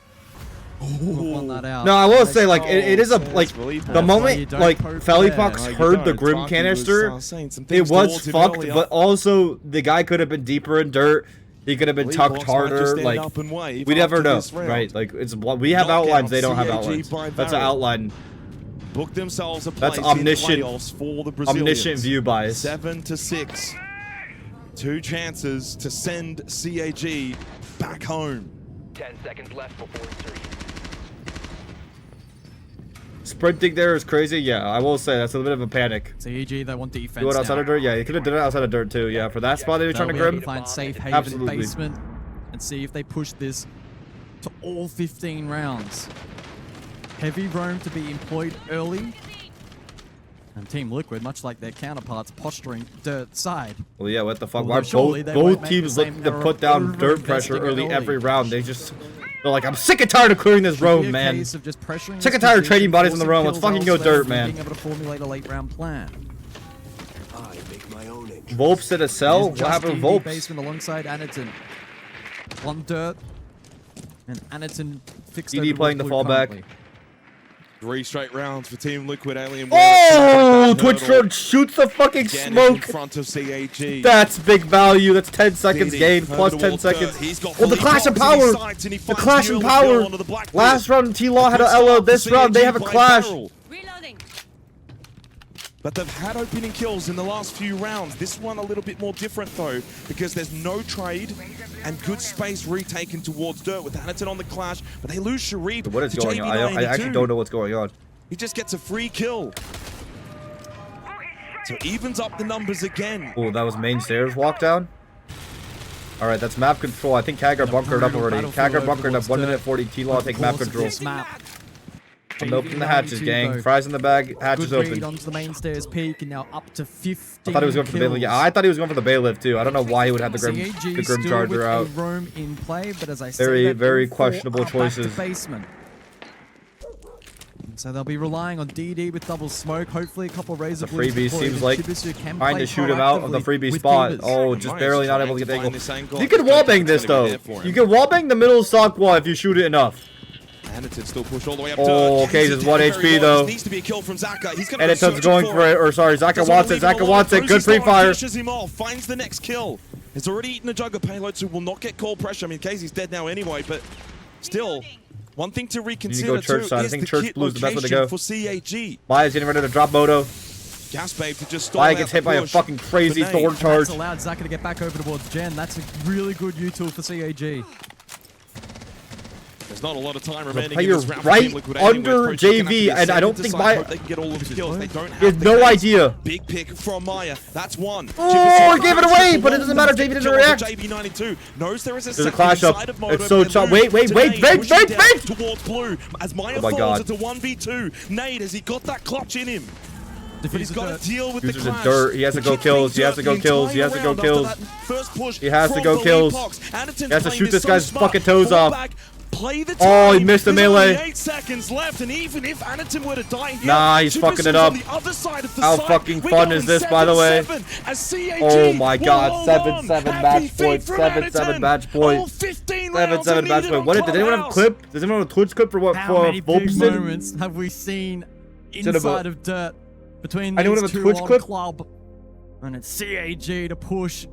On that out. No, I will say, like, it is a, like, the moment, like, Valleypox heard the Grim canister, it was fucked, but also, the guy could have been deeper in dirt, he could have been tucked harder, like, we never know, right? Like, it's, we have outlines, they don't have outlines. That's an outline. Book themselves a That's place omniscient, in playoffs for the Brazilians. omniscient view bias. 7-6. 2 chances to send CAG back home. 10 seconds left before insertion. Sprinting there is crazy. Yeah, I will say that's a bit of a panic. CAG, they want defense. Do it outside now. of dirt. Yeah, he could have done it outside of dirt too. Yeah, for that spot that he was trying to They'll be able grim. to find safe haven Absolutely. in basement and see if they push this to all 15 rounds. Heavy roam to be employed early. And Team Liquid, much like their counterparts, posturing dirt side. Well, yeah, what the fuck? Although Why surely they both won't make teams the same looking to error put down over dirt pressure investing early early. every round? They're like, I'm sick and tired of clearing this roam, Be a man. case of just pressuring Sick this and tired of position, trading bodies in the forcing roam. Let's kills fucking go elsewhere, dirt, and man. Being able to formulate a late round plan. Volps at a cell? It What is just happened with DD Volps? basement alongside Aniton. One dirt. And Aniton fixed DD over playing the Blue fallback. currently. 3 straight rounds for Team Liquid Alien. Oh, Twitch Drone shoots the fucking Again, smoke. in front of CAG. That's big value. That's 10 seconds DD gain plus 10 towards seconds. He's got Oh, the clash of Valleypox in power. his sights, and he The finds clash the of early kill power. onto the Black Last Bears. round, T-Law had Good a start LO. for This round, they CAG have a by clash. Barrel. But they've had opening kills in the last few rounds. This one a little bit more different though, because there's no trade and good space retaken towards dirt with Aniton on the clash, but they lose Sharif. What is to going on? I actually JB92. don't know what's going on. He just gets a free kill. So evens up the numbers again. Oh, that was main stairs walk down. All right, that's map control. I think CAG are bunkered up already. CAG are bunkered up. 1 minute 40. T-Law take map control. I'm opening the hatches, gang. Fries in the bag. Hatches Good read open. onto the main stairs peak and now up to 15 I thought he was going for the bailiff. Yeah, I thought he was going for the bailiff too. I don't know why he would have the grim charger out. Roam in play, but as I Very, said, very questionable choices. Basement. So they'll be relying on DD with double smoke. Hopefully a couple razor The freebie deployed, seems and like Chibisu can trying play to shoot him out of the proactively freebie with spot. Keepers. Oh, just barely not able to get the angle. This angle. You can wallbang this though. You can wallbang the middle stock wall if you shoot it enough. Aniton still pushed all the way up. Oh, okay, He's just 1 very HP well. though. This needs to be a kill from Zaka. He's gonna And it's searching going for it, or sorry, Zaka Doesn't wants it. leave him Zaka alone. wants it. Good Rosie free Storm fire. finishes him off, finds the next kill. He's already eaten a jug of payload, so will not get cold pressure. I mean, Casey's dead now anyway, but still, one thing to reconsider go church too side. I is think the church kit blue's the best way to location go. for CAG. Maya's getting ready to drop Moto. Gas Babe to just stall Maya out gets the hit by a push. fucking crazy Grenade. thorn charge. That's allowed Zaka to get back over towards Jen. That's a really good U-tool for CAG. There's not a lot of time remaining player in this round for right Team Liquid under Alien, where it's gonna have to JV, be a and I don't second think decide. Maya- Hope they can get all of his kills. They don't He has have no the case. idea. Big pick from Maya. That's one. Oh, he gave it away, but it doesn't matter. JV didn't react. JB92 knows there is a There's a clash up. side of Moto, It's so but chop. Blue Wait, today pushing down wait. towards Blue as Maya Oh my falls God. into 1v2. Nade, has he got that clutch in him? But he's got to deal with Users the in clash. dirt. He has to go kills. He has to go kills. He has to go kills. He has to go kills. He has to shoot this guy's fucking toes off. Play the Oh, he time. missed the There's only melee. 8 seconds left, and even if Aniton were to die here, Nah, he's Chibisu fucking it is on up. the other side of the How site. fucking We're fun going is this, by the way? 7-7 as CAG Oh my will God, hold 7-7 on. match Happy point, feet from 7-7 Aniton. match point. All 15 7-7 rounds are match needed point. on What does anyone have a Clubhouse. clip? Does anyone have a Twitch clip for what How for many big Volpson? moments have we seen Cinema. inside of dirt? between Anyone these have a two Twitch on clip? club, and it's CAG to push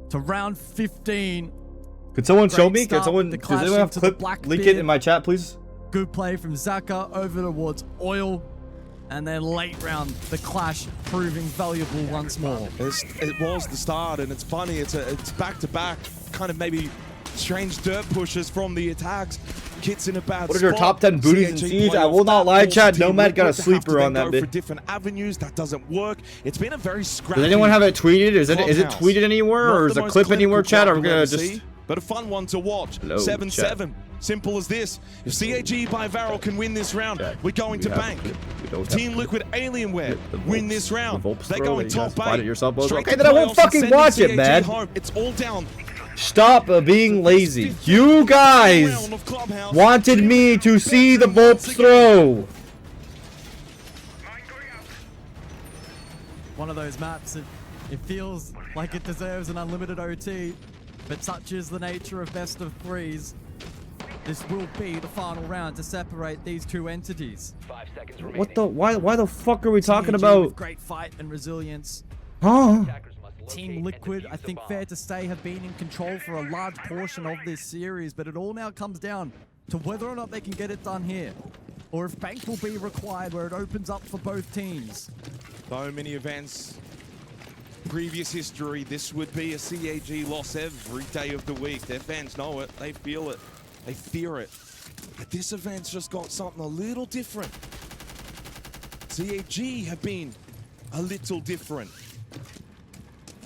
to round 15. Could someone show me? Great Could start, someone? the Does clash anyone have into the clip? Blackbeard. Link it in my chat, please. Good play from Zaka over towards Oil. And then late round, the clash proving valuable once more. It was the start, and it's funny. It's back-to-back, kind of maybe strange dirt pushes from the attacks. Kit's in a bad spot. What are your top 10 booties in Siege? I will not lie, chat. Nomad got a sleeper on that go bit. for different avenues. That doesn't work. It's been a very scrappy. Does anyone have it tweeted? Is it tweeted anywhere, or is a clip anywhere, chat? Or we're gonna just. But a fun one to watch. Hello, 7-7. Simple as this. If CAG by Varel can win this round, we're going to bank. Team Liquid Alienware win this round. They're going top 8. Okay, then I won't fucking watch it, man. It's all down. Stop being lazy. You guys wanted me to see the Volps throw. One of those maps, it feels like it deserves an unlimited OT, but such is the nature of best of threes. This will be the final round to separate these two entities. 5 seconds remaining. What the? Why the fuck are we talking CAG about? with great fight and resilience. Huh? Team Liquid, I think fair to say, have been in control for a large portion of this series, but it all now comes down to whether or not they can get it done here, or if Bank will be required where it opens up for both teams. So many events, previous history, this would be a CAG loss every day of the week. Their fans know it, they feel it, they fear it. But this event's just got something a little different. CAG have been a little different.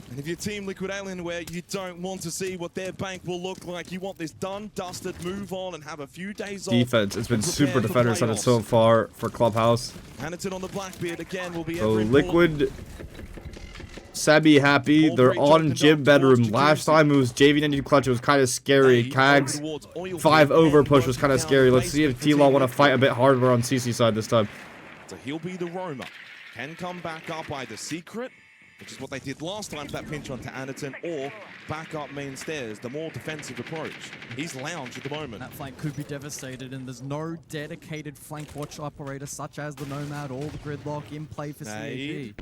And if you're Team Liquid Alienware, you don't want to see what their bank will look like. You want this done, dusted, move on, and have a few days off. Defense. It's been super defenders on it so far for Clubhouse. Hanneton on the Blackbeard again will be So Liquid, Sabi happy. They're on gym bedroom. Last time it was JV92 clutch. It was kind of scary. CAG's 5 over push was kind of scary. Let's see if T-Law want to fight a bit harder on CC side this time. So he'll be the roamer. Can come back up either secret, which is what they did last time, that pinch onto Hanneton, or back up main stairs, the more defensive approach. He's lounge at the moment. That flank could be devastated, and there's no dedicated flank watch operator such as the Nomad or the Gridlock in play for CAG.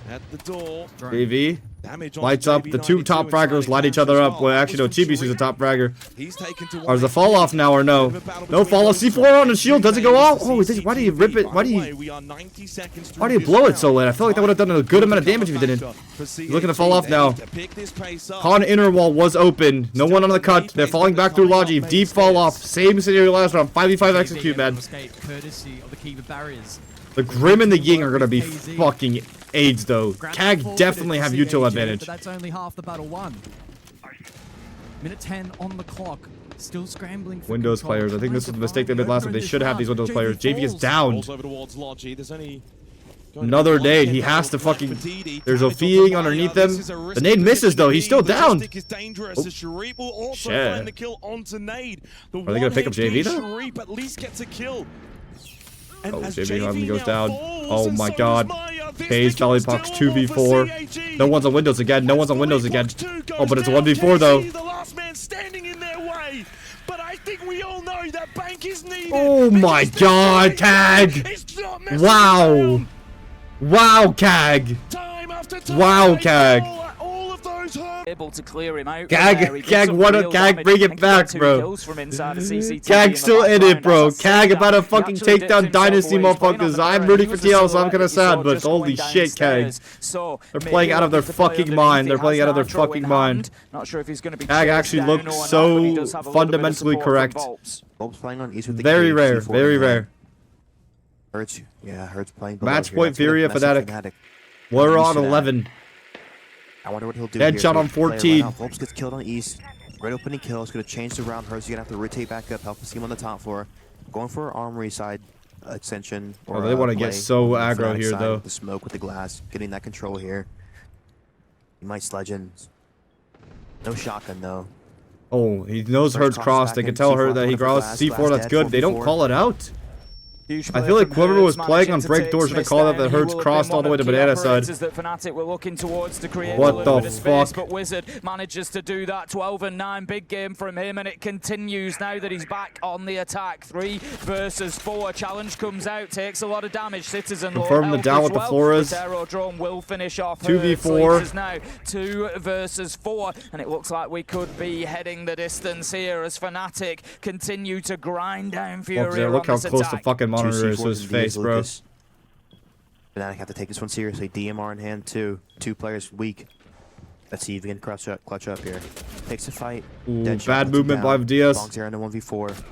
At the door. JV lights up. The two top fraggers light each other up. Well, actually, no, Chibi's a top fragger. Or is the fall off now or no? No fall off. C4 on the shield. Does it go out? Oh, why do you rip it? Why do you blow it so late? I feel like that would have done a good amount of damage if you didn't. He's looking to fall off now. Con inner wall was open. No one on the cut. They're falling back through Logi. Deep fall off. Same scenario last round. 5v5 execute, man. The Grim and the Ying are gonna be fucking AIDS though. CAG definitely have util advantage. But that's only half the battle won. Minute 10 on the clock. Still scrambling for Windows control. players. I think this is the mistake they made last time. They should have these Windows players. JV is downed. Another nade. He has to fucking. There's a feeing underneath them. The nade misses though. He's still down. Oh. Shit. Are they gonna pick up JV though? Oh, JV goes down. Oh my god. Hayes, Valley Pucks, 2v4. No one's on Windows again. No one's on Windows again. Oh, but it's 1v4 though. Oh my god, CAG! Wow! Wow, CAG! Wow, CAG! Able to clear him out. CAG, what a CAG, bring it back, bro. CAG still in it, bro. CAG about to fucking take down Dynasty motherfuckers. I'm rooting for TL, so I'm kind of sad, but holy shit, CAG. They're playing out of their fucking mind. They're playing out of their fucking mind. CAG actually looks so fundamentally correct. Very rare, very rare. Hurts, yeah, Hurts playing. Match point, Furia, FNATIC. We're on 11. I wonder what he'll do. Headshot on 14. Volps gets killed on East. Great opening kill. It's going to change the round. Hurts, you're going to have to rotate back up, help the team on the top floor. Going for Armory side extension. Or they want to get so aggro here, though. The smoke with the glass. Getting that control here. He might sledge in. No shotgun, though. Oh, he knows Hurts crossed. They can tell her that he crossed. C4, that's good. They don't call it out. I feel like whoever was playing on Breakdoor should have called that Hurts crossed all the way to banana side. That FNATIC were looking towards to create What a little the bit of space, fuck? but Wizard manages to do that. 12-9, big game from him, and it continues now that he's back on the attack. 3 versus 4. Challenge comes out, takes a lot of damage. Citizen Confirm the down with the Flores. The Aerodrome will finish off. 2v4. Is now 2 versus 4, and it looks like we could be heading the distance here as FNATIC continue to grind down FURIA. Look how close the fucking monitor is to his face, bro. FNATIC have to take this one seriously. DMR in hand too. 2 players weak. Let's see if we can clutch up here. Takes a fight. Ooh, bad movement by Diaz. Bongs here in the 1v4.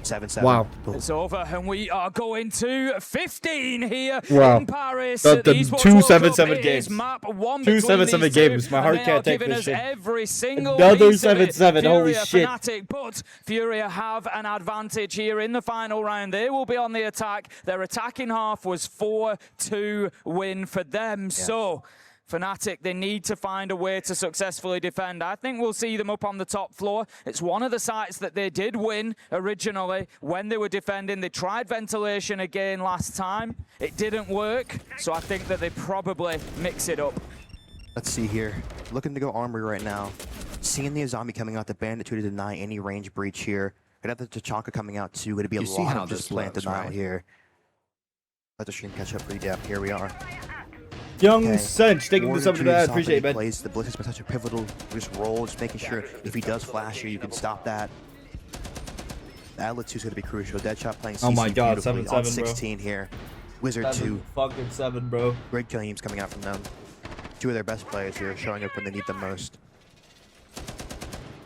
7-7. Wow. It's over, and we are going to 15 here wow. in Paris. The 2-7-7 games. Map 2-7-7 games. My heart can't take this shit. Every single Another 7-7. Holy shit. FNATIC, but FURIA have an advantage here in the final round. They will be on the attack. Their attacking half was 4-2 win for them. Yeah. So FNATIC, they need to find a way to successfully defend. I think we'll see them up on the top floor. It's one of the sites that they did win originally when they were defending. They tried ventilation again last time. It didn't work, so I think that they probably mix it up. Let's see here. Looking to go armory right now. Seeing the zombie coming out, the bandit to deny any range breach here. Gonna have the Tachanka coming out too. Gonna be a lot of just plant denial here. Let the stream catch up pretty depth. Here we are. Young Sench, taking this up to that. Appreciate it, man. Plays. The blitz has been such a pivotal just roll, just making sure if he does flash you, you can stop that. The outlet 2 is going to be crucial. Deadshot playing CC. Oh my god, 7-7, bro. 16 here. Wizard 2. Fucking 7, bro. Great killing teams coming out from them. 2 of their best players here showing up when they need them most.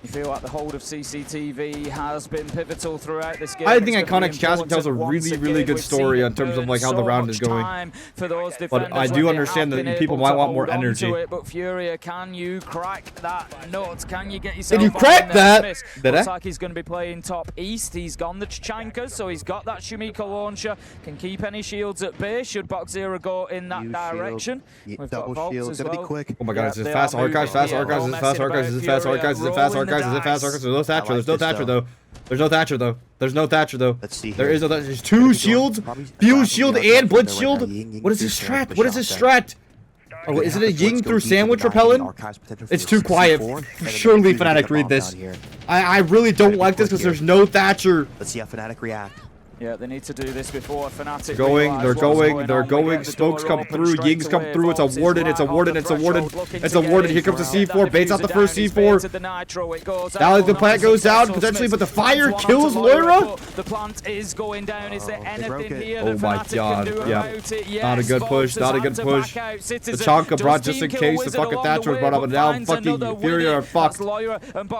You feel like the hold of CCTV has been pivotal throughout this game. I think Iconic Chasm tells a really good story in terms of like how the round is going. But I do understand that people might want more energy. But FURIA, can you crack that nut? Can you get yourself? Did you crack that? Looks like he's going to be playing top east. He's gone the Tachanka, so he's got that Shumika launcher. Can keep any shields at bay. Should Box Zero go in that direction? We've got Volts as well. Gonna be quick. Oh my god, is this fast archives? Fast archives? Is it fast archives? Is it fast archives? Is it fast archives? Is it fast archives? There's no Thatcher. There's no Thatcher though. There's no Thatcher though. There's no Thatcher though. Let's see. There is no Thatcher. There's 2 shields, Fuse shield and Blitz shield. What is this strat? What is this strat? Oh, is it a Ying through sandwich repellent? It's too quiet. Surely FNATIC read this. I really don't like this because there's no Thatcher. Let's see how FNATIC react. Yeah, they need to do this before FNATIC. They're going. Smokes come through. Yings come through. It's awarded. It's awarded. It's awarded. It's awarded. Here comes the C4. Baits out the first C4. Now the plant goes down potentially, but the fire kills LOIRA. The plant is going down. Is there anything here that FNATIC can do about it? Not a good push. Not a good push. The Tachanka brought just in case the fucking Thatcher was brought up, and now fucking FURIA are fucked.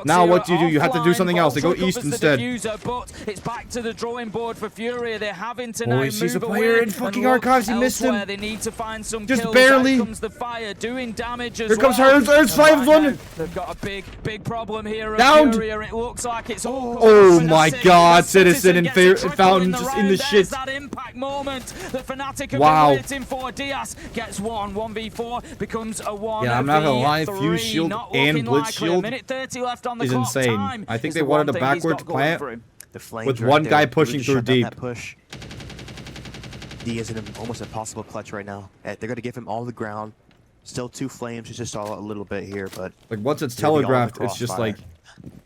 Now what do? You have to do something else. They go east instead. But it's back to the drawing board for FURIA. They're having to now move sees a player in fucking archives. He missed him. They need to find some just kills. barely. Out comes the fire, doing damage as Here comes well. Hurts 5-1. They've got a big problem here. Down. FURIA. It looks like it's all. Oh my god, Citizen and Fountain just in the shit. That impact moment that FNATIC have been waiting for. Diaz gets 1v4, becomes a 1v3. Yeah, I'm not gonna lie, Fuse shield and Blitz shield is insane. I think they wanted a backwards plant with one guy pushing through deep. D is in an almost impossible clutch right now. They're going to give him all the ground. Still 2 flames. It's just all a little bit here, but like once it's telegraphed, it's just like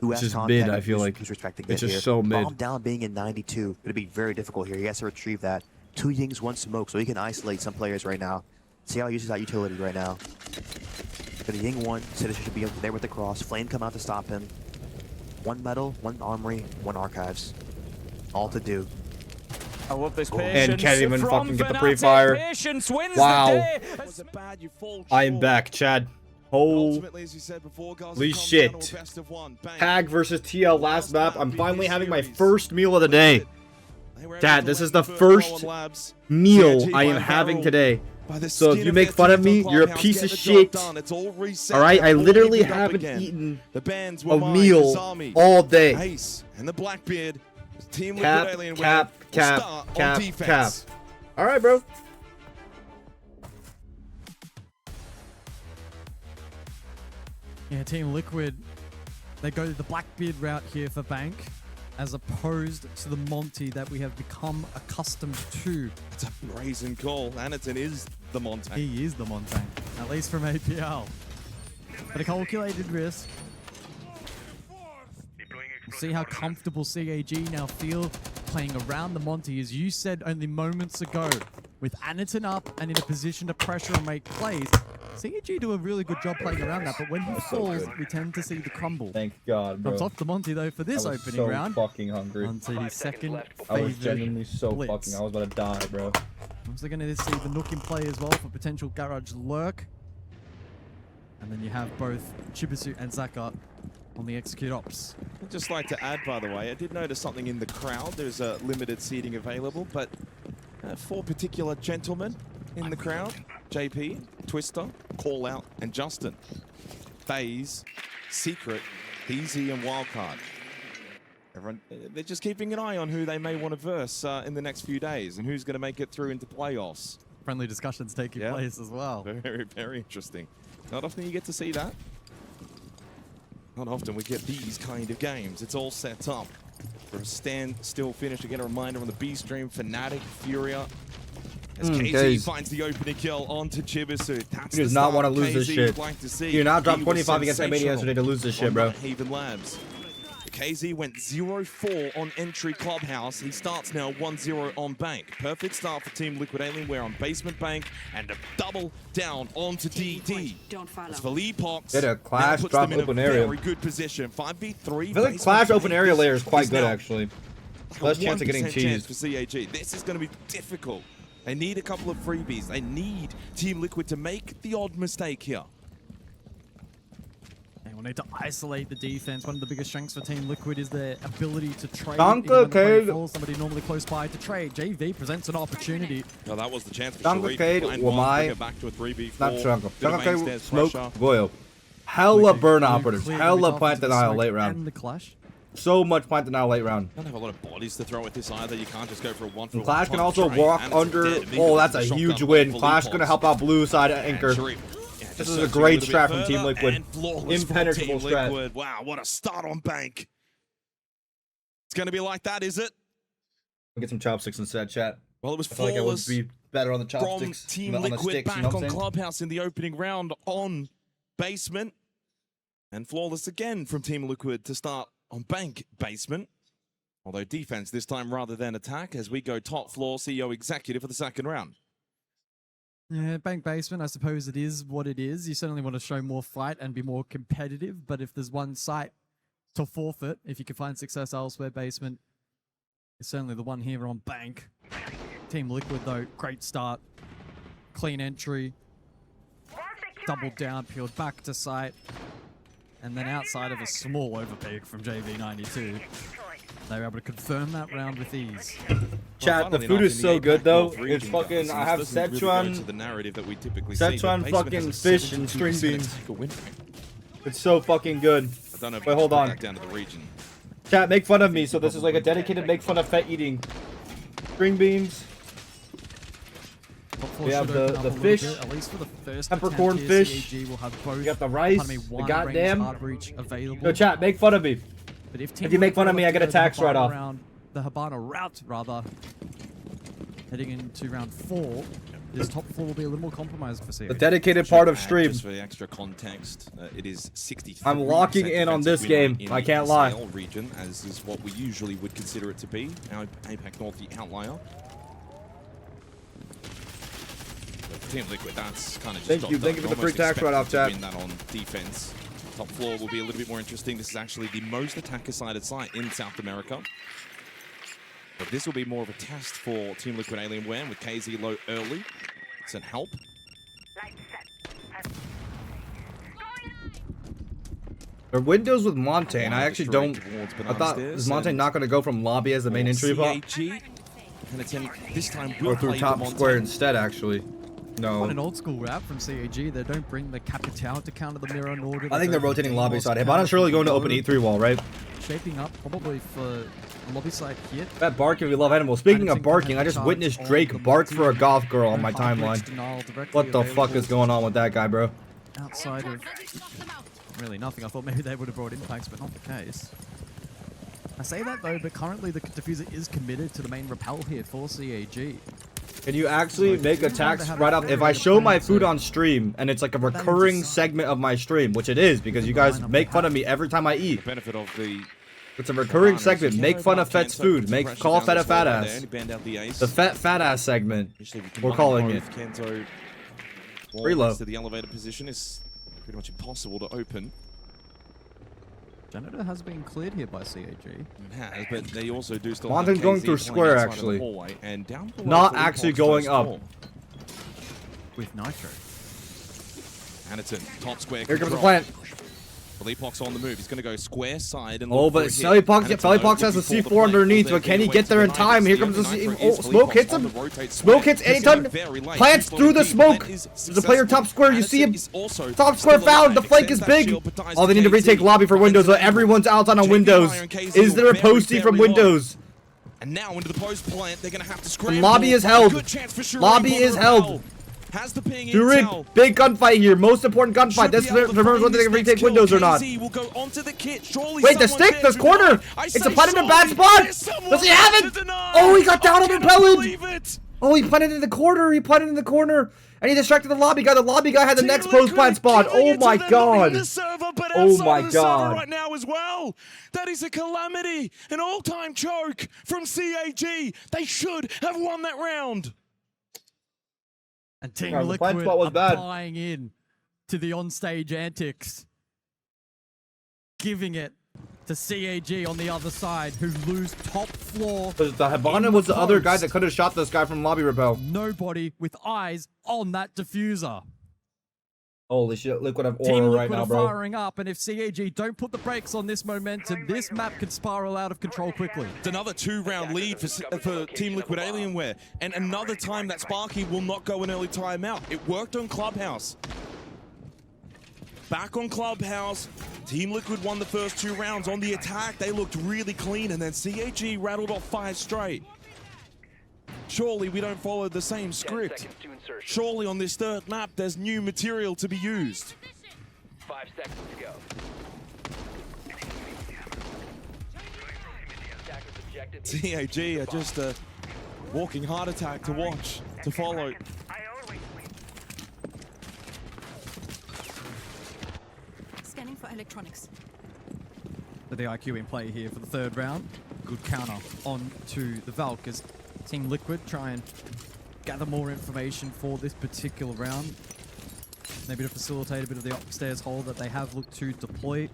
it's just mid. I feel like it's just so mid. Bomb down being in 92. It'll be very difficult here. He has to retrieve that. 2 Yings, 1 smoke, so he can isolate some players right now. See how he uses that utility right now. But a Ying 1, Citizen should be there with the cross. Flame come out to stop him. 1 metal, 1 armory, 1 archives. All to do. I love this and can't even fucking get the pre-fire. Wow. I am back, Chad. Holy shit. CAG versus TL last map. I'm finally having my first meal of the day. Chad, this is the first meal I am having today. So if you make fun of me, you're a piece of shit. Alright, I literally haven't eaten a meal all day. Cap. Alright, bro. Yeah, Team Liquid, they go the Blackbeard route here for Bank. as opposed to the Monty that we have become accustomed to. It's a brazen call. Aniton is the Montaigne. He is the Montaigne, at least from APL. But a calculated risk. We'll see how comfortable CAG now feel playing around the Monty, as you said only moments ago. With Aniton up and in a position to pressure and make plays, CAG do a really good job playing around that, but when he falls, we tend to see the crumble. Thank God, bro. Comes off the Monty, though, for this opening so round. Fucking hungry. Onto his second I was favored genuinely so blitz. fucking. I was about to die, bro. Also going to see the Nook in play as well for potential garage lurk. And then you have both Chibisu and Zaka on the execute ops. I'd just like to add, by the way, I did notice something in the crowd. There's a limited seating available, but 4 particular gentlemen in the crowd. JP, Twister, Call Out, and Justin. FaZe, Secret, Easy, and Wildcard. Everyone, they're just keeping an eye on who they may want to verse in the next few days and who's going to make it through into playoffs. Friendly discussions taking place as well. Very, very interesting. Not often you get to see that. Not often we get these kind of games. It's all set up for a standstill finish. Again, a reminder on the B stream, FNATIC, FURIA. As KZ finds the opening kill onto Chibisu. He does not want to lose this shit. He did not drop 25 against M80 yesterday to lose this shit, bro. Haven Labs. KZ went 0-4 on entry Clubhouse. He starts now 1-0 on Bank. Perfect start for Team Liquid Alienware on Basement Bank, and a double down onto DD. As for Leapox, did a Clash puts drop them in open a area. very good position. 5v3. I feel like Clash open area layer is quite good, actually. Less chance of getting cheesed. For CAG. This is going to be difficult. They need a couple of freebies. They need Team Liquid to make the odd mistake here. They will need to isolate the defense. One of the biggest strengths for Team Liquid is their ability to trade. Somebody normally close by to trade. JV presents an opportunity. No, that was the chance for Shankacade, Wamai, back to a 3v4. not Shankacade, Smoke, Goyo. Hella burn operatives. Hella plant denial late round. And the Clash. So much plant denial late round. Don't have a lot of bodies to throw at this either. You can't just go for a 1-for-1. Clash can also walk under. Oh, that's a huge win. Clash gonna help out blue side anchor. This is a great strat from Team Liquid. Impenetrable strat. Wow, what a start on Bank. It's going to be like that, is it? I'll get some chopsticks instead, chat. Well, it was I feel like I would be better on the chopsticks. From Team on the Liquid sticks, back you know what I'm on saying? Clubhouse in the opening round on Basement. And flawless again from Team Liquid to start on Bank Basement. Although defense this time rather than attack, as we go top floor CEO executive for the second round. Yeah, Bank Basement, I suppose it is what it is. You certainly want to show more fight and be more competitive, but if there's one site to forfeit, if you can find success elsewhere, Basement is certainly the one here on Bank. Team Liquid, though, great start. Clean entry. Doubled down, peeled back to site. And then outside of a small overpick from JV92, they were able to confirm that round with ease. Chat, the food is so good though. It's fucking, I have Szechuan fucking fish and string beans. It's so fucking good. Wait, hold on. Chat, make fun of me. So this is like a dedicated make fun of Fett eating. String beans. We have the fish, at least for the first peppercorn fish. CAG will have both, We got the rice, the goddamn. available. Yo, chat, make fun of me. But if you make fun of me, I get a tax write-off. The Habana route, rather, heading into round 4, this top 4 will be a little more compromised for CAG. The dedicated part of stream. Just for the extra context, it is 63%. I'm locking in on this game. I can't lie. Region, as is what we usually would consider it to be. Now, APAC North, the outlier. Team Liquid, that's kind of just thank you for the free tax write-off, chat. Win that on defense. Top floor will be a little bit more interesting. This is actually the most attacker-sided site in South America. But this will be more of a test for Team Liquid Alienware with KZ low early. It's a help. Their windows with Montaigne, I actually don't. I thought, is Montaigne not going to go from lobby as the main entry bot? This time or through top square instead, actually. No. On an old school rap from CAG, they don't bring the Capital to counter the mirror in order. I think they're rotating lobby side. Hibana's surely going to open E3 wall, right? Shaping up probably for lobby side here. That barking, we love animals. Speaking of barking, I just witnessed Drake bark for a goth girl on my timeline. What the fuck is going on with that guy, bro? Outside of really nothing. I thought maybe they would have brought impacts, but not the case. I say that though, but currently the diffuser is committed to the main rappel here for CAG. Can you actually make attacks right up? If I show my food on stream and it's like a recurring segment of my stream, which it is because you guys make fun of me every time I eat. Benefit of the It's a recurring segment. Make fun of Fett's food. Call Fett a fat ass. The Fett fat ass segment. We're calling it. Reload. To the elevator position is pretty much impossible to open. Janitor has been cleared here by CAG. It has, but they also do still Montagne have going KZ through square, outside of the actually. hallway, and down below Not for actually Epoch's going first up. floor. With Nitro. Anderton, top square. Here comes the control. plant. Well, Epoch's on the move. He's going to go square side and Oh, but Fellypox has the C4 underneath, but can he get there in time? Here comes the C. Oh, smoke hits him. Smoke hits anytime. Plants through the smoke. There's a player top square. You see him. Top square found. The flank is big. Oh, they need to retake lobby for windows. So everyone's outside on windows. Is there a postie from windows? And now into the post plant, they're going to have to scramble. Lobby is held. Lobby is held. Has the ping Durin, big gunfight here. Most important gunfight. This determines whether they can retake windows or not. Wait, the stick, this corner. It's a plant in a bad spot. Does he have it? Oh, he got down on the pellet. Oh, he planted in the corner. He planted in the corner. And he distracted the lobby guy. The lobby guy had the next post plant spot. Oh my god. Oh my god. Right now as well. That is a calamity. An all-time choke from CAG. They should have won that round. And Team the Liquid blind spot was bad. buying in to the onstage antics. Giving it to CAG on the other side, who lose top floor. The Habana was the other guy that could have shot this guy from lobby repel. Nobody with eyes on that diffuser. Holy shit, Liquid have Team aura Liquid right now, are bro. firing up, and if CAG don't put the brakes on this momentum, this map could spiral out of control quickly. It's another 2-round lead for Team Liquid Alienware, and another time that Sparky will not go an early timeout. It worked on Clubhouse. Back on Clubhouse, Team Liquid won the first 2 rounds. On the attack, they looked really clean, and then CAG rattled off 5 straight. Surely we don't follow the same script. Surely on this third map, there's new material to be used. 5 seconds to go. CAG are just a walking heart attack to watch, to follow. Scanning for electronics. But the IQ in play here for the third round. Good counter on to the Valk as Team Liquid try and gather more information for this particular round. Maybe to facilitate a bit of the upstairs hold that they have looked to deploy,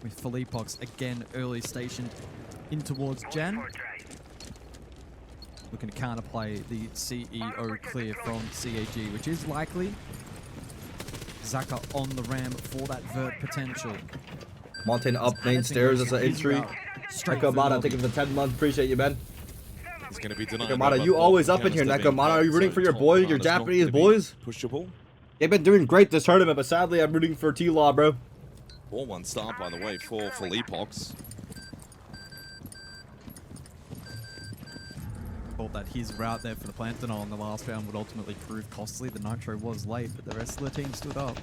with Fellypox again early stationed in towards Jan. Looking to counterplay the CEO clear from CAG, which is likely. Zaka on the ram for that vert potential. Montaigne up main stairs as an entry. Nakamata taking the 10 months. Appreciate you, man. It's going to be denied. Nakamata, you always up in here. Nakamata, are you rooting for your boys, your Japanese boys? Pushable. They've been doing great this tournament, but sadly I'm rooting for T-Law, bro. 4-1 start, by the way, for Fellypox. Thought that his route there for the plant denial in the last round would ultimately prove costly. The Nitro was late, but the rest of the team stood up.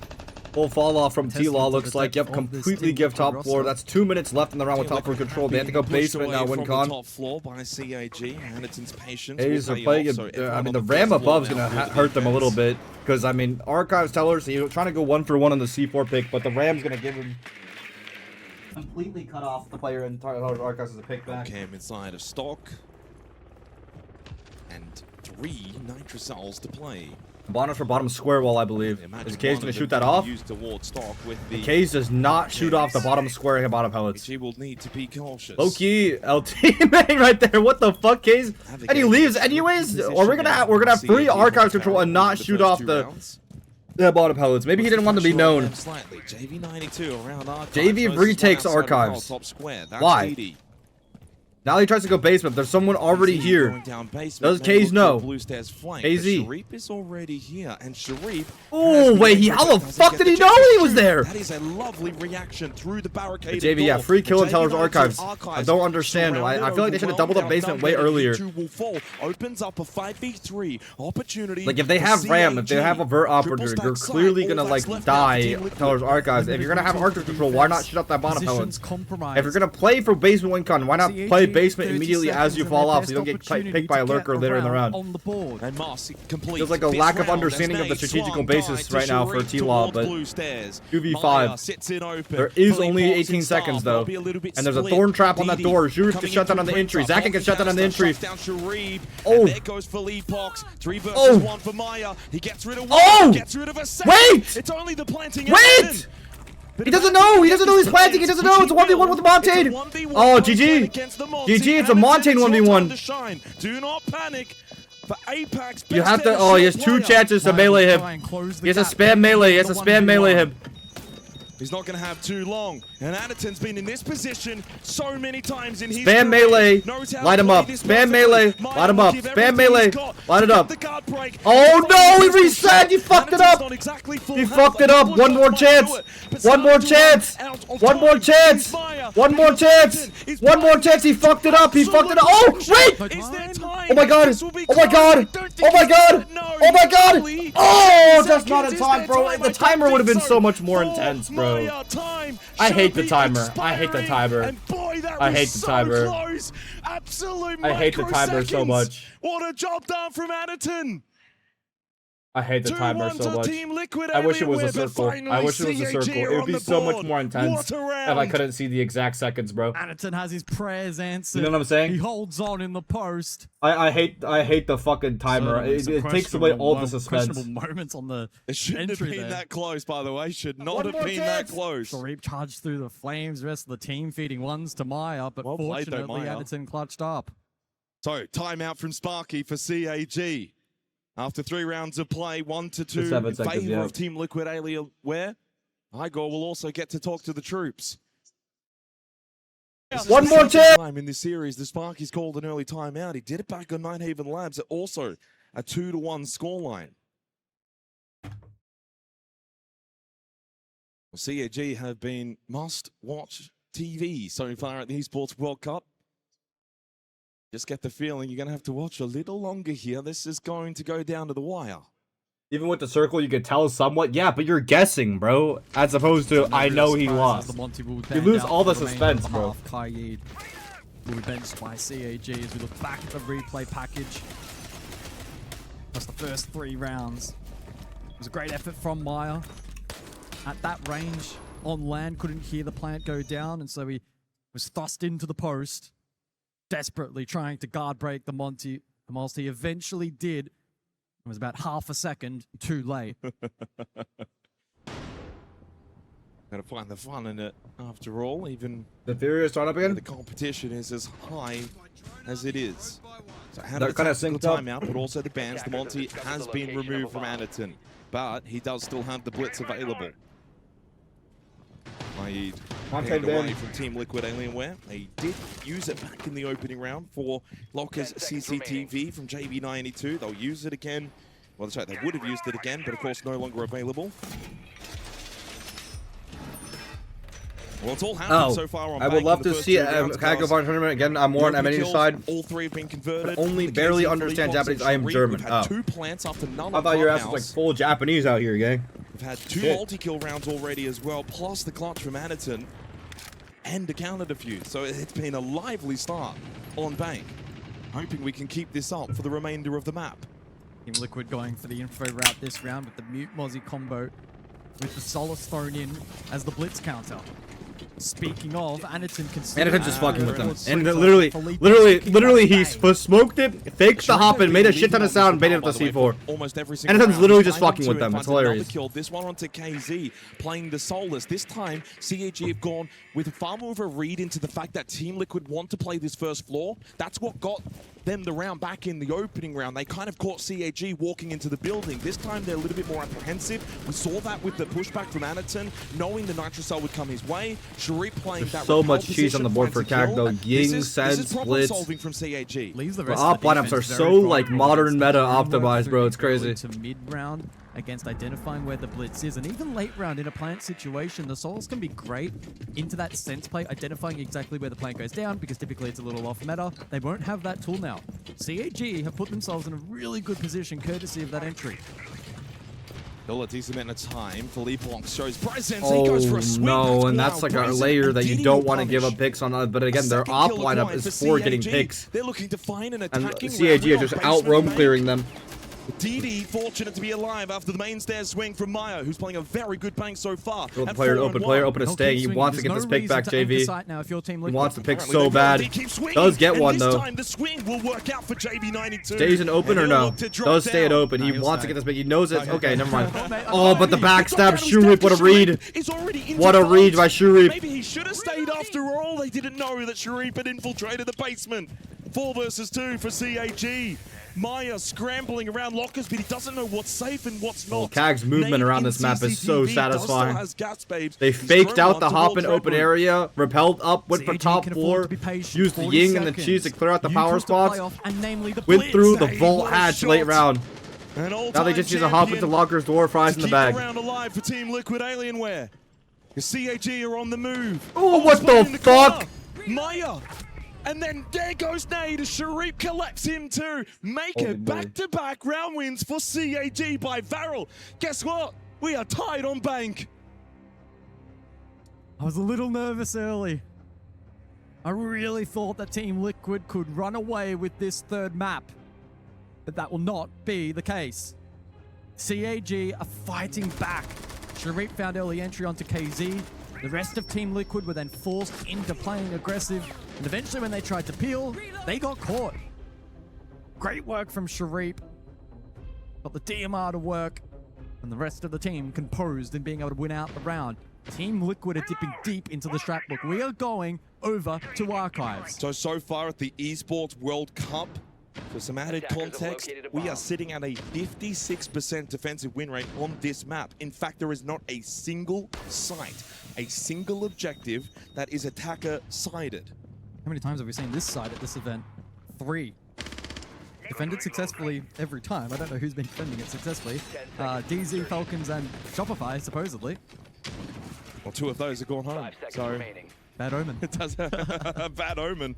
Full fall off from T-Law looks like. Yep, completely give top floor. That's 2 minutes left in the round with top floor control. They have to go basement now, WinCon. Top floor by CAG. Anderton's patience. Hayes are playing it. I mean, the ram above is going to hurt them a little bit. Because, I mean, Archives tell us he's trying to go 1-for-1 on the C4 pick, but the ram's going to give him completely cut off the player and Archives as a pick back. Cam inside of stock. And 3 Nitrocells to play. Bonus for bottom square wall, I believe. Is Cage going to shoot that off? Cage does not shoot off the bottom square bottom pellets. He will need to be cautious. Low-key LT main right there. What the fuck, Cage? And he leaves anyways. Or we're gonna have free Archives control and not shoot off the bottom pellets. Maybe he didn't want to be known. JV92 around Archives. JV retakes Archives. Why? Now he tries to go basement. There's someone already here. Does KZ know? KZ. Sharif is already here, and Sharif. Oh wait, how the fuck did he know he was there? That is a lovely reaction through the barricade. JV, yeah, free kill in Teller's archives. I don't understand. I feel like they should have doubled up basement way earlier. Opens up a 5v3 opportunity. Like if they have Ram, if they have a Vert operator, you're clearly gonna like die Teller's archives. If you're gonna have archer control, why not shut up that bottom pellets? If you're gonna play for basement win con, why not play basement immediately as you fall off so you don't get picked by a lurker later in the round? Feels like a lack of understanding of the strategical basis right now for T-Law, but 2v5. There is only 18 seconds though, and there's a thorn trap on that door. Sharif gets shut down on the entry. Zach can get shut down on the entry. Oh! There goes for Leapox. 3 versus 1 for Maya. He gets rid of one. Oh! Gets rid of a second. Wait! It's only the planting. Wait! He doesn't know! He doesn't know he's planting! He doesn't know! It's a 1v1 with the Montane! Oh, GG! GG, it's a Montane 1v1! Do not panic! For Apex, you have to... Oh, he has 2 chances to melee him. He has to spam melee. He has to spam melee him. He's not going to have too long. And Anaton's been in this position so many times in his Spam melee. Light him up. Spam melee. Light him up. Spam melee. Light it up. Oh no! He reset! He fucked it up! He fucked it up! One more chance! One more chance! One more chance! One more chance! One more chance! He fucked it up! He fucked it up! Oh! Wait! Oh my god! Oh my god! Oh my god! Oh my god! Oh! That's not in time, bro! The timer would have been so much more intense, bro. I hate the timer. I hate the timer. I hate the timer. I hate the timer so much. What a job done from Anaton. I hate the timer so much. I wish it was a circle. I wish it was a circle. It would be so much more intense if I couldn't see the exact seconds, bro. Anaton has his prayers answered. You know what I'm saying? He holds on in the post. I hate the fucking timer. It takes away all the suspense. Questionable moments on the It shouldn't have been that close, by the way. Should not have been that close. Sharif charged through the flames. The rest of the team feeding ones to Maya, but fortunately Anaton clutched up. So timeout from Sparky for CAG. After 3 rounds of play, 1-2 in favor of Team Liquid Alienware. Igor will also get to talk to the troops. One more chance! Time in this series, the Sparky's called an early timeout. He did it back on Ninehaven Labs at also a 2-1 scoreline. Well, CAG have been must-watch TV so far at the Esports World Cup. Just get the feeling you're going to have to watch a little longer here. This is going to go down to the wire. Even with the circle, you could tell somewhat. Yeah, but you're guessing, bro. As opposed to, I know he lost. You lose all the suspense, bro. Kaid will be benched by CAG as we look back at the replay package. That's the first 3 rounds. It was a great effort from Maya. At that range, on land, couldn't hear the plant go down, and so he was thrust into the post. Desperately trying to guard break the Monty. Whilst he eventually did, it was about half a second too late. Gotta find the fun in it after all, even the FURIA start up again. The competition is as high as it is. So how they're kind of synced up. Timeout, but also the bans. The Monty has been removed from Anaton, but he does still have the blitz available. Aid handed away from Team Liquid Alienware. They did use it back in the opening round for Locker's CCTV from JB92. They'll use it again. Well, that's right, they would have used it again, but of course no longer available. Well, it's all happened so far on I would love to see CAG tournament again. I'm more on M&E side. All 3 have been converted. But only barely understand Japanese. I am German. Oh. 2 plants after none I thought your ass was like full Japanese out here, gang. We've had 2 multi-kill rounds already as well, plus the clutch from Anaton and a counter defuse. So it's been a lively start on Bank. Hoping we can keep this up for the remainder of the map. Team Liquid going for the info route this round with the Mute Mozzie combo with the Solace thrown in as the Blitz counter. Speaking of, Anaton can see Anaton just fucking with them. And literally, he smoked it, faked the hop, and made a shit ton of sound, baited up the C4. Anaton's literally just fucking with them. It's hilarious. This one onto KZ, playing the Solace. This time, CAG have gone with far more of a read into the fact that Team Liquid want to play this first floor. That's what got them the round back in the opening round. They kind of caught CAG walking into the building. This time they're a little bit more apprehensive. We saw that with the pushback from Anaton, knowing the Nitrocell would come his way. Sharif playing There's that so much position, cheese on the board for CAG though. Ying, Sen, Splits. solving from CAG. Leaves the The rest op of the lineups are defense so very like vulnerable. modern meta optimized, bro. It's Early crazy. to mid-round against identifying where the blitz is, and even late round in a plant situation, the Souls can be great into that sense play, identifying exactly where the plant goes down, because typically it's a little off meta. They won't have that tool now. CAG have put themselves in a really good position courtesy of that entry. Still a decent amount of time. Philippe shows presence. He goes for a sweep. No, and that's wild. like a Bryson layer that you getting don't want to punished. give up picks on. But again, their Second op kill lineup acquired is for for getting CAG. picks. They're looking to find an And attacking CAG round are just on out basement roam main. clearing them. DD fortunate to be alive after the main stairs swing from Maya, who's playing a very good bank so far. Open player open is staying. He wants to get this pick back, JV. Now if your team He wants the pick Apparently so they bad. they keep swinging, Does get and one this though. time the swing will work out for JB92. Stays in open or And he'll no? look to drop Does stay it down. open. He he'll wants to stay. get this pick. He knows it. Okay, never mind. Oh, Oh, but the backstab, He's down Shurip, to what a read. He's already into What a vault. read by Shurip. Maybe he should have stayed after all. They didn't know that Sharif had infiltrated the basement. 4 versus 2 for CAG. Maya scrambling around lockers, but he doesn't know what's safe and what's not. Well, CAG's movement Nate around in this map is so CCTV does still satisfying. has gas babes. They He's faked thrown out one the hop towards in open Red Room. area, repelled up, went for CAG top can afford floor, to be patient. used the 40 Ying and the seconds. cheese to clear out the You power took the spots, playoff, and namely the went blitz. through the Hey, vault what a hatch late shot. round. An Now they all-time just use a hop into champion lockers, door fries in to the keep bag. round alive for Team Liquid Alienware. The CAG are on the move. Oh, what it's playing the in fuck? corner. Maya. And then there goes Nade as Sharif collects him too. Make Holy it back-to-back round wins for CAG by Varel. Guess what? We are tied on bank. I was a little nervous early. I really thought that Team Liquid could run away with this third map, but that will not be the case. CAG are fighting back. Sharif found early entry onto KZ. The rest of Team Liquid were then forced into playing aggressive, and eventually when they tried to peel, they got caught. Great work from Sharif. Got the DMR to work, and the rest of the team composed in being able to win out the round. Team Liquid are dipping deep into the strat book. We are going over to archives. So far at the Esports World Cup, for some added context, we are sitting at a 56% defensive win rate on this map. In fact, there is not a single site, a single objective that is attacker-sided. How many times have we seen this side at this event? 3. Defended successfully every time. I don't know who's been defending it successfully. DZ, Falcons, and Shopify, supposedly. Well, 2 of those have gone home, so Bad omen. it does a bad omen.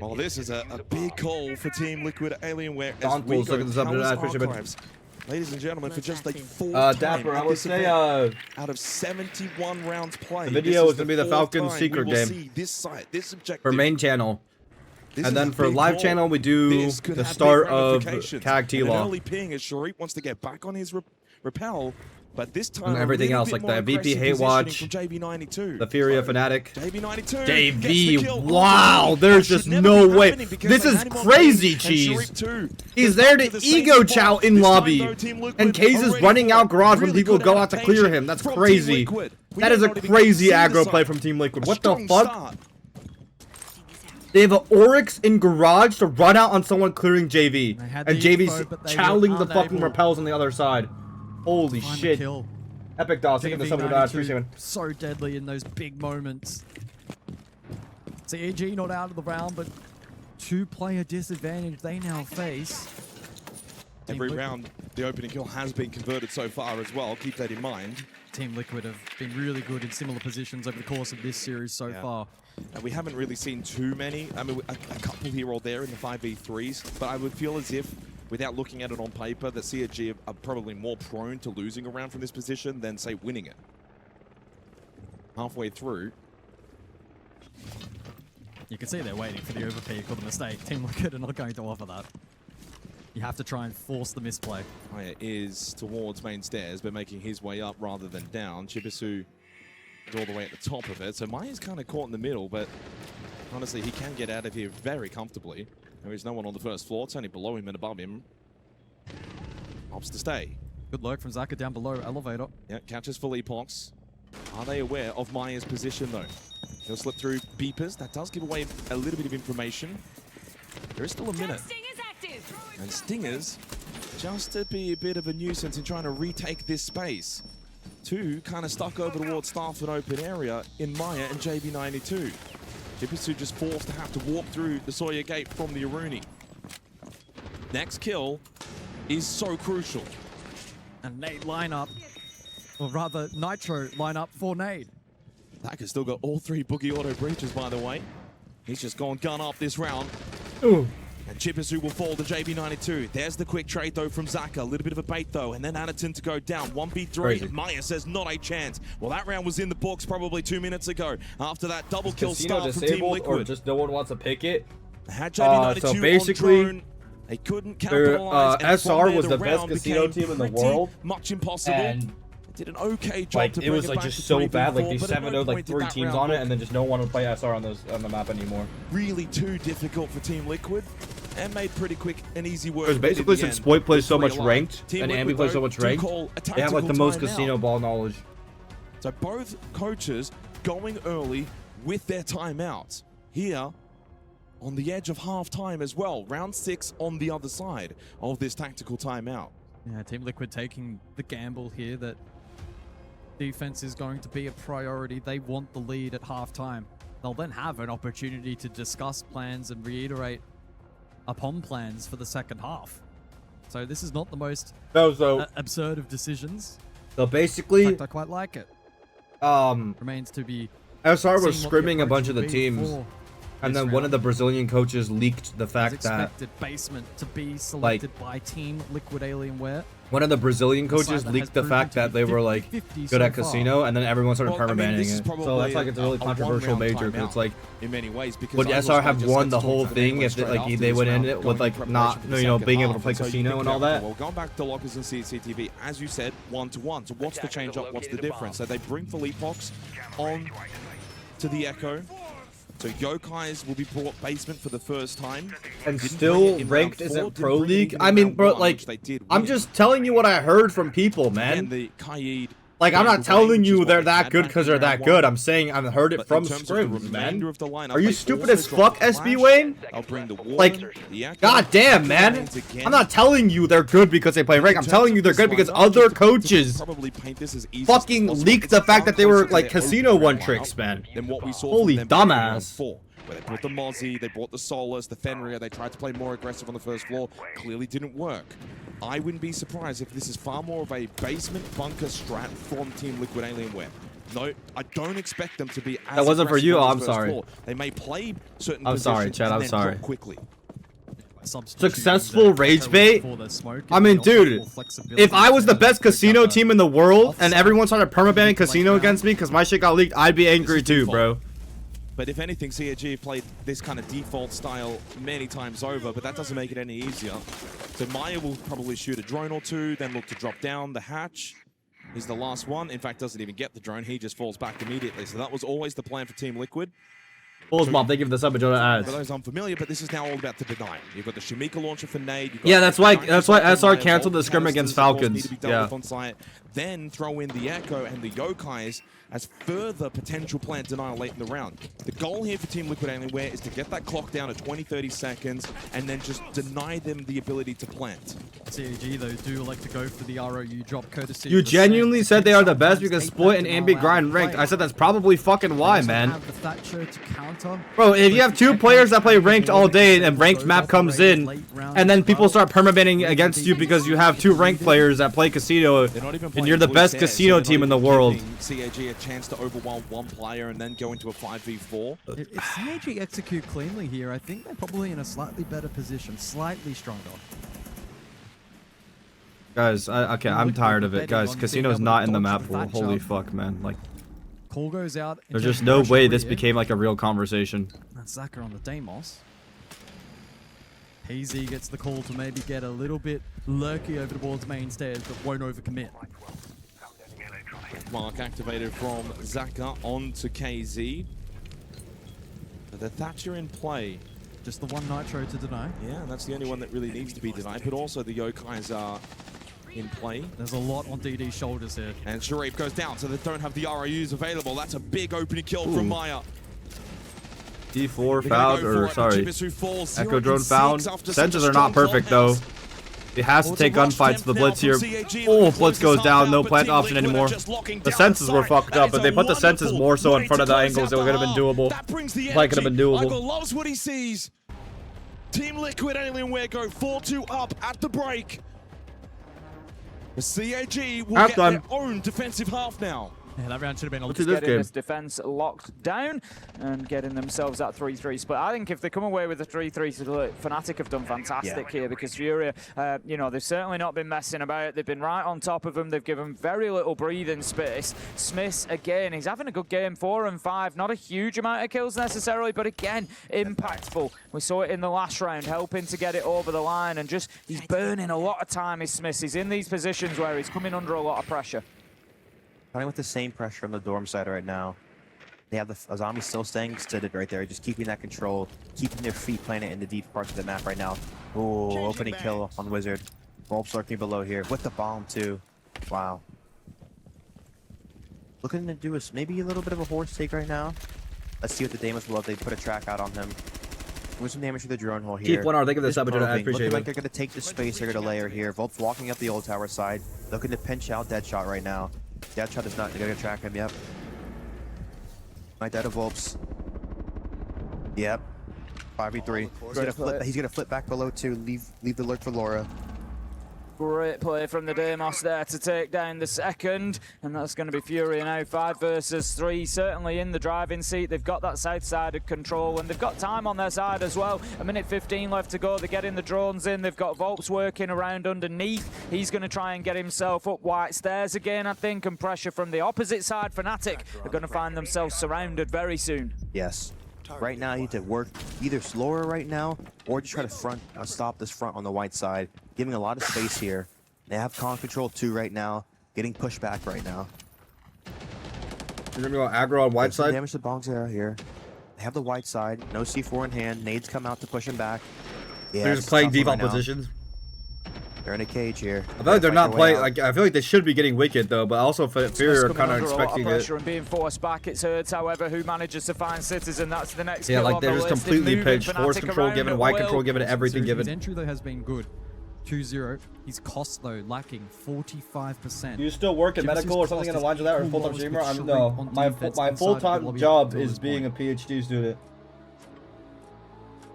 Well, this is a big call for Team Liquid Alienware as Don we Pools go looking this up to Towers that, appreciate it. Archives. Ladies and gentlemen, for just like 4th Dapper, time I at would this say, event, out of 71 rounds played, the video this is gonna be the 4th Falcons time secret we will game. see this site, this objective. For main channel. This And is then a for big live call. channel, we do This could the have start big of ramifications. CAG And T-Law. An early ping as Sharif wants to get back on his repel, but this time And everything a else, little like bit the VP more Hate aggressive Watch, positioning from JB92. the FURIA FNATIC. JB92 gets the JV, kill. wow, there's That just should never no be way. happening because This they is had him on crazy, main, and Cheese. Sharif too. He's Goes there back to the same ego spot. chow in This time, lobby. though, Team Liquid And Kaze is already running out garage when really people good go out to clear adaptation him. That's from Team crazy. Liquid. We That may is a not even crazy see the aggro side. play from Team Liquid. A What the strong fuck? start. They have an Oryx in garage to run out on someone clearing JV. They had And the JV's info, but they chowing were the fucking unable repels on the other side. Holy Find the shit. kill. Epic Dogs, taking the 7 appreciate it. So deadly in those big moments. CAG not out of the round, but 2-player disadvantage they now face. Every round, the opening kill has been converted so far as well. Keep that in mind. Team Liquid have been really good in similar positions over the course of this series so far. And we haven't really seen too many. I mean, a couple here or there in the 5v3s, but I would feel as if, without looking at it on paper, that CAG are probably more prone to losing a round from this position than, say, winning it. Halfway through. You can see they're waiting for the overpeak or the mistake. Team Liquid are not going to offer that. You have to try and force the misplay. Maya is towards main stairs, but making his way up rather than down. Chibisu is all the way at the top of it. So Maya's kind of caught in the middle, but honestly, he can get out of here very comfortably. There is no one on the first floor. It's only below him and above him. Opts to stay. Good lurk from Zaka down below elevator. Yeah, catches Philippox. Are they aware of Maya's position, though? He'll slip through beepers. That does give away a little bit of information. There is still a minute. And Stingers, just to be a bit of a nuisance in trying to retake this space. Two kind of stuck over towards Stafford open area in Maya and JB92. Jipisu just forced to have to walk through the Sawyer gate from the Aruni. Next kill is so crucial. And Nade lineup, or rather Nitro lineup for Nade. Thaker's still got all 3 Boogie Auto breaches, by the way. He's just gone gun up this round. Ooh. And Jipisu will fall to JB92. There's the quick trade, though, from Zaka. A little bit of a bait, though. And then Anaton to go down. 1v3. Maya says not a chance. Well, that round was in the books probably 2 minutes ago. After that double kill start from Team Liquid. Or just no one wants to pick it? Had JB92 so basically, on drone. They couldn't capitalize. SR was the best casino team in the world. Much impossible. And did an okay job like to it bring was like back just to so 3v4, bad. Like they but at 7-0'd like point did 3 that teams round on it, look and then just no one would play SR on the map anymore. really too difficult for Team Liquid, and made pretty quick and easy work. Because basically, since Spoit plays so much ranked Team and Liquid, Ambi plays so though, much do ranked, call a they have like the tactical most timeout. casino ball knowledge. So both coaches going early with their timeouts here on the edge of halftime as well. Round 6 on the other side of this tactical timeout. Yeah, Team Liquid taking the gamble here that defense is going to be a priority. They want the lead at halftime. They'll then have an opportunity to discuss plans and reiterate upon plans for the second half. So this is not the most absurd of decisions. So basically, in fact, I quite like it. Remains to be SR was scrimming a bunch of the teams, and then one of the Brazilian coaches leaked the fact that Basement to be selected by Team Liquid Alienware. One of the Brazilian coaches leaked the fact that they were like good at casino, and then everyone started permabanning it. So that's like it's a really controversial major because it's like in many ways, because would SR have won the whole thing if like they went in it with like not being able to play casino and all that? Well, going back to Lockers and CCTV, as you said, 1-1. So what's the change up? What's the difference? So they bring Philippox on to the Echo. So Yokai's will be brought basement for the first time. And still ranked isn't pro league? I mean, bro, like, I'm just telling you what I heard from people, man. Like, I'm not telling you they're that good because they're that good. I'm saying I've heard it from scrims, man. Are you stupid as fuck, SB Wayne? Like, god damn, man. I'm not telling you they're good because they play rank. I'm telling you they're good because other coaches fucking leaked the fact that they were, like, casino one-tricks, man. Holy dumbass. Where they brought the Mozzie, they brought the Solus, the FNRIA, they tried to play more aggressive on the first floor. Clearly didn't work. I wouldn't be surprised if this is far more of a basement bunker strat from Team Liquid Alienware. No, I don't expect them to be as that wasn't for you. on I'm the sorry. floor. They may play certain I'm sorry, positions Chad. and I'm then sorry. drop quickly. Successful rage bait? I mean, dude, if I was the best casino team in the world and everyone started permabanning casino against me because my shit got leaked, I'd be angry too, bro. But if anything, CAG have played this kind of default style many times over, but that doesn't make it any easier. So Maya will probably shoot a drone or two, then look to drop down. The hatch is the last one. In fact, doesn't even get the drone. He just falls back immediately. So that was always the plan for Team Liquid. Bulls Mob, thank you for the sub, Jonah ads. For those unfamiliar, but this is now all about to deny. You've got the Shamika launcher for Nade. Yeah, that's why SR canceled the scrim against Falcons. Yeah. Then throw in the Echo and the Yokais as further potential plant denial late in the round. The goal here for Team Liquid Alienware is to get that clock down to 20-30 seconds and then just deny them the ability to plant. CAG, though, do like to go for the ROU drop courtesy. You genuinely said they are the best because Spoit and Ambi grind ranked. I said that's probably fucking why, man. Bro, if you have two players that play ranked all day and ranked map comes in, and then people start permabanning against you because you have two ranked players that play casino, and you're the best casino team in the world. CAG a chance to overwhelm one player and then go into a 5v4. If CAG execute cleanly here, I think they're probably in a slightly better position, slightly stronger. Guys, okay, I'm tired of it. Guys, casino's not in the map pool. Holy fuck, man. Like, call goes out. There's just no way this became like a real conversation. That's Zaka on the Deimos. PZ gets the call to maybe get a little bit lurky over towards main stairs, but won't overcommit. Mark activated from Zaka onto KZ. But the Thatcher in play. Just the one Nitro to deny. Yeah, that's the only one that really needs to be denied, but also the Yokais are in play. There's a lot on DD's shoulders here. And Sharif goes down, so they don't have the ROUs available. That's a big opening kill from Maya. D4 found, or sorry, Echo Drone found. Sensors are not perfect though. He has to take gunfights to the Blitz here. Oh, Blitz goes down, no plant option anymore. The senses were fucked up, but they put the senses more so in front of the angles. It would have been doable. Like it would have been doable. Michael loves what he sees. Team Liquid Alienware go 4-2 up at the break. The CAG will get their own defensive half now. Yeah, that round should have been getting this defense locked down and getting themselves that 3-3 split. I think if they come away with a 3-3 split, FNATIC have done fantastic here because FURIA, you know, they've certainly not been messing about. They've been right on top of them. They've given very little breathing space. Smith, again, he's having a good game, 4 and 5. Not a huge amount of kills necessarily, but again, impactful. We saw it in the last round, helping to get it over the line, and just, he's burning a lot of time, is Smith. He's in these positions where he's coming under a lot of pressure. Playing with the same pressure on the dorm side right now. They have the zombies still staying stood right there, just keeping that control, keeping their feet planted in the deep parts of the map right now. Oh, opening kill on Wizard. Bulbs lurking below here with the bomb too. Wow. Looking to do maybe a little bit of a horse take right now. Let's see what the damage will if they put a track out on him. With some damage through the drone hole here. Keep 1 hour. Thank you for the saboteur. I appreciate it. Looking like they're going to take the space. They're going to layer here. Volp's walking up the old tower side, looking to pinch out Deadshot right now. Deadshot is not going to track him, yep. My dead of Volps. Yep. 5v3. He's gonna flip back below too. Leave the lurk for LOIRA. Great play from the Deimos there to take down the second, and that's going to be FURIA now, 5 versus 3, certainly in the driving seat. They've got that south side of control, and they've got time on their side as well. 1:15 left to go. They're getting the drones in. They've got Volps working around underneath. He's going to try and get himself up white stairs again, I think, and pressure from the opposite side. FNATIC are going to find themselves surrounded very soon. Yes. Right now, you need to work either slower right now, or just try to stop this front on the white side, giving a lot of space here. They have con control too right now, getting pushed back right now. You're gonna go aggro on white side? Damage the bongs out here. They have the white side, no C4 in hand. Nades come out to push him back. Yeah, they're just playing default positions. They're in a cage here. I feel like they're not playing. Like I feel like they should be getting wicked though, but also FURIA are kind of expecting it. And being forced back, it's Herds, however, who manages to find Citizen. That's the next. Yeah, like they're just completely pitched. Force control given, white control given, everything given. His entry though has been good. 2-0. His cost though lacking 45%. Do you still work in medical or something in the lines of that, or full-time streamer? No, my full-time job is being a PhD student.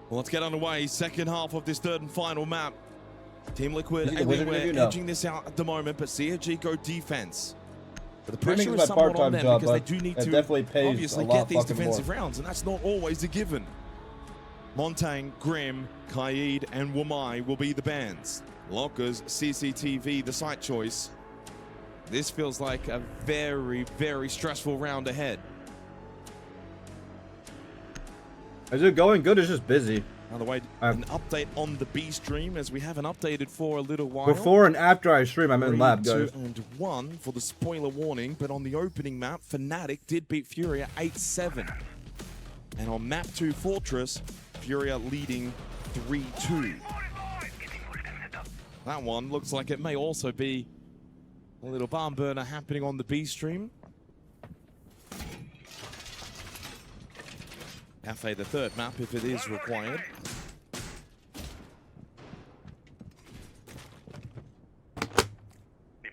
Well, let's get underway. Second half of this third and final map. Team Liquid Alienware edging this out at the moment, but CAG go defense. But the pressure is somewhat on them because they do need to obviously get these defensive rounds, and that's not always a given. Montang, Grim, Kaid, and Wamai will be the bans. Lockers, CCTV, the site choice. This feels like a very, very stressful round ahead. Is it going good? It's just busy. By the way, an update on the B stream, as we haven't updated for a little while. Before and after I stream, I'm in lab, guys. 2 and 1 for the spoiler warning, but on the opening map, FNATIC did beat FURIA 8-7. And on map 2 Fortress, FURIA leading 3-2. That one looks like it may also be a little barn burner happening on the B stream. Cafe the third map if it is required.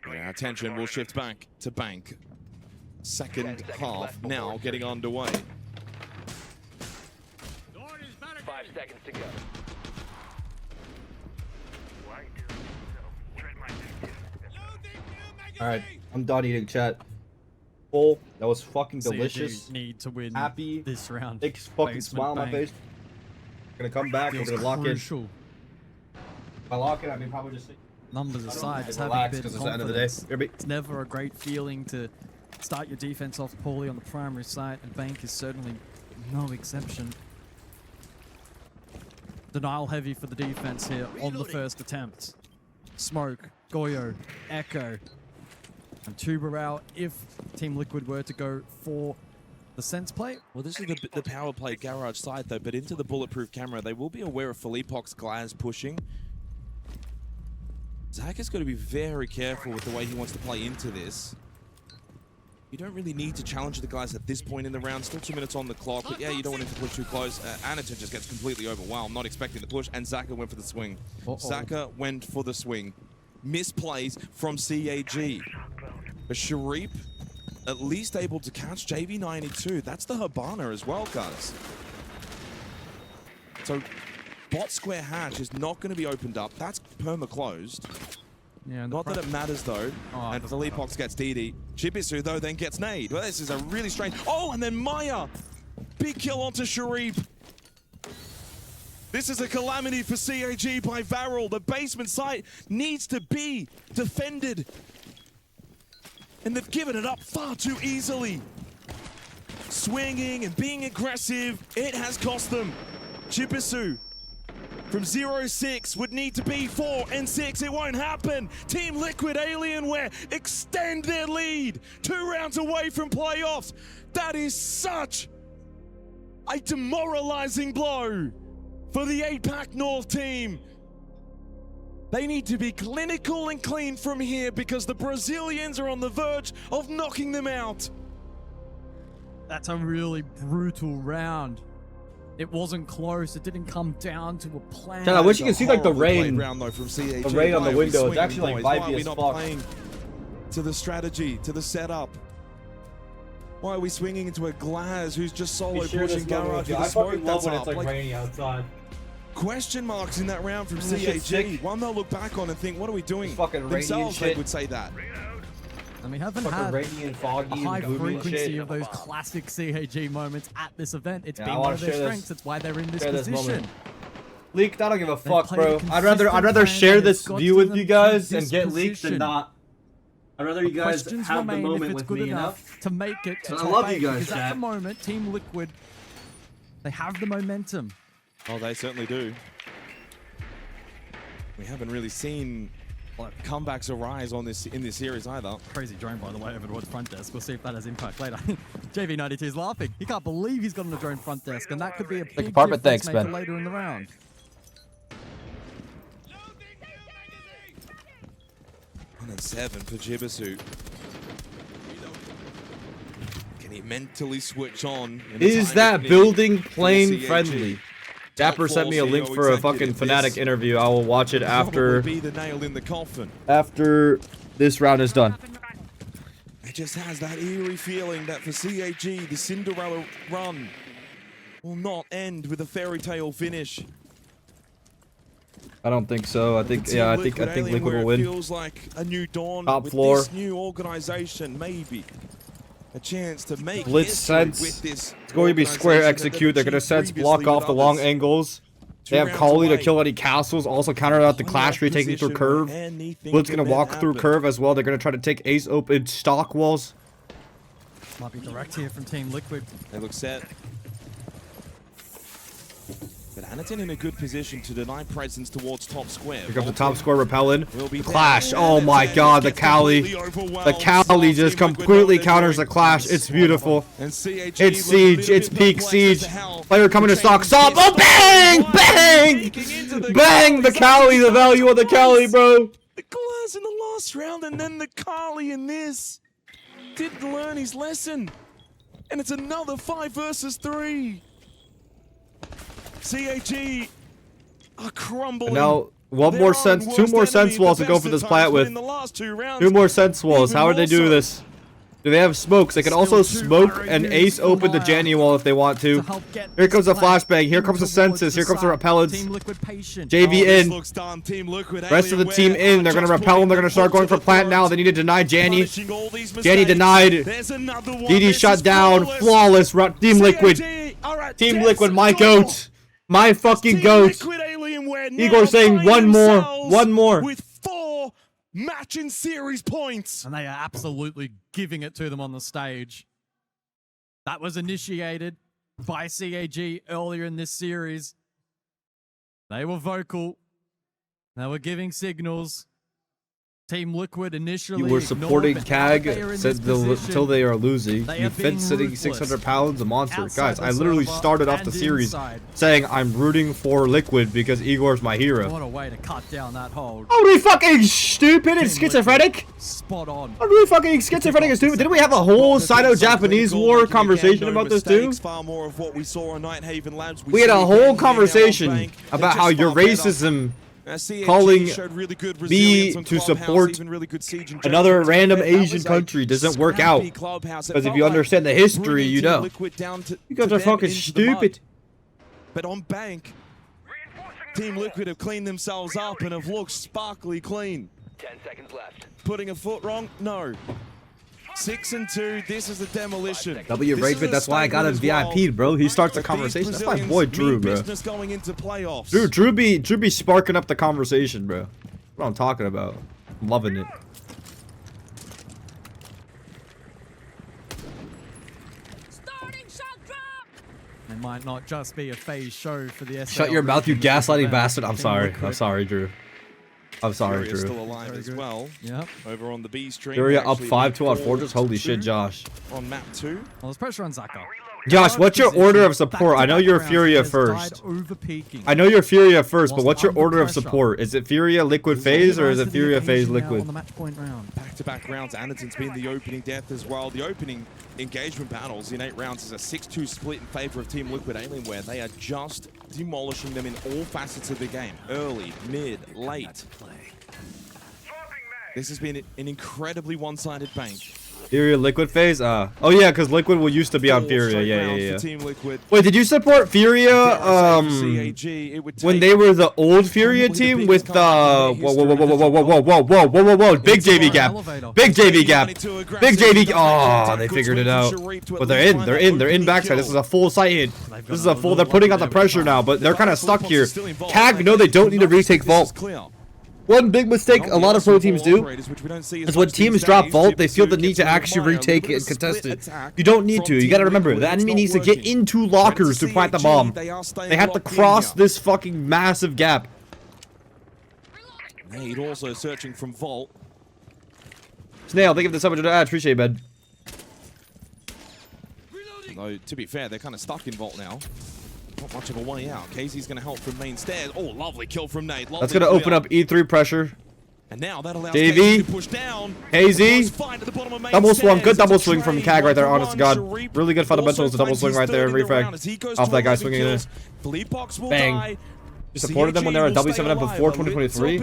Our attention will shift back to Bank. Second half now getting underway. 5 seconds to go. Alright, I'm done eating, chat. Full. That was fucking delicious. Need to win happy this round. Big fucking smile on my face. Gonna come back. We're gonna lock in. By lock in, I mean probably just numbers aside, just having a bit of confidence. It's never a great feeling to start your defense off poorly on the primary site, and Bank is certainly no exception. Denial heavy for the defense here on the first attempt. Smoke, Goyo, Echo, and Tuber out if Team Liquid were to go for the sense play. Well, this is the power play garage side though, but into the bulletproof camera, they will be aware of Philippok's glass pushing. Zach is going to be very careful with the way he wants to play into this. You don't really need to challenge the guys at this point in the round. Still 2 minutes on the clock, but yeah, you don't want him to push too close. Anaton just gets completely overwhelmed, not expecting the push, and Zaka went for the swing. Zaka went for the swing. Misplays from CAG. But Sharif at least able to catch JV92. That's the Habana as well, guys. So bot square hatch is not going to be opened up. That's perma-closed. Yeah, not that it matters, though. And Philippox gets DD. Chibisu, though, then gets nade. Well, this is a really strange... Oh, and then Maya! Big kill onto Sharif. This is a calamity for CAG by Varel. The basement site needs to be defended. And they've given it up far too easily. Swinging and being aggressive, it has cost them. Chibisu from 0-6 would need to be 4 and 6. It won't happen. Team Liquid Alienware extend their lead. 2 rounds away from playoffs. That is such a demoralizing blow for the APAC North team. They need to be clinical and clean from here because the Brazilians are on the verge of knocking them out. That's a really brutal round. It wasn't close. It didn't come down to a plan. I wish you could see like the rain. Round, though, from CAG. The rain on the window. It's actually like Why are vibey we as not fuck. playing to the strategy, to the setup? Why are we swinging into a Glaz who's just solo pushing Garage with a smoke that's up? Like rainy outside. Question marks in that round from CAG. One they'll look back on and think, what are we doing? Fucking rainy and Themselves, shit. they would say that. And we haven't Fucking had rainy and foggy a high and gloomy and frequency shit. of those classic CAG moments at this event. It's Yeah, been I one wanna of their share this. strengths. That's why they're in this Share this position. moment. Leaked, I don't give a They fuck, played bro. a I'd rather consistent share plan this that's got view to with them you guys to and this get leaked than position. not. I'd rather you guys Questions have the remain if moment it's with good me, you know? enough to make it to I top love you 8, guys, because at chat. the moment, Team Liquid, they have the momentum. Oh, they certainly do. We haven't really seen comebacks arise on this in this series either. Crazy drone, by the way, over towards front desk. We'll see if that has impact later. JV92 is laughing. He can't believe he's got on the drone front desk, and that could be a big apartment, difference thanks, maker Ben. later in the round. And 7 for Jibisu. Can he mentally switch on? Is that building plane friendly? Dapper sent me a link for a fucking FNATIC interview. I will watch it after Be the nail in the coffin. this round is done. It just has that eerie feeling that for CAG, the Cinderella run will not end with a fairy tale finish. I don't think so. I think Liquid will win. It feels like a new dawn Top with floor. this new organization, maybe a chance to make Blitz history sense. with this. It's going to be square organization that execute. They're going to achieved sense block previously off the with long others. angles. They 2 have rounds Kali to away. kill any castles. Also counter out the Clash Tree taking through curve. Blitz going to walk through curve as well. They're going to try to take Ace open stock walls. Might be direct here from Team Liquid. They look set. But Anaton in a good position to deny presence towards top square. Here comes the top score repellent. Will be Clash. there. Oh my god, the Gets Kali. completely overwhelmed. The Kali just Team Liquid completely know counters they're the Clash. doing It's beautiful. And CAG It's look a Siege. little It's bit peak perplexed Siege. as to how Player coming to the stock. change Stop. is. Oh, bang! Bang! Bang! The Kali, the value of the Kali, bro. The Glass in the last round and then the Kali in this. Didn't learn his lesson. And it's another 5 versus 3. CAG are crumbling. Now, one more sense, 2 more sense walls to go for this plant with. 2 more sense walls. How would they do this? Do they have smokes? They can also smoke and Ace open the Janny wall if they want to. Here comes the flashbang. Here comes the census. Here comes the repellents. JV in. Rest of the team in. They're going to repel them. They're going to start going for plant now. They need to deny Janny. Janny denied. DD shut down. Flawless. Team Liquid. Team Liquid, my goat. My fucking goat. Igor saying one more. One more. With 4 match and series points. And they are absolutely giving it to them on the stage. That was initiated by CAG earlier in this series. They were vocal. They were giving signals. Team Liquid initially You were supporting CAG said until they are losing. You Fett sitting 600 pounds, a monster. Guys, I literally started off the series saying I'm rooting for Liquid because Igor's my hero. What a way to cut down that hold. Are we fucking stupid and schizophrenic? Spot on. Are we fucking schizophrenic and stupid? Didn't we have a whole Sino-Japanese war conversation about this too? We had a whole conversation about how your racism calling me to support another random Asian country doesn't work out. Because if you understand the history, you know. You guys are fucking stupid. But on Bank, Team Liquid have cleaned themselves up and have looked sparkly clean. 10 seconds left. Putting a foot wrong? No. 6-2, this is a demolition. W Rageman, that's why I got him VIP'd, bro. He starts the conversation. That's my boy Drew, bro. Going into playoffs. Drew be sparking up the conversation, bro. What I'm talking about. I'm loving it. It might not just be a phase show for the SL. Shut your mouth, you gaslighting bastard. I'm sorry. I'm sorry, Drew. I'm sorry, Drew. Still alive as well. Yep. Over on the B stream. Furia up 5-2 on Fortress. Holy shit, Josh. On map 2. Well, there's pressure on Zaka. Josh, what's your order of support? I know you're Furia first. I know you're Furia first, but what's your order of support? Is it Furia Liquid phase or is it Furia phase Liquid? Back-to-back rounds. Anderton's been the opening death as well. The opening engagement battles in 8 rounds is a 6-2 split in favor of Team Liquid Alienware. They are just demolishing them in all facets of the game. Early, mid, late. This has been an incredibly one-sided Bank. Furia Liquid phase? Oh yeah, because Liquid will used to be on Furia. Yeah. Team Liquid. Wait, did you support Furia when they were the old Furia team with whoa, big JV gap. Big JV gap. Big JV. Oh, they figured it out. But they're in backside. This is a full site hit. This is a full, they're putting out the pressure now, but they're kind of stuck here. CAG know they don't need to retake Vault. One big mistake a lot of pro teams do is when teams drop Vault, they feel the need to actually retake it and contest it. You don't need to. You gotta remember, the enemy needs to get into lockers to plant the bomb. They have to cross this fucking massive gap. Nade also searching from Vault. Snail, thank you for the sub. I appreciate it, man. Though, to be fair, they're kind of stuck in Vault now. Not much of a way out. Casey's going to help from main stairs. Oh, lovely kill from Nate. That's going to open up E3 pressure. And now that allows Davey to push down. Hazy. Double swing. Good double swing from CAG right there, honest to God. Really good fundamentals to double swing right there. Refrag off that guy swinging in. Bang. You supported them when they were at W7M before 2023?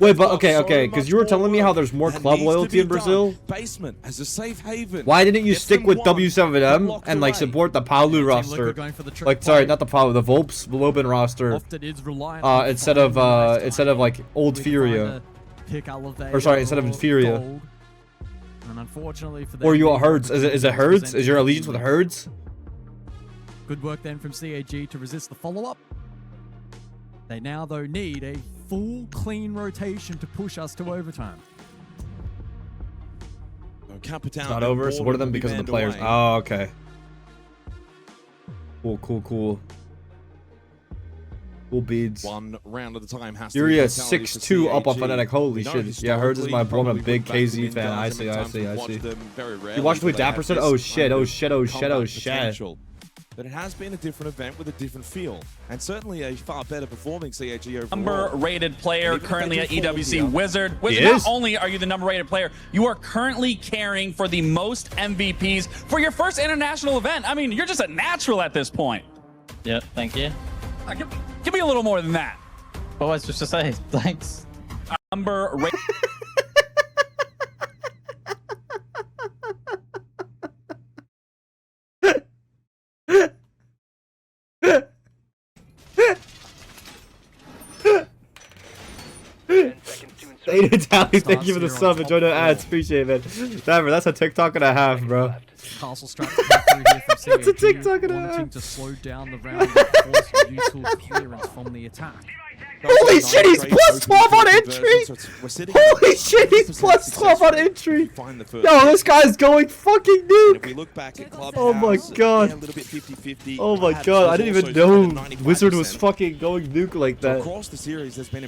Wait, but okay, because you were telling me how there's more club loyalty in Brazil. Why didn't you stick with W7M and like support the Paulu roster? Like, sorry, not the Paulu, the Volps Lobin roster. Instead of like old Furia. Or sorry, instead of Furia. Or you a Herds? Is it Herds? Is your allegiance with Herds? Good work then from CAG to resist the follow-up. They now, though, need a full, clean rotation to push us to overtime. It's not over. Supported them because of the players. Oh, okay. Cool. Cool beads. One round at a time has to Furia 6-2 up on FNATIC. Holy shit. Yeah, Herds is my boy. I'm a big KZ fan. I see. You watched with Dapperson? Oh shit. But it has been a different event with a different feel, and certainly a far better performing CAG overall. Number-rated player currently at EWC, Wizard. Not only are you the number-rated player, you are currently carrying for the most MVPs for your first international event. I mean, you're just a natural at this point. Yeah, thank you. Give me a little more than that. What was I supposed to say? Thanks. Number-rated. Thank you for the sub. Enjoy the ads. Appreciate it, man. Damn, that's a TikTok and a half, bro. Castle strap through here from CAG, That's a TikTok and a half. wanting to slow down the round and force useful clearance from the attack. Holy shit, he's plus 12 on entry! Holy shit, he's plus 12 on entry! Yo, this guy's going fucking nuke! Oh my god. Oh my god, I didn't even know Wizard was fucking going nuke like that.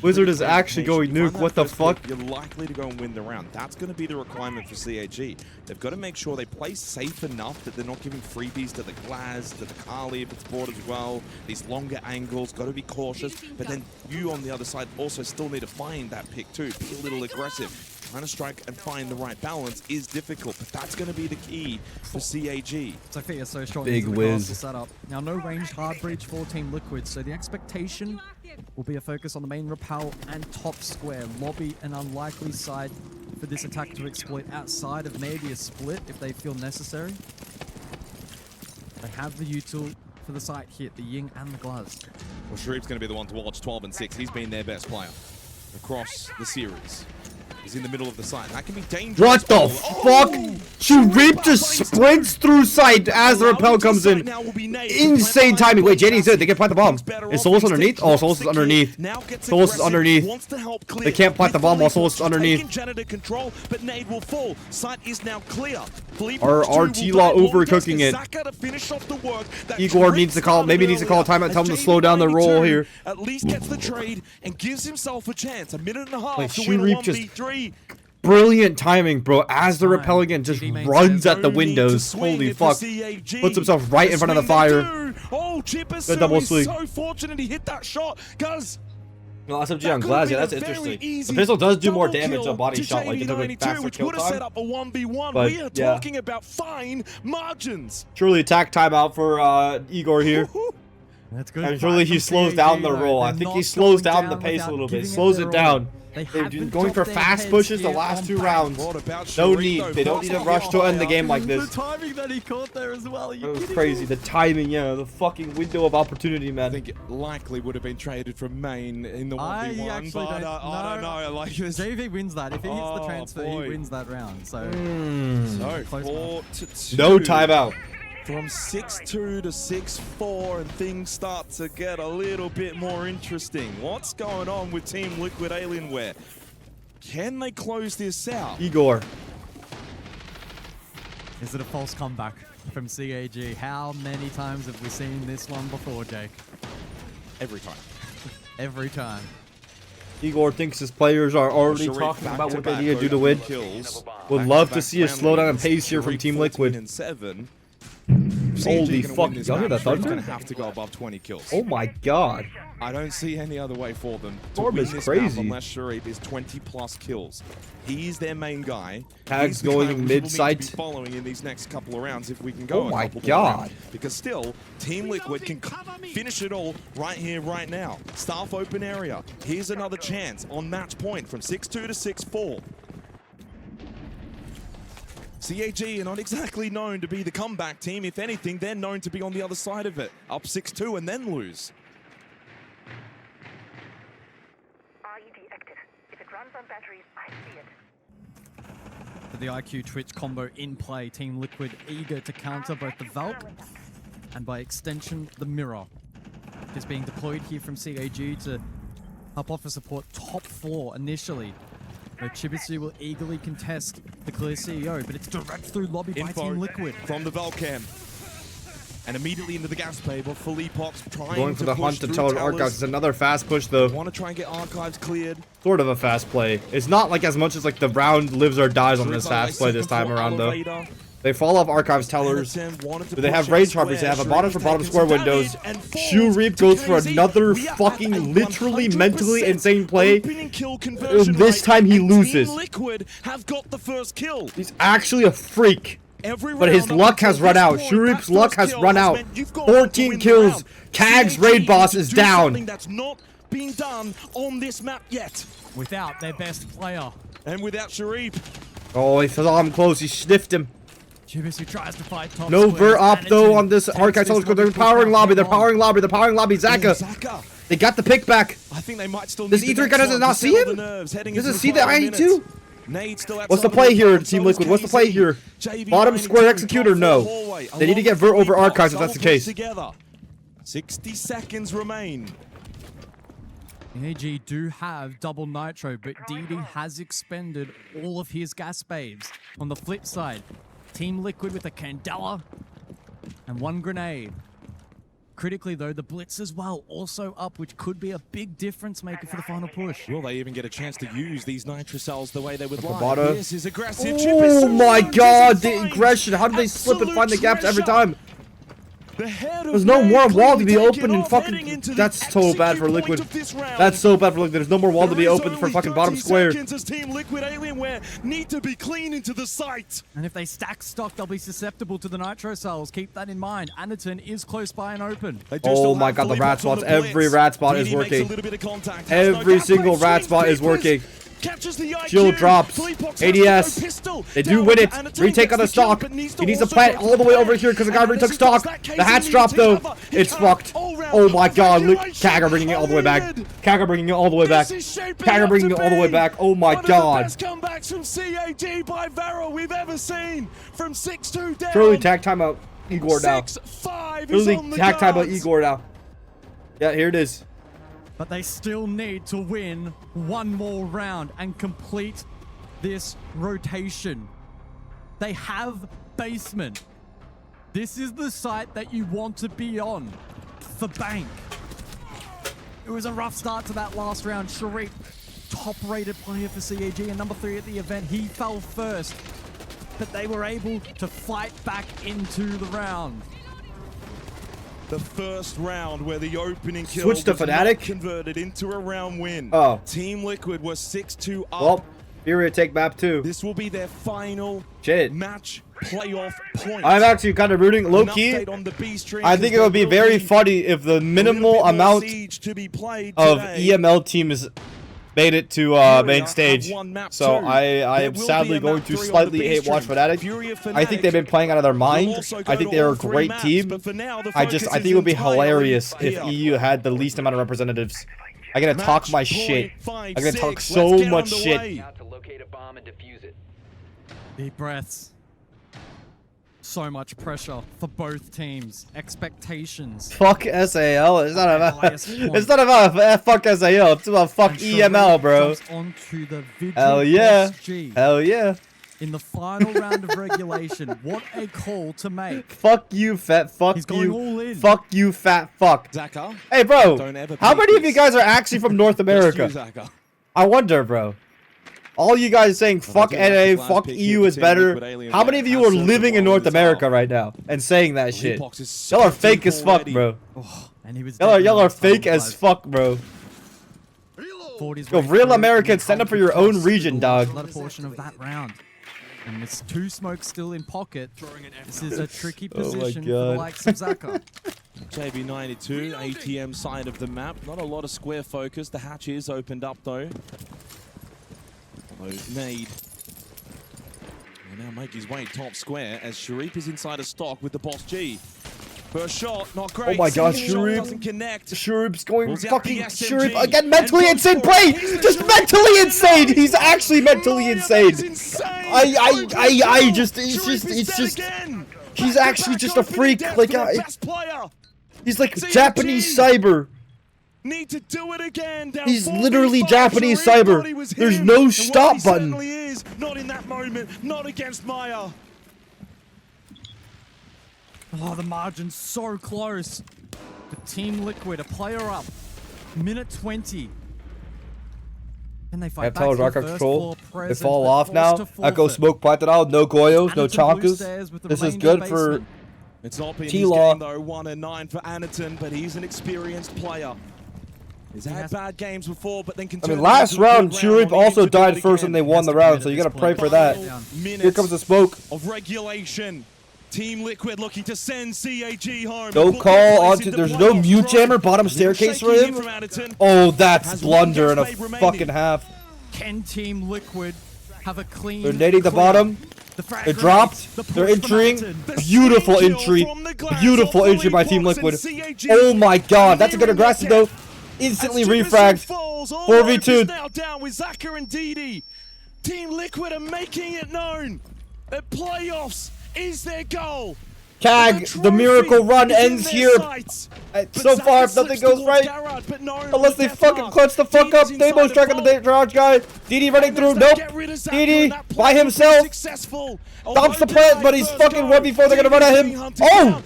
Wizard is actually going nuke, what the fuck? You're likely to go and win the round. That's going to be the requirement for CAG. They've got to make sure they play safe enough that they're not giving freebies to the Glaz, to the Kali if it's board as well. These longer angles, got to be cautious. But then you on the other side also still need to find that pick too. Be a little aggressive. Trying to strike and find the right balance is difficult, but that's going to be the key for CAG. Sophia so strong. Big whiz. Setup. Now no ranged hard breach for Team Liquid, so the expectation will be a focus on the main rappel and top square. Lobby an unlikely side for this attack to exploit outside of maybe a split if they feel necessary. They have the util for the site hit, the Ying and the Glaz. Well, Sharif's going to be the one to watch 12 and 6. He's been their best player across the series. He's in the middle of the site. That can be dangerous. What the fuck? Sharif just sprints through sight as the rappel comes in. Insane timing. Wait, JD's good. They can plant the bomb. Is Solus underneath? Oh, Solus is underneath. Solus is underneath. They can't plant the bomb while Solus is underneath. Our T-Law overcooking it. Igor needs to call, maybe needs to call a timeout, tell him to slow down the roll here. At least gets the trade and gives himself a chance. A minute and a half to Sharif win a just 1v3. brilliant timing, bro. As the rappel again just runs at the windows. Holy fuck. Puts himself right in front of the fire. Oh, Chipper Good double is swing. so fortunate he hit that shot. Guys, no, SMG on Glaz, yeah, that's interesting. The pistol does do more damage to a body shot, like it took a faster kill time. Set up a 1v1. But, We are talking about fine margins. Surely attack timeout for Igor here. That's good. And surely he slows down the roll. I think he slows down the pace a little bit. Slows it down. They're going for fast pushes the last 2 rounds. No need. They don't need to rush to end the game like this. The timing that he caught there as well. It was crazy. The timing, yeah. The fucking window of opportunity, man. I think it likely would have been traded from main in the 1v1, but I don't know. I like this. JV wins that. If he hits the transfer, he wins that round. So, so 4-2. No timeout. From 6-2 to 6-4, and things start to get a little bit more interesting. What's going on with Team Liquid Alienware? Can they close this out? Igor. Is it a false comeback from CAG? How many times have we seen this one before, Jake? Every time. Every time. Igor thinks his players are already talking about what they need to do to win. Would love to see a slowdown and pace here from Team Liquid. Holy fuck, you hear that thunder? Gonna have to go above 20 kills. Oh my god. I don't see any other way for them to Storm win is this crazy. map unless Sharif is 20+ kills. He's their main guy. CAG's He's the guy going we will need mid-site. to be following in these next couple of rounds if we can go. Oh a my couple more god. rounds. Because still, Team Liquid can finish it all right here, right now. Staff open area. Here's another chance on match point from 6-2 to 6-4. CAG are not exactly known to be the comeback team. If anything, they're known to be on the other side of it. Up 6-2 and then lose. IED active. If it runs on batteries, I see it. For the IQ Twitch combo in play, Team Liquid eager to counter both the Valk and by extension, the Mirror. Is being deployed here from CAG to help offer support top 4 initially. Where Chibisu will eagerly contest the clear CEO, but it's direct through lobby by Team Liquid. From the Valcam. And immediately into the gas chamber, fully pops trying Going for to the push hunt to through tell towers. Archives. It's another fast push though. Want to try and get Archives cleared. Sort of a fast play. It's not like as much as like the round lives or dies on this fast play this time around though. They fall off Archives tellers. But they have range harvers. They have a bottom for bottom square windows. Sharif goes for another fucking literally mentally insane play. And this time he loses. He's actually a freak. But his luck has run out. Sharif's luck has run out. 14 kills. CAG's raid boss is down. That's not being done on this map yet. Without their best player. And without Sharif. Oh, he saw him close. He sniffed him. Chibisu tries to fight top No square, ver up and though it's on this Archive Tellers. They're powering lobby. They're powering lobby. They're powering lobby. Zaka. They got the pick back. I think they might still Does E3 guy does not see him? Does it see the IE2? What's the play here, Team Liquid? What's the play here? Bottom square execute or no? They need to get Vert over Archives if that's the case. 60 seconds remain. CAG do have double nitro, but DD has expended all of his gas babes. On the flip side, Team Liquid with a Candela and 1 grenade. Critically though, the Blitz as well also up, which could be a big difference maker for the final push. Will they even get a chance to use these nitro cells the way they would like? Bravado. This is aggressive. Oh my god, the aggression. How do they slip and find the gaps every time? There's no more wall to be open and fucking... That's so bad for Liquid. That's so bad for Liquid. There's no more wall to be open for fucking bottom square. Team Liquid Alienware need to be clean into the site. And if they stack stock, they'll be susceptible to the nitro cells. Keep that in mind. Anderton is close by and open. Oh my god, the rat spots. Every rat spot is working. Every single rat spot is working. Shield drops. ADS. They do win it. Retake on the stock. He needs to plant all the way over here because the guy retook stock. The hatch dropped though. It's fucked. Oh my god. CAG are bringing it all the way back. CAG are bringing it all the way back. CAG are bringing it all the way back. Oh my god. Best comebacks from CAG by Vero we've ever seen. From 6-2 down. Truly tag timeout Igor now. 6-5 Truly tag timeout Igor now. Yeah, here it is. But they still need to win one more round and complete this rotation. They have basement. This is the site that you want to be on for Bank. It was a rough start to that last round. Sharif, top-rated player for CAG and number 3 at the event. He fell first, but they were able to fight back into the round. The first round where the opening kill Switch to was FNATIC. not converted into a round win. Oh. Team Liquid was 6-2 up. Well, FURIA take map 2. This will be their final match playoff point. I'm actually kind of rooting low-key. I think it would be very funny if the minimal amount of EML teams made it to main stage. So I am sadly going to slightly hate watch FNATIC. I think they've been playing out of their mind. I think they're a great team. I think it would be hilarious if EU had the least amount of representatives. I'm gonna talk my shit. I'm gonna talk so much shit. Deep breaths. So much pressure for both teams. Expectations. Fuck SAL. It's not about fuck SAL. It's about fuck EML, bro. Hell yeah. Hell yeah. In the final round of regulation, what a call to make. Fuck you, Fett. Fuck He's going all you. in. Fuck you, fat fuck. Zaka, hey, bro. How many of you guys are actually from North America? I wonder, bro. All you guys saying fuck NA, fuck EU is better. How many of you are living in North America right now and saying that shit? Y'all are fake as fuck, bro. Y'all are fake as fuck, bro. Yo, real Americans, stand up for your own region, dog. A portion of that round. And it's 2 smokes still in pocket. This is a tricky position for the likes of Zaka. JB92, ATM side of the map. Not a lot of square focus. The hatch is opened up, though. Nade. And now make his way top square as Sharif is inside a stock with the boss G. First shot, not great. Oh my god, Sharif. Sharif's going fucking Sharif again, mentally insane play! Just mentally insane! He's actually mentally insane! He's actually just a freak. Like, he's like Japanese Cyber. Need to do it again. He's literally Japanese Cyber. There's no stop button. Is not in that moment, not against Maya. Oh, the margin's so close. But Team Liquid, a player up. Minute 20. Can they fight back to the first floor They fall off now. Echo smoke planted out. No Goyos, no Chonkus. This is good for It's not been his game though. 1-9 for Aniton, but he's an experienced player. He's had bad games before, but then last round, Sharif also died first and they won the round, so you gotta pray for that. Here comes the smoke. Of regulation. Team Liquid looking to send CAG home. No call onto. There's no mute jammer bottom staircase for him. Oh, that's blunder and a fucking half. Can Team Liquid have a clean? They're nading the bottom. They dropped. They're entering. Beautiful entry. Beautiful entry by Team Liquid. Oh my god, that's a good aggressive though. Instantly refragged. 4v2. Now down with Zaka and DD. Team Liquid are making it known that playoffs is their goal. CAG, the miracle run ends here. So far, if nothing goes right, unless they fucking clutch the fuck up. Damo's tracking the charge guy. DD running through. Nope. DD by himself. Stops the plant, but he's fucking 1v4. They're gonna run at him. Oh!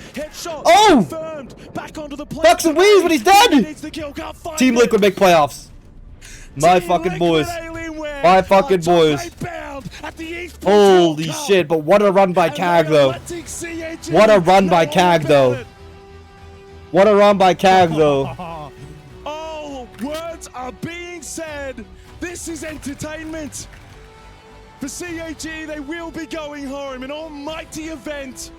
Oh! Ducks and weaves, but he's dead. Team Liquid make playoffs. My fucking boys. My fucking boys. Holy shit, but what a run by CAG though. What a run by CAG though. What a run by CAG though. Oh, words are being said. This is entertainment. For CAG, they will be going home, an almighty event.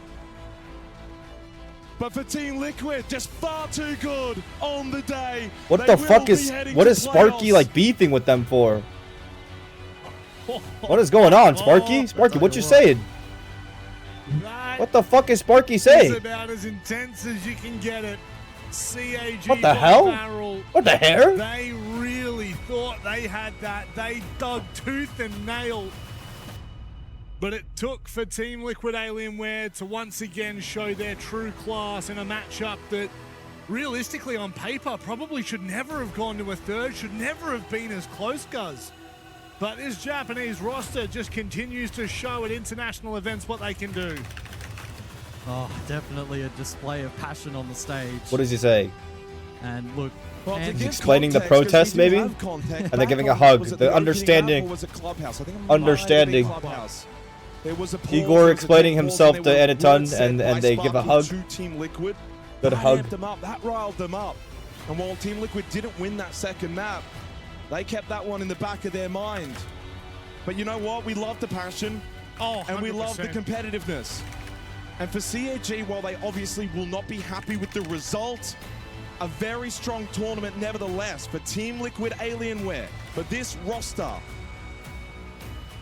But for Team Liquid, just far too good on the day. What the fuck is Sparky like beefing with them for? What is going on, Sparky? Sparky, what you saying? What the fuck is Sparky saying? It's about as intense as you can get it. CAG. What the hell? What the hell? They really thought they had that. They dug tooth and nail. But it took for Team Liquid Alienware to once again show their true class in a matchup that realistically on paper probably should never have gone to a third, should never have been as close, Guz. But this Japanese roster just continues to show at international events what they can do. Oh, definitely a display of passion on the stage. What does he say? And look, he's explaining the protest, maybe? And they're giving a hug. They're understanding. Understanding. Igor explaining himself to Anaton, and they give a hug. Good hug. That riled them up. And while Team Liquid didn't win that second map, they kept that one in the back of their mind. But you know what? We love the passion. And we love the competitiveness. And for CAG, while they obviously will not be happy with the result, a very strong tournament nevertheless for Team Liquid Alienware. But this roster,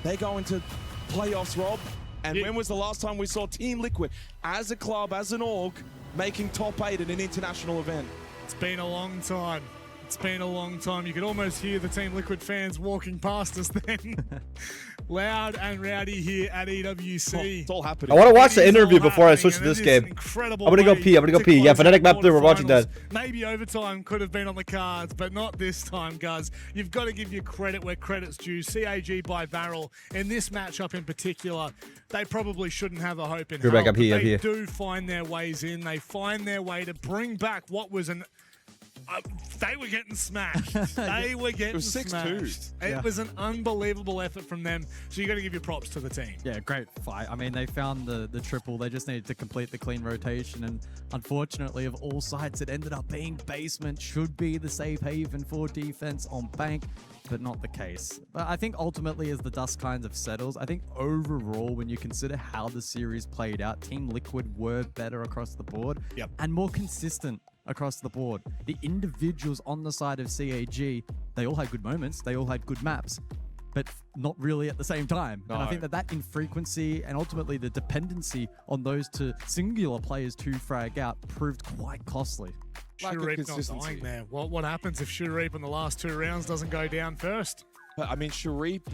they go into playoffs, Rob. And when was the last time we saw Team Liquid as a club, as an org, making top 8 at an international event? It's been a long time. It's been a long time. You could almost hear the Team Liquid fans walking past us then. Loud and rowdy here at EWC. It's all happening. I want to watch the interview before I switch to this game. I'm going to go pee. I'm going to go pee. Yeah, FNATIC map 3, we're watching that. Maybe overtime could have been on the cards, but not this time, guys. You've got to give your credit where credit's due. CAG by Varel, in this matchup in particular, they probably shouldn't have a hope in hell. Back up here, they do find their ways in. They find their way to bring back what was an... they were getting smashed. They were getting smashed. It was an unbelievable effort from them. So you got to give your props to the team. Yeah, great fight. I mean, they found the triple. They just needed to complete the clean rotation. And unfortunately, of all sides, it ended up being basement. Should be the safe haven for defense on bank, but not the case. But I think ultimately, as the dust kind of settles, I think overall, when you consider how the series played out, Team Liquid were better across the board and more consistent across the board. The individuals on the side of CAG, they all had good moments, they all had good maps, but not really at the same time. No. And I think that infrequency and ultimately the dependency on those two singular players to frag out proved quite costly. Shureep not dying there. What happens if Shureep in the last 2 rounds doesn't go down first? But I mean, Shureep,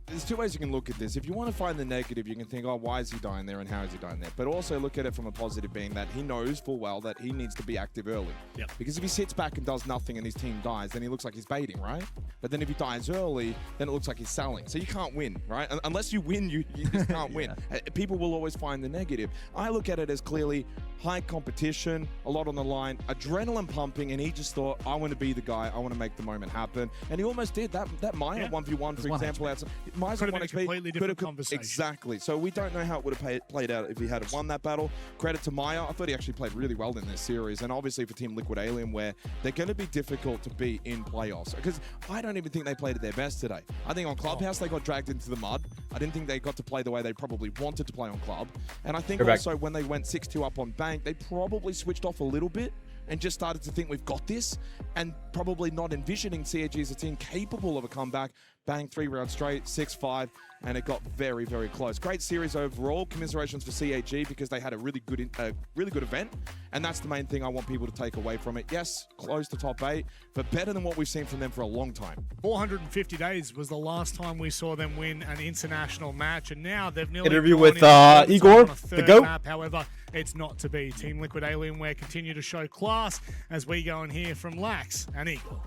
there's 2 ways you can look at this. If you want to find the negative, you can think, oh, why is he dying there and how is he dying there? But also look at it from a positive, being that he knows full well that he needs to be active early. Because if he sits back and does nothing and his team dies, then he looks like he's baiting, right? But then if he dies early, then it looks like he's selling. So you can't win, right? Unless you win, you just can't win. People will always find the negative. I look at it as clearly high competition, a lot on the line, adrenaline pumping, and he just thought, I want to be the guy, I want to make the moment happen. And he almost did. That Maya 1v1, for example, outside. Maya's could have been a completely different conversation. Exactly. So we don't know how it would have played out if he had won that battle. Credit to Maya. I thought he actually played really well in this series. And obviously for Team Liquid Alienware, they're going to be difficult to beat in playoffs. Because I don't even think they played at their best today. I think on Clubhouse, they got dragged into the mud. I didn't think they got to play the way they probably wanted to play on Club. And I think also when they went 6-2 up on Bank, they probably switched off a little bit and just started to think we've got this, and probably not envisioning CAG as a team capable of a comeback, Bang, 3 rounds straight, 6-5, and it got very, very close. Great series overall. Commiserations for CAG because they had a really good event, and that's the main thing I want people to take away from it. Yes, close to top 8, but better than what we've seen from them for a long time. 450 days was the last time we saw them win an international match, and now they've nearly interview gone with into Igor, on a third the GOAT. map. However, it's not to be. Team Liquid Alienware continue to show class as we go and hear from Lax and Igor.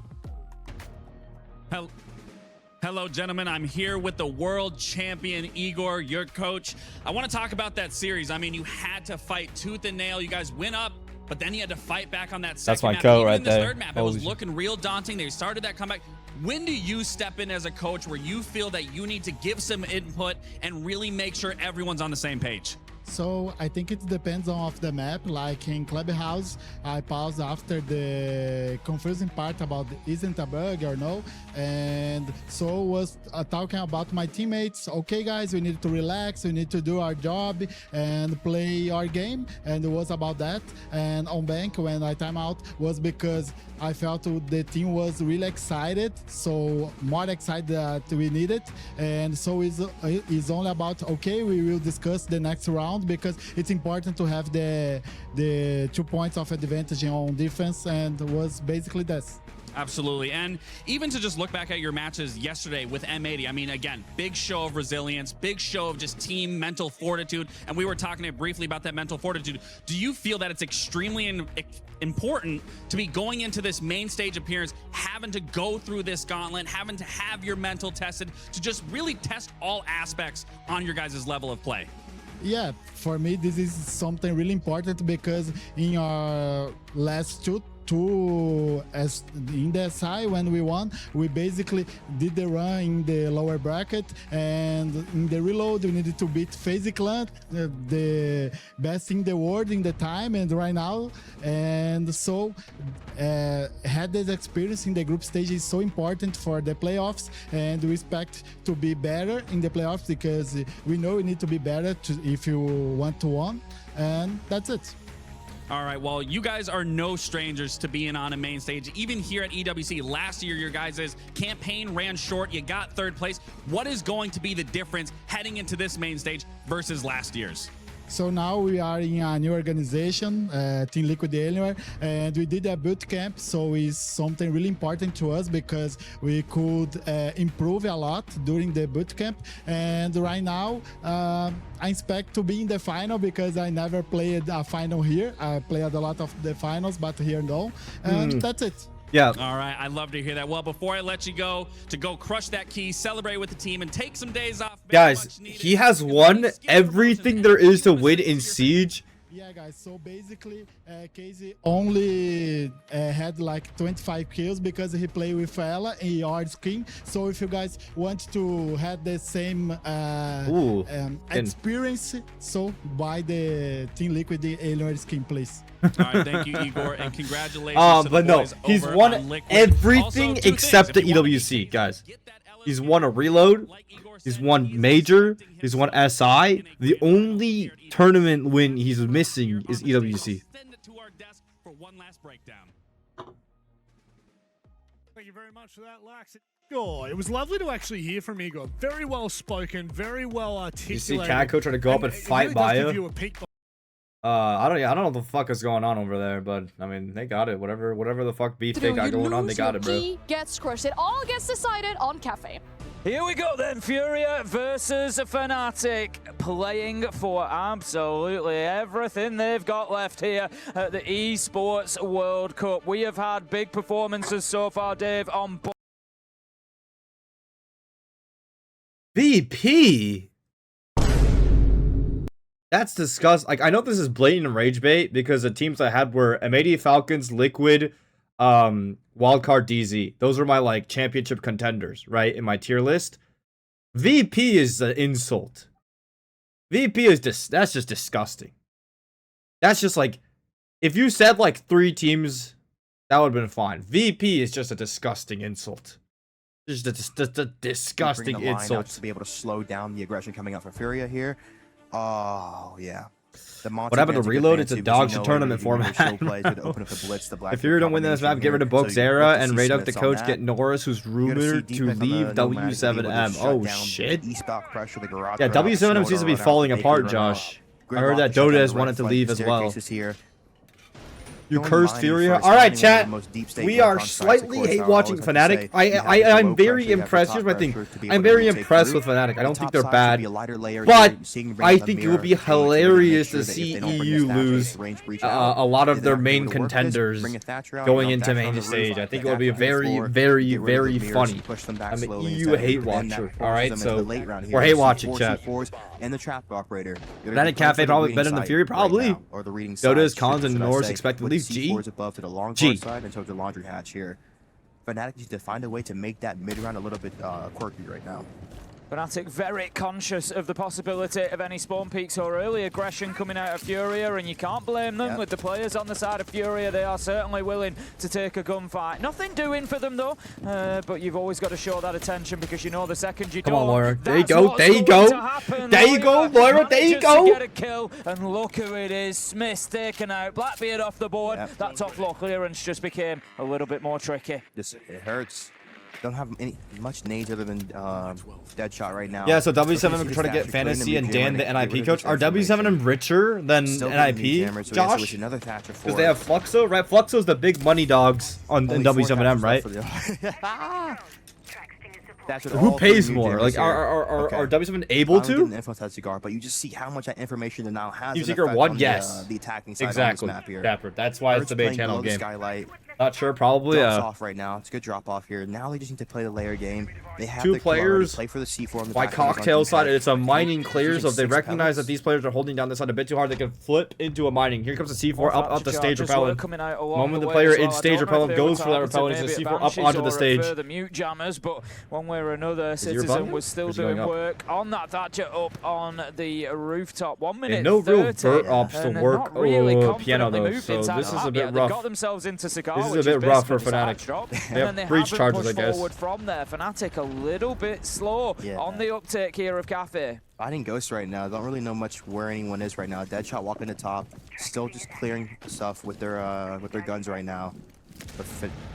Hello, gentlemen. I'm here with the world champion, Igor, your coach. I want to talk about that series. I mean, you had to fight tooth and nail. You guys went up, but then you had to fight back on that second That's my map. coat Even right in this there. third map, it was looking real daunting. They started that comeback. When do you step in as a coach where you feel that you need to give some input and really make sure everyone's on the same page? So I think it depends on the map. Like in Clubhouse, I paused after the confusing part about isn't a bug or no, and so was talking about my teammates. Okay, guys, we need to relax. We need to do our job and play our game, and it was about that. And on bank, when I time out, was because I felt the team was really excited, so more excited that we needed, and so it's only about okay, we will discuss the next round because it's important to have the 2 points of advantage on defense, and was basically this. Absolutely. And even to just look back at your matches yesterday with M80, I mean, again, big show of resilience, big show of just team mental fortitude. And we were talking briefly about that mental fortitude. Do you feel that it's extremely important to be going into this main stage appearance, having to go through this gauntlet, having to have your mental tested to just really test all aspects on your guys' level of play? Yeah, for me, this is something really important because in our last two as in the SI when we won, we basically did the run in the lower bracket, and in the reload we needed to beat FaZe Clan, the best in the world in the time and right now, and so had this experience in the group stage is so important for the playoffs, and we expect to be better in the playoffs because we know we need to be better if you want to win, and that's it. All right, well, you guys are no strangers to being on a main stage. Even here at EWC, last year, your guys' campaign ran short. You got 3rd place. What is going to be the difference heading into this main stage versus last year's? So now we are in a new organization, Team Liquid Alienware, and we did a boot camp, so it's something really important to us because we could improve a lot during the boot camp. And right now, I expect to be in the final because I never played a final here. I played a lot of the finals, but here no. And that's it. Yeah. All right. I love to hear that. Well, before I let you go to go crush that key, celebrate with the team, and take some days off. Guys, he has won everything there is to win in Siege. Yeah, guys, so basically, Casey only had like 25 kills because he played with Ella in your skin. So if you guys want to have the same experience, so buy the Team Liquid Alienware skin, please. All right, thank you, Igor, and congratulations to but the no, boys he's over won on Liquid. everything Also, except the EWC, guys. He's won a reload. He's won major. He's won SI. The only tournament win he's missing is EWC. Thank you very much for that, Lax. Igor, it was lovely to actually hear from Igor. Very well spoken, very well articulated. You see CAG trying to go up and fight Bio? I don't know what the fuck is going on over there, but I mean they got it. Whatever the fuck beef they got going on, they got it, bro. Gets crushed. It all gets decided on Cafe. Here we go then, FURIA versus FNATIC, playing for absolutely everything they've got left here at the Esports World Cup. We have had big performances so far, Dave, on VP? That's disgusting. Like, I know this is blatant rage bait because the teams I had were M80 Falcons, Liquid, Wildcard DZ. Those are my like championship contenders, right? In my tier list. VP is an insult. VP is that's just disgusting. That's just like, if you said like 3 teams, that would have been fine. VP is just a disgusting insult. Just a disgusting insult. To be able to slow down the aggression coming out from FURIA here. Oh yeah. What happened to Reload? It's a dog shit tournament format. If Furia don't win this map, get rid of both Zera and Radok the coach, get Norris, who's rumored to leave W7M. Oh, shit. Yeah, W7M seems to be falling apart, Josh. I heard that Dota has wanted to leave as well. You cursed Furia. All right, chat. We are slightly hate watching FNATIC. I'm very impressed. Here's my thing. I'm very impressed with FNATIC. I don't think they're bad, but I think it would be hilarious to see EU lose a lot of their main contenders going into main stage. I think it would be very, very, very funny. I'm an EU hate watcher. All right, so we're hate watching, chat. FNATIC Cafe probably better than Fury, probably. Dota's, Cons, and Norris expect to leave. G. Above to the long G. side and towards the laundry hatch here. FNATIC needs to find a way to make that mid round a little bit quirky right now. FNATIC very conscious of the possibility of any spawn peaks or early aggression coming out of Furia, and you can't blame them. With the players on the side of Furia, they are certainly willing to take a gunfight. Nothing doing for them though, but you've always got to show that attention, because you know the second you don't. Come on, LOIRA. There you go. There you go. There you go, LOIRA. There you go. Get a kill, and look who it is. Smith's taken out. Blackbeard off the board. That top floor clearance just became a little bit more tricky. It hurts. Don't have much nades other than Deadshot right now. Yeah, so W7 can try to get Fantasy and Dan the NIP coach. Are W7 richer than NIP, Josh? Because they have Fluxo, right? Fluxo's the big money dogs in W7M, right? Who pays more? Like, are W7 able to? But you just see how much that information now has. You Seeker one, yes. The attacking side exactly. on this map here. Dapper. That's why it's the big channel game. Not sure, probably. Drops off right now. It's a good drop off here. Now they just need to play the layer game. They have two players. Play for the C4 on the by cocktail side, it's a mining clear. So if they recognize that these players are holding down this side a bit too hard, they can flip into a mining. Here comes the C4 up the stage repellent. Moment the player in stage repellent goes for that repellent, it's the C4 up onto the stage. The mute jammers, but one way or another, Citizen was still doing work on that Thatcher up on the rooftop. 1 minute and no 30, real vert ops to work piano though, so this is a bit rough. They got themselves into Cigar, this is a bit rough for FNATIC. They have breach charges, I guess. From there, FNATIC a little bit slow on the uptake here of Cafe. Fighting Ghost right now. Don't really know much where anyone is right now. Deadshot walking to top, still just clearing stuff with their guns right now. But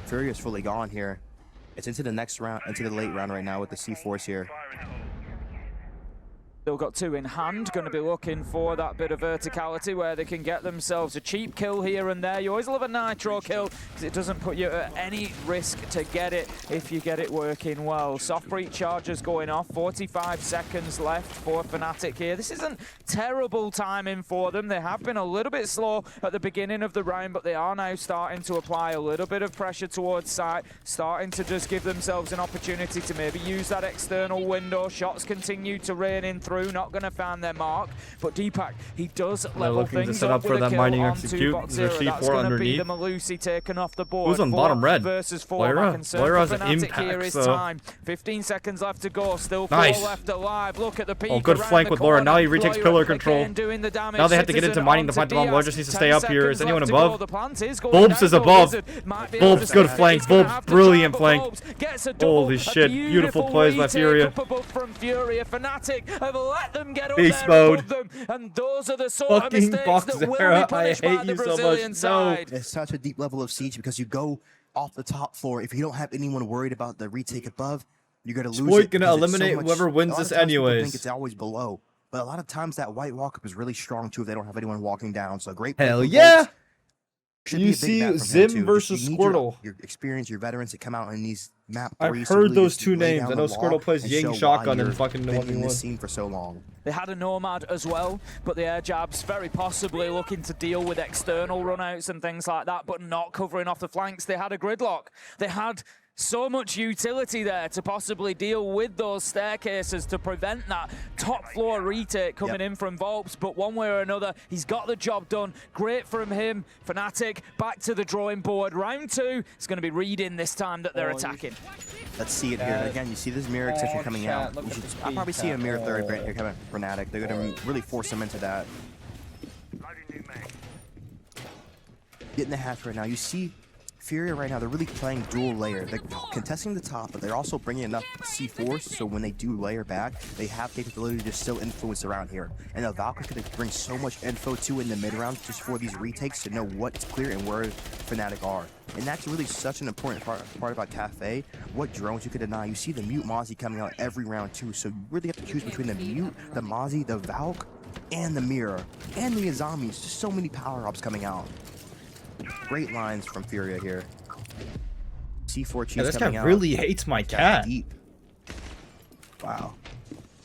Furia is fully gone here. It's into the next round, into the late round right now with the C4s here. Still got two in hand, going to be looking for that bit of verticality where they can get themselves a cheap kill here and there. You always love a nitro kill because it doesn't put you at any risk to get it if you get it working well. Soft breach charges going off, 45 seconds left for FNATIC here. This isn't terrible timing for them. They have been a little bit slow at the beginning of the round, but they are now starting to apply a little bit of pressure towards site, starting to just give themselves an opportunity to maybe use that external window. Shots continue to rain in through. Not going to find their mark, but Deepak, he does level things up with a kill mining on execute. That's going to be the Malusi taken off the board. Who's on bottom red? Versus 4. LOIRA's an impact, here time. 15 seconds left to go. Still 4 left alive. Look at the peak. Oh, good flank with LOIRA. Now he retakes pillar control. Now they have to get into mining to find the bomb. LOIRA just needs to stay up here. Is anyone above? Bulbs is above. Bulbs, good flank. Bulbs, brilliant flank. Holy shit. Beautiful plays by Furia. FNATIC have let them get up Beast there mode. them, and those are the sort of mistakes that will be punished by the Brazilian side. It's such a deep level of siege because you go off the top floor. If you don't have anyone worried about the retake above, you're going to lose it. Gonna eliminate whoever wins this anyways. I think it's always below. But a lot of times that white walk-up is really strong too if they don't have anyone walking down. So great. Hell yeah! You see Zim versus Squirtle. Your experience, your veterans that come out in these map I've threes heard really those two names. I know Squirtle plays and Ying show Shotgun why and fucking you've been in this 1v1. scene for so long. They had a Nomad as well, but the air jabs very possibly looking to deal with external runouts and things like that, but not covering off the flanks. They had a gridlock. They had so much utility there to possibly deal with those staircases to prevent that top floor retake coming in from Volps, but one way or another, he's got the job done. Great from him. FNATIC back to the drawing board. Round 2, it's going to be reading this time that they're attacking. Let's see it here. Again, you see this mirror extension coming out. I'll probably see a mirror third right here coming from FNATIC. They're going to really force them into that. Get in the hatch right now. You see FURIA right now, they're really playing dual layer. They're contesting the top, but they're also bringing enough C4, so when they do layer back, they have capability to still influence around here. And the Valk is going to bring so much info too in the mid round just for these retakes to know what's clear and where FNATIC are. And that's really such an important part about Cafe, what drones you could deny. You see the Mute Mozzie coming out every round too, so you really have to choose between the Mute, the Mozzie, the Valk, and the Mirror, and the Azami. Just so many power-ups coming out. Great lines from FURIA here. C4 cheese this coming guy out. really hates my cat. Deep. Wow.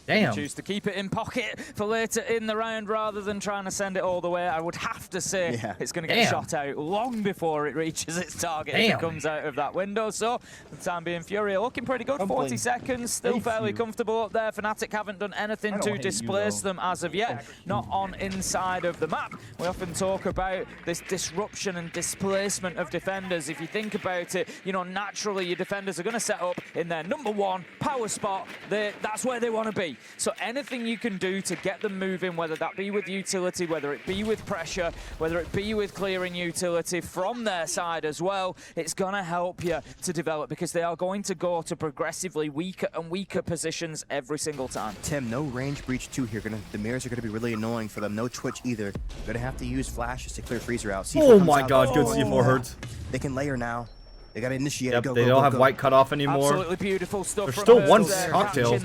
Damn. Choose to keep it in pocket for later in the round rather than trying to send it all the way. I would have to say it's going to get shot out long before it reaches its target if it comes out of that window. So, for the time being, FURIA looking pretty good. 40 seconds, still fairly comfortable up there. FNATIC haven't done anything to displace them as of yet. Not on inside of the map. We often talk about this disruption and displacement of defenders. If you think about it, you know, naturally your defenders are going to set up in their #1 power spot. That's where they want to be. So anything you can do to get them moving, whether that be with utility, whether it be with pressure, whether it be with clearing utility from their side as well, it's going to help you to develop because they are going to go to progressively weaker and weaker positions every single time. Tim, no range breach 2 here. The mirrors are going to be really annoying for them. No twitch either. Going to have to use flashes to clear freezer out. Oh my god, good C4 hurts. They can layer now. They got to initiate. Yep, they don't have white cutoff anymore. Absolutely beautiful stuff. There's still one cocktail. He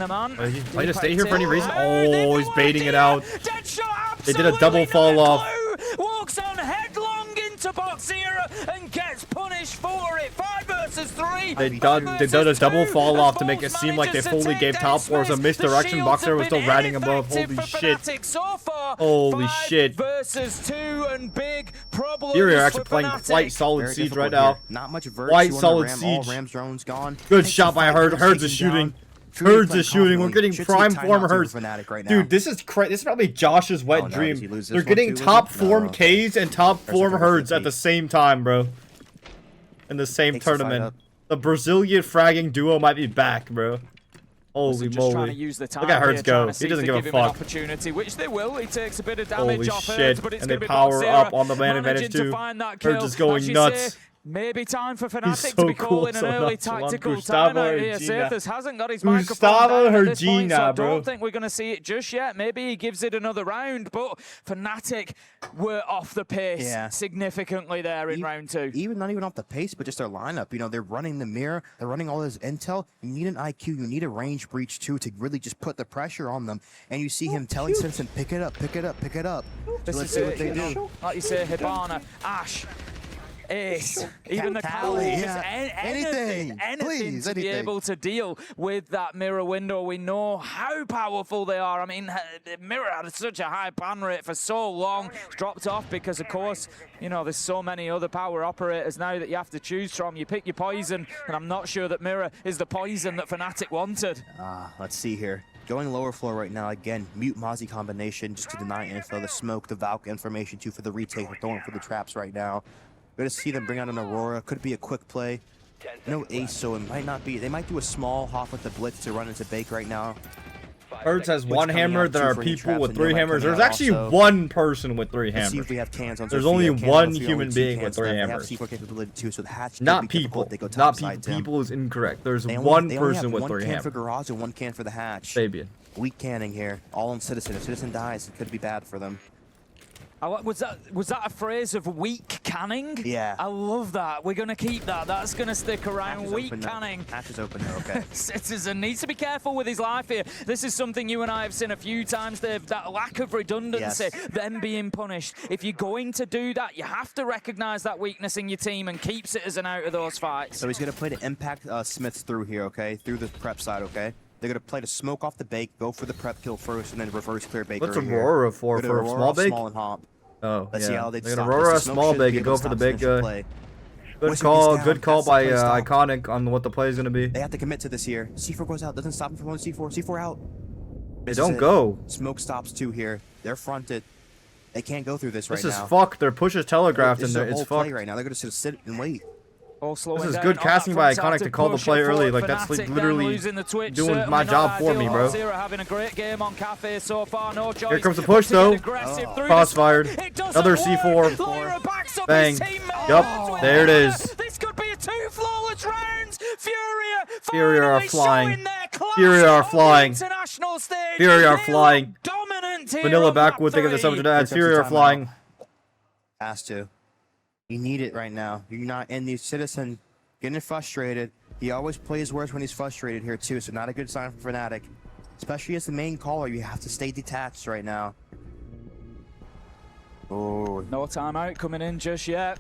might have stayed here for any reason. Oh, he's baiting it out. They did a double fall off. Walks on headlong into box here and gets punished for it. 5 versus 3. They done a double fall off to make it seem like they fully gave top floors a misdirection. Boxer was still riding above. Holy shit. Holy shit. Versus 2 and big problems. FURIA are actually playing quite solid siege right now. Not much verse. Quite solid siege. Rams drones gone. Good shot by Herds. Herds is shooting. Herds is shooting. We're getting prime form Herds. Dude, this is probably Josh's wet dream. They're getting top form Ks and top form Herds at the same time, bro. In the same tournament. The Brazilian fragging duo might be back, bro. Holy moly. Look at Herds go. He doesn't give a fuck. Opportunity, which they will. He takes a bit of damage off shit. Herds, but it's and they be power up on the man managing advantage too. Herds is going nuts. Maybe time for FNATIC to be calling an early tactical timeout here. Sethers hasn't got his microphone down at this point, so I don't think we're going to see it just yet. Maybe he gives it another round, but FNATIC were off the pace significantly there in round 2. Not even off the pace, but just their lineup. You know, they're running the mirror, they're running all this intel. You need an IQ, you need a range breach too to really just put the pressure on them. And you see him telling Simpson, pick it up, pick it up, pick it up. So let's see what they do. Like you say, Hibana, Ash, Ace, even the Cali, anything please, to be able to deal with that mirror window. We know how powerful they are. I mean, Mirror had such a high pan rate for so long. It's dropped off because, of course, you know, there's so many other power operators now that you have to choose from. You pick your poison, and I'm not sure that Mirror is the poison that FNATIC wanted. Let's see here. Going lower floor right now, again, Mute Mozzie combination just to deny info, the smoke, the Valk information too for the retake. We're throwing for the traps right now. We're going to see them bring out an Aurora. Could be a quick play. No ace, so it might not be. They might do a small hop with the blitz to run into Bake right now. Herds has 1 hammer. There are people with 3 hammers. There's actually 1 person with 3 hammers. See if we have cans on There's only 1 human being with 3 hammers. Not people. Not people. People is incorrect. There's 1 person with 3 hammers. 1 can for Garage and 1 can for the hatch. Fabian. Weak canning here. All on Citizen. If Citizen dies, it could be bad for them. Was that a phrase of weak canning? Yeah. I love that. We're going to keep that. That's going to stick around. Weak canning. Hatch is open now, okay. Citizen needs to be careful with his life here. This is something you and I have seen a few times, Dave, that lack of redundancy, them being punished. If you're going to do that, you have to recognize that weakness in your team and keep Citizen out of those fights. So he's going to play to impact Smiths through here, okay? Through the prep side, okay? They're going to play to smoke off the Bake, go for the prep kill first, and then reverse clear Baker. What's Aurora for? For a small Bake? Small and hop. Oh, Let's see how they stop. Aurora, small Bake, and go for the big guy. Good call by Iconic on what the play is going to be. They have to commit to this here. C4 goes out, doesn't stop him from going to C4. C4 out. They don't go. Smoke stops too here. They're fronted. They can't go through this right now. This is fucked. Their push is telegraphed in there. It's fucked. Right now. They're going to just sit and wait. This is good casting by Iconic to call the play early. Like, that's like literally doing my job for me, bro. Having a great game on Cafe so far. No choice. Here comes the push, though. Crossfired. Another C4. Bang. Yup. There it is. FURIA are finally flying. showing their class FURIA are on flying. the international stage. FURIA are They flying. look dominant here Vanilla on map backwood taking the 3. 7 ads. FURIA are flying. Has to. You need it right now. You're not in the Citizen getting frustrated. He always plays worse when he's frustrated here too, so not a good sign for FNATIC. Especially as the main caller, you have to stay detached right now. Oh. No timeout coming in just yet.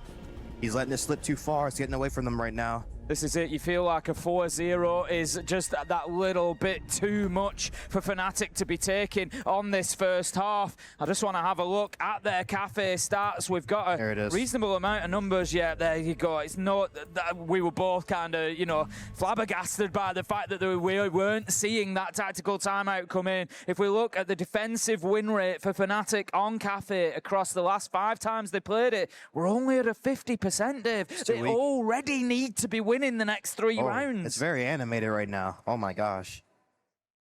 He's letting it slip too far. It's getting away from them right now. This is it. You feel like a 4-0 is just that little bit too much for FNATIC to be taking on this first half. I just want to have a look at their cafe stats. We've got a reasonable amount of numbers. Yeah, there you go. It's not that we were both kind of, you know, flabbergasted by the fact that we weren't seeing that tactical timeout come in. If we look at the defensive win rate for FNATIC on cafe across the last 5 times they played it, we're only at a 50%, Dave. They already need to be winning the next 3 rounds. It's very animated right now. Oh my gosh.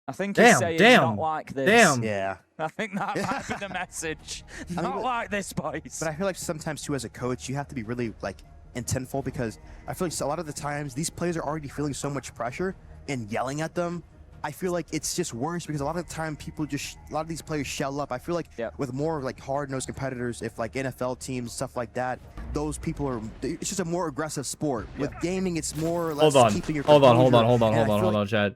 I think he's saying not like this. Yeah. I think that might be the message. Not like this, boys. But I feel like sometimes too, as a coach, you have to be really like intentful, because I feel like a lot of the times these players are already feeling so much pressure and yelling at them. I feel like it's just worse because a lot of the time people just, a lot of these players shell up. I feel like with more like hard-nosed competitors, if like NFL teams, stuff like that, those people are, it's just a more aggressive sport. With gaming, it's more or less keeping your Hold on, Chad.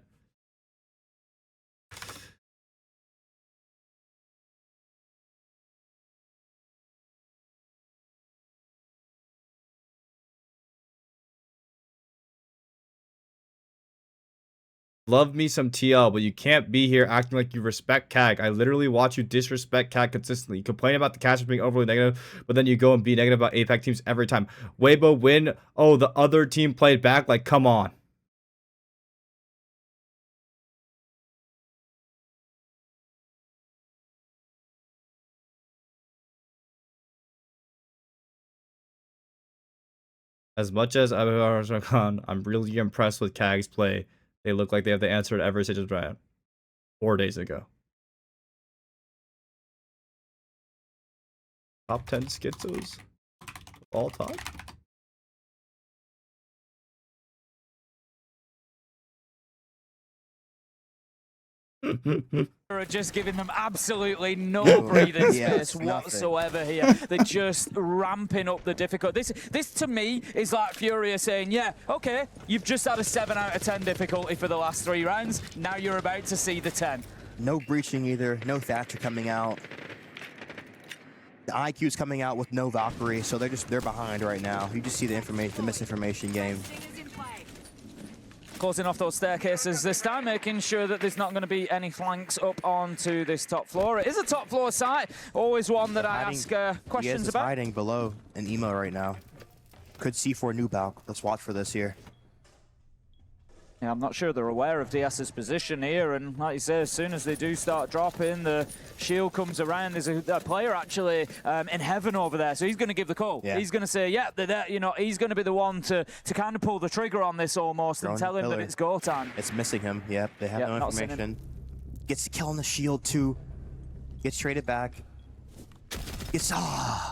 Love me some TL, but you can't be here acting like you respect CAG. I literally watch you disrespect CAG consistently. You complain about the casters being overly negative, but then you go and be negative about APAC teams every time. Weibo win. Oh, the other team played back. Like, come on. As much as I'm really impressed with CAG's play. They look like they have the answer to every single round. 4 days ago. Top 10 schizos of all time. Are just giving them absolutely no breathing space whatsoever here. They're just ramping up the difficulty. This to me is like FURIA saying, yeah, okay, you've just had a 7 out of 10 difficulty for the last 3 rounds. Now you're about to see the 10. No breaching either. No Thatcher coming out. The IQ's coming out with no Valkyrie, so they're behind right now. You just see the misinformation game. Closing off those staircases this time, making sure that there's not going to be any flanks up onto this top floor. It is a top floor site, always one that I ask questions about. Hiding below an emo right now. Could C4 new Valk. Let's watch for this here. Yeah, I'm not sure they're aware of DS's position here, and like you say, as soon as they do start dropping, the shield comes around. There's a player actually in heaven over there, so he's going to give the call. Yeah. He's going to say, yeah, they're there. You know, he's going to be the one to kind of pull the trigger on this almost and tell him that it's go time. It's missing him. Yep, they have no information. Gets the kill on the shield too. Gets traded back.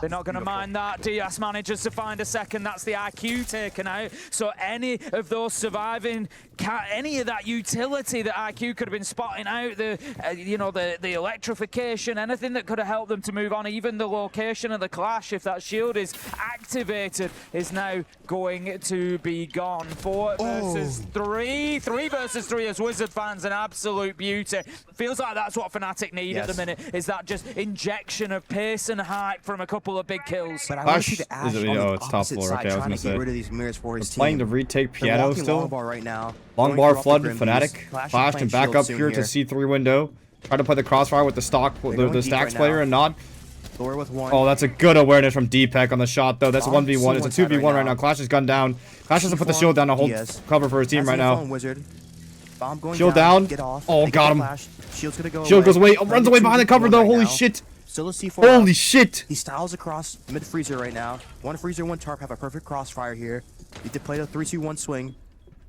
They're not going to mind that. DS manages to find a second. That's the IQ taken out. So any of those surviving, any of that utility that IQ could have been spotting out, the electrification, anything that could have helped them to move on, even the location of the clash, if that shield is activated, is now going to be gone. 4 versus 3. 3 versus 3 as Wizard fans, an absolute beauty. Feels like that's what FNATIC need at the minute, is that just injection of pace and hype from a couple of big kills. But I want to see the Ash on the it's top floor. Okay, I was gonna say. Get rid of these mirrors for his team. Playing to retake piano still. Long bar right now. Long bar flood FNATIC. Flashed and back up here to C3 window. Try to play the crossfire with the stock, the stacks player and nod. LOIRA with 1. Oh, that's a good awareness from DPEC on the shot though. That's a 1v1. It's a 2v1 right now. Clash has gone down. Clash doesn't put the shield down to hold cover for his team right now. Shield down. Oh, got him. Shield goes away. Oh, runs away behind the cover though. Holy shit. Still a C4. Holy shit! He styles across mid freezer right now. 1 freezer, 1 tarp, have a perfect crossfire here. He did play the 3-2-1 swing.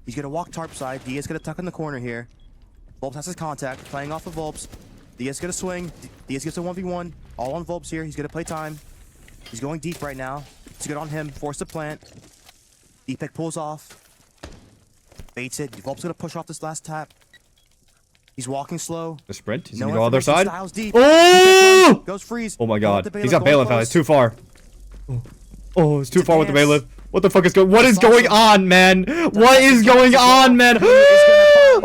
He's gonna walk tarp side. Diaz gonna tuck in the corner here. Volps has his contact, playing off of Volps. Diaz gonna swing. Diaz gets a 1v1. All on Volps here. He's gonna play time. He's going deep right now. It's good on him. Force to plant. DPEC pulls off. Baits it. Volp's gonna push off this last tap. He's walking slow. The sprint. He's No gonna go other side. Styles deep. Oh! Goes freeze. Oh my god. Going He's got bailiff out. It's too far. Oh, it's too far with the dance. bailiff. What the fuck is going? What is going on, man? What is going on, man? Oh!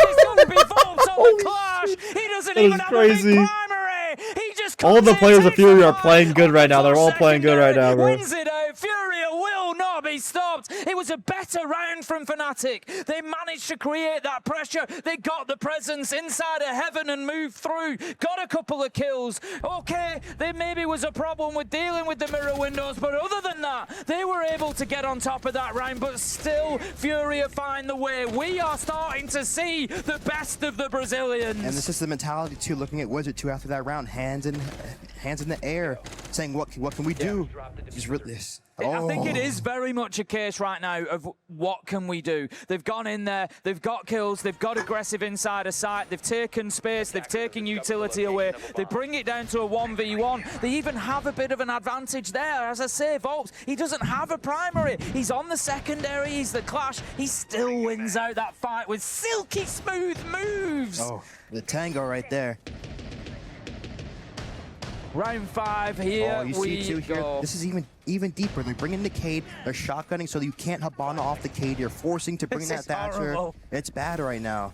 It's gonna be Volps on the clash. He doesn't That even is have crazy. a big primary. He just All the comes players in, of takes Furia the are playing good right now. They're all playing good right now, bro. Wins it out. Furia will not be stopped. It was a better round from FNATIC. They managed to create that pressure. They got the presence inside of heaven and moved through. Got a couple of kills. Okay, there maybe was a problem with dealing with the mirror windows, but other than that, they were able to get on top of that round, but still, Furia find the way. We are starting to see the best of the Brazilians. And this is the mentality too, looking at Wizard too after that round, hands in the air, saying what can we do? Just really this. I think it is very much a case right now of what can we do. They've gone in there, they've got kills, they've got aggressive inside of sight, they've taken space, they've taken utility away, they bring it down to a 1v1. They even have a bit of an advantage there. As I say, Volps, he doesn't have a primary. He's on the secondary, he's the clash. He still wins out that fight with silky smooth moves. Oh, the tango right there. Round 5 here. Oh, you see too here. This is even deeper. They're bringing the Cade. They're shotgunning so you can't Habana off the Cade. You're forcing to bring that Thatcher. It's bad right now.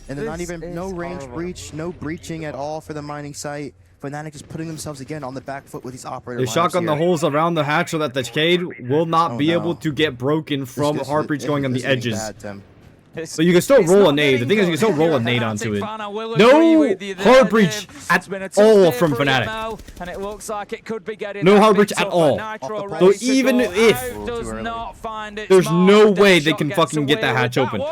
And they're not even no range breach, no breaching at all for the mining site. FNATIC just putting themselves again on the back foot with these operator. They shotgun the holes around the hatch so that the Cade will not be able to get broken from Heart Breach going on the edges. So you can still roll a nade. The thing is, you can still roll a nade onto it. No Heart Breach at all from FNATIC. And it looks like it could be getting no Heart Breach at all. So even if there's no way they can fucking get that hatch open.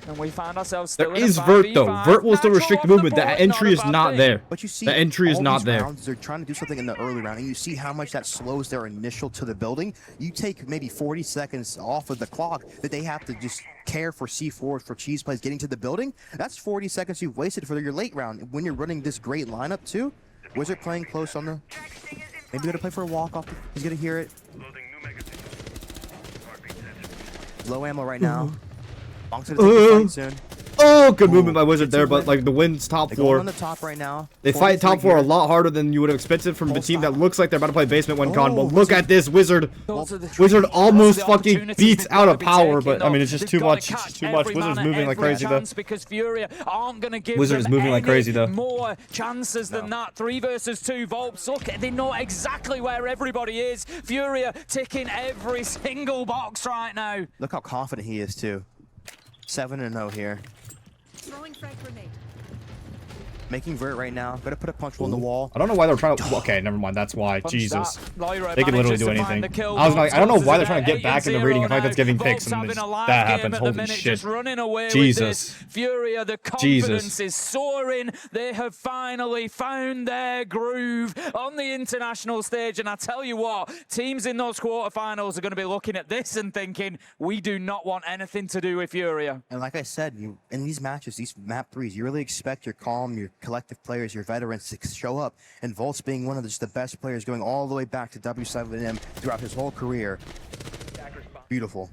And we find ourselves there is Vert though. Vert will still restrict the movement. The entry is not there. But you see, the entry is not there. They're trying to do something in the early round, and you see how much that slows their initial to the building. You take maybe 40 seconds off of the clock that they have to just care for C4 for cheese plays getting to the building. That's 40 seconds you've wasted for your late round when you're running this great lineup too. Wizard playing close on the. Maybe gonna play for a walk off. He's gonna hear it. Low ammo right now. Oh, good movement by Wizard there, but like the wind's top floor. On the top right now. They fight top floor a lot harder than you would have expected from the team that looks like they're about to play basement when con. But look at this Wizard. Wizard almost fucking beats out of power, but I mean it's just too much. It's too much. Wizard's moving like crazy though. Wizard is moving like crazy though. More chances than that. 3 versus 2 Volps. Look, they know exactly where everybody is. Furia ticking every single box right now. Look how confident he is too. 7-0 here. Throwing frag grenade. Making Vert right now. Better put a punch hole in the wall. I don't know why they're trying to. Okay, never mind. That's why. Jesus. LOIRA they can literally do anything. I was like, I don't know why they're trying to get back in the rating and fight that's giving picks, and that happens. Holy shit. Jesus. Furia, the confidence is soaring. They have finally found their groove on the international stage, and I tell you what, teams in those quarterfinals are going to be looking at this and thinking, we do not want anything to do with Furia. And like I said, in these matches, these map 3s, you really expect your calm, your collective players, your veterans to show up, and Volts being one of just the best players going all the way back to W7M throughout his whole career. Beautiful.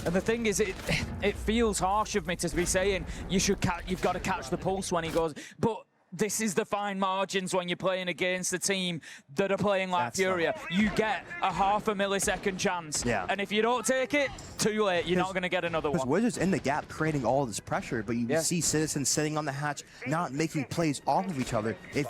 And the thing is, it feels harsh of me to be saying you've got to catch the pulse when he goes, but this is the fine margins when you're playing against a team that are playing like Furia. You get a half a millisecond chance. Yeah. And if you don't take it, too late. You're not going to get another one. Because Wizards in the gap creating all this pressure, but you see Citizens sitting on the hatch, not making plays off of each other. If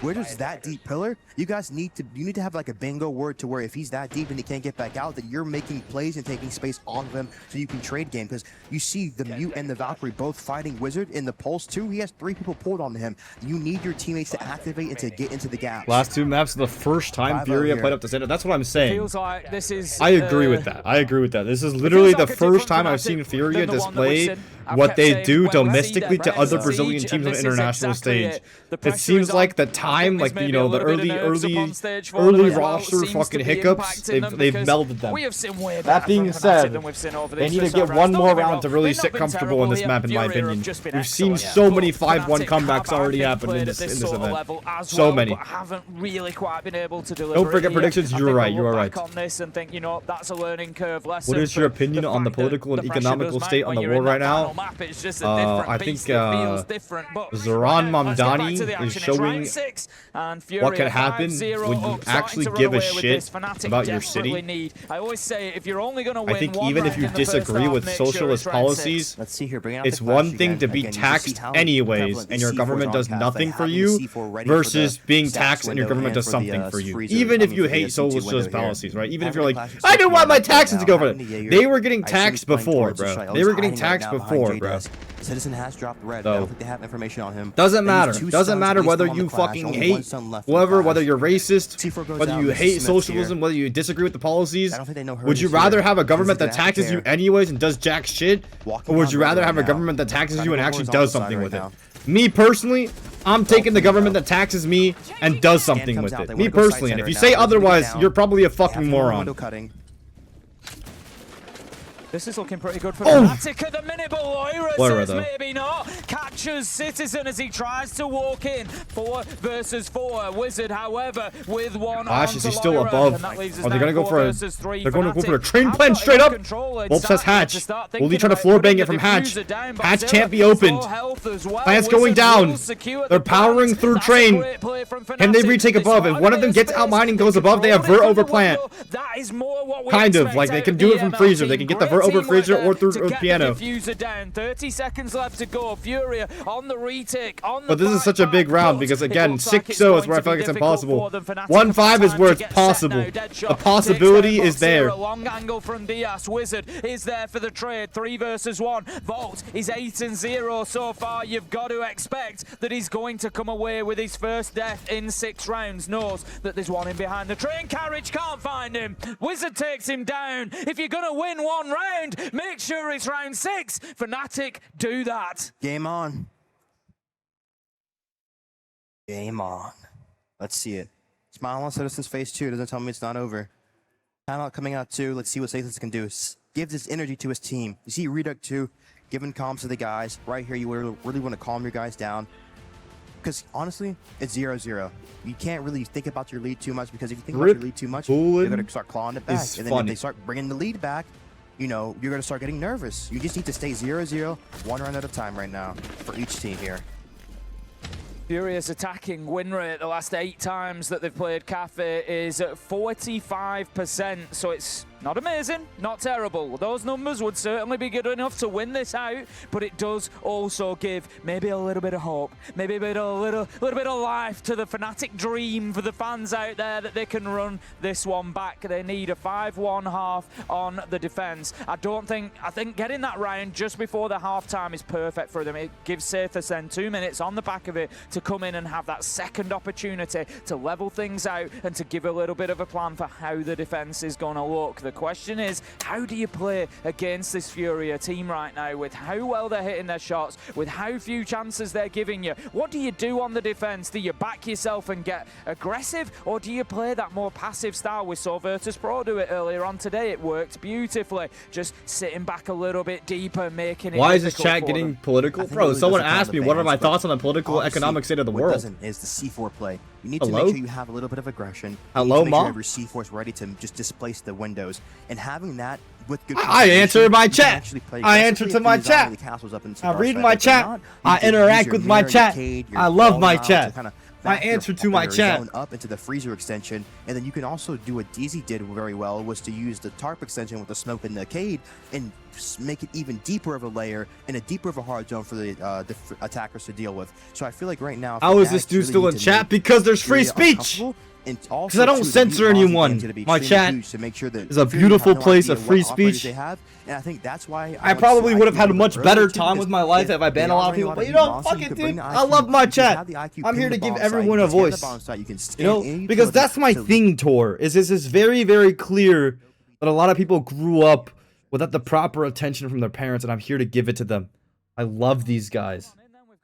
Wizards that deep pillar, you guys need to have like a bingo word to where if he's that deep and he can't get back out, that you're making plays and taking space off of him so you can trade game. Because you see the Mute and the Valkyrie both fighting Wizard in the Pulse too. He has 3 people pulled onto him. You need your teammates to activate and to get into the gap. Last 2 maps, the first time Furia played up the center. That's what I'm saying. Feels like this is. I agree with that. I agree with that. This is literally the first time I've seen Furia display what they do domestically to other Brazilian teams on the international stage. It seems like the time, like, you know, the early roster fucking hiccups, they've melded them. That being said, they need to get one more round to really sit comfortable in this map, in my opinion. We've seen so many 5-1 comebacks already happen in this event. So many. Haven't really quite been able to deliver. Don't forget predictions. You were right. You were right. On this and think, you know, that's a learning curve lesson. What is your opinion on the political and economical state on the world right now? I think Zoran Mamdani is showing what can happen when you actually give a shit about your city. I always say, if you're only going to I think even if you disagree with socialist policies, it's one thing to be taxed anyways and your government does nothing for you versus being taxed and your government does something for you. Even if you hate socialist policies, right? Even if you're like, I don't want my taxes to go for it. They were getting taxed before, bro. They were getting taxed before, bro. Citizen has dropped red. I don't think they have information on him. Doesn't matter. Doesn't matter whether you fucking hate whoever, whether you're racist, whether you hate socialism, whether you disagree with the policies. Would you rather have a government that taxes you anyways and does jack shit? Or would you rather have a government that taxes you and actually does something with it? Me personally, I'm taking the government that taxes me and does something with it. Me personally, and if you say otherwise, you're probably a fucking moron. This is looking pretty good for FNATIC at the minute, but LOIRA says maybe not. Catches Citizen as he tries to walk in. 4 versus 4. Wizard, however, with one Gosh, is he still above? Are they going to go for a... They're going to go for a train plan straight up. Wolf says Hatch. Will he try to floor bang it from Hatch? Hatch can't be opened. Plant's going down. They're powering through train. Can they retake above? If one of them gets out mine and goes above, they have vert over plant. Kind of. Like, they can do it from freezer. They can get the vert over freezer or through piano. Down. 30 seconds left to go. Furia on the retake. But this is such a big round because, again, 6-0 is where I feel like it's impossible. 1-5 is where it's possible. The possibility is there. A long angle from Diaz. Wizard is there for the trade. 3 versus 1. Vault is 8-0 so far. You've got to expect that he's going to come away with his first death in 6 rounds. Knows that there's one in behind the train carriage. Can't find him. Wizard takes him down. If you're going to win one round, make sure it's round 6. FNATIC, do that. Game on. Game on. Let's see it. Smile on Citizen's face too. Doesn't tell me it's not over. Timeout coming out too. Let's see what Citizen can do. Give this energy to his team. You see Reduct too, giving comms to the guys. Right here, you really want to calm your guys down. Because honestly, it's 0-0. You can't really think about your lead too much because if you think about your lead too much, you're going to start clawing it back. And then if they start bringing the lead back, you know, you're going to start getting nervous. You just need to stay 0-0, 1 round at a time right now for each team here. Furia's attacking win rate the last 8 times that they've played Cafe is at 45%, so it's not amazing, not terrible. Those numbers would certainly be good enough to win this out, but it does also give maybe a little bit of hope, maybe a little bit of life to the FNATIC dream for the fans out there that they can run this one back. They need a 5-1 half on the defense. I think getting that round just before the halftime is perfect for them. It gives Citizen 2 minutes on the back of it to come in and have that second opportunity to level things out and to give a little bit of a plan for how the defense is going to look. The question is, how do you play against this Furia team right now with how well they're hitting their shots, with how few chances they're giving you? What do you do on the defense? Do you back yourself and get aggressive, or do you play that more passive style? We saw Virtus.pro do it earlier on today. It worked beautifully. Just sitting back a little bit deeper, making it Why is this chat getting political? Bro, someone asked me what are my thoughts on the political economic state of the world. What doesn't is the C4 play. You need to make sure you have a little bit of aggression. Hello, Mom? Mom? Your C4 is ready to just displace the windows. And having that with good I answer my chat. I answer to my chat. I read my chat. I interact with my chat. I love my chat. I answer to my chat. Up into the freezer extension, and then you can also do what DZ did very well, was to use the tarp extension with the smoke in the cage and make it even deeper of a layer and a deeper of a hard zone for the attackers to deal with. So I feel like right now, how is this dude still in chat? Because there's free speech. Because I don't censor anyone. My chat is a beautiful place of free speech. And I think that's why I probably would have had a much better time with my life if I banned a lot of people. But you know, fuck it, dude. I love my chat. I'm here to give everyone a voice. You know, because that's my thing, Tor. Is this is very, very clear that a lot of people grew up without the proper attention from their parents, and I'm here to give it to them. I love these guys.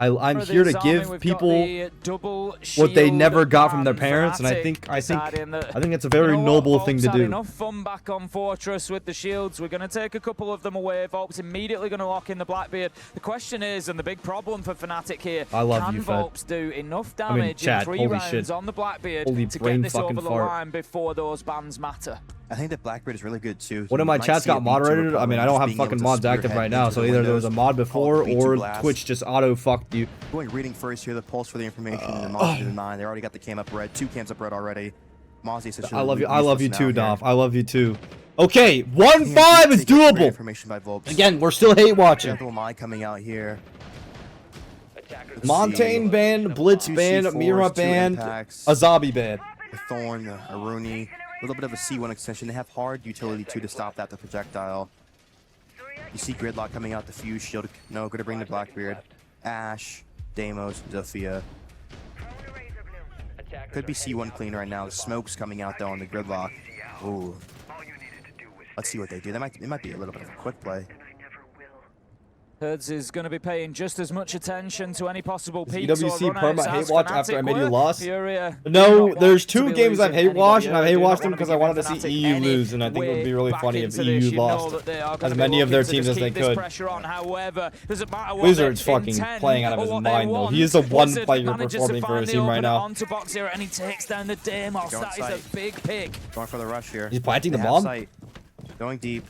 I'm here to give people what they never got from their parents, and I think that's a very noble thing to do. Enough fun back on Fortress with the shields. We're going to take a couple of them away. Volp's immediately going to lock in the Blackbeard. The question is, and the big problem for FNATIC here, I love can you, Fett. Volps do enough damage in 3 rounds on the Blackbeard to get this over the line before those bans matter? I think that Blackbeard is really good too. One of my chats got moderated. I mean, I don't have fucking mods active right now, so either there was a mod before or Twitch just auto-fucked you. Going reading first here, the pulse for the information, and Mozzie to the 9. They already got the cam up red. 2 cams up red already. Mozzie I love you too, Doff. I love you too. Okay, 1-5 is doable. Again, we're still hate watching. Coming out here. Montaigne ban, Blitz ban, Mira ban, Azabi ban. Thorn, Aruni. A little bit of a C1 extension. They have hard utility too to stop that, the projectile. You see Gridlock coming out, the Fuse Shield. No, going to bring the Blackbeard. Ash, Deimos, Zofia. Could be C1 clean right now. The smoke's coming out though on the Gridlock. Ooh. Let's see what they do. It might be a little bit of a quick play. Herds is going to be paying just as much attention to any possible peaks EWC or perma hate watch after I made you lost? Furia, no, there's 2 games I've hate watched, and I've hate watched them because I wanted to see EU lose, and I think it would be really funny if EU lost as many of their teams as they could. Wizards fucking playing out of his mind though. He is the one player performing for his team right now. And he takes down the Deimos. That is a big pick. Going for the rush here. He's planting the bomb. Going deep.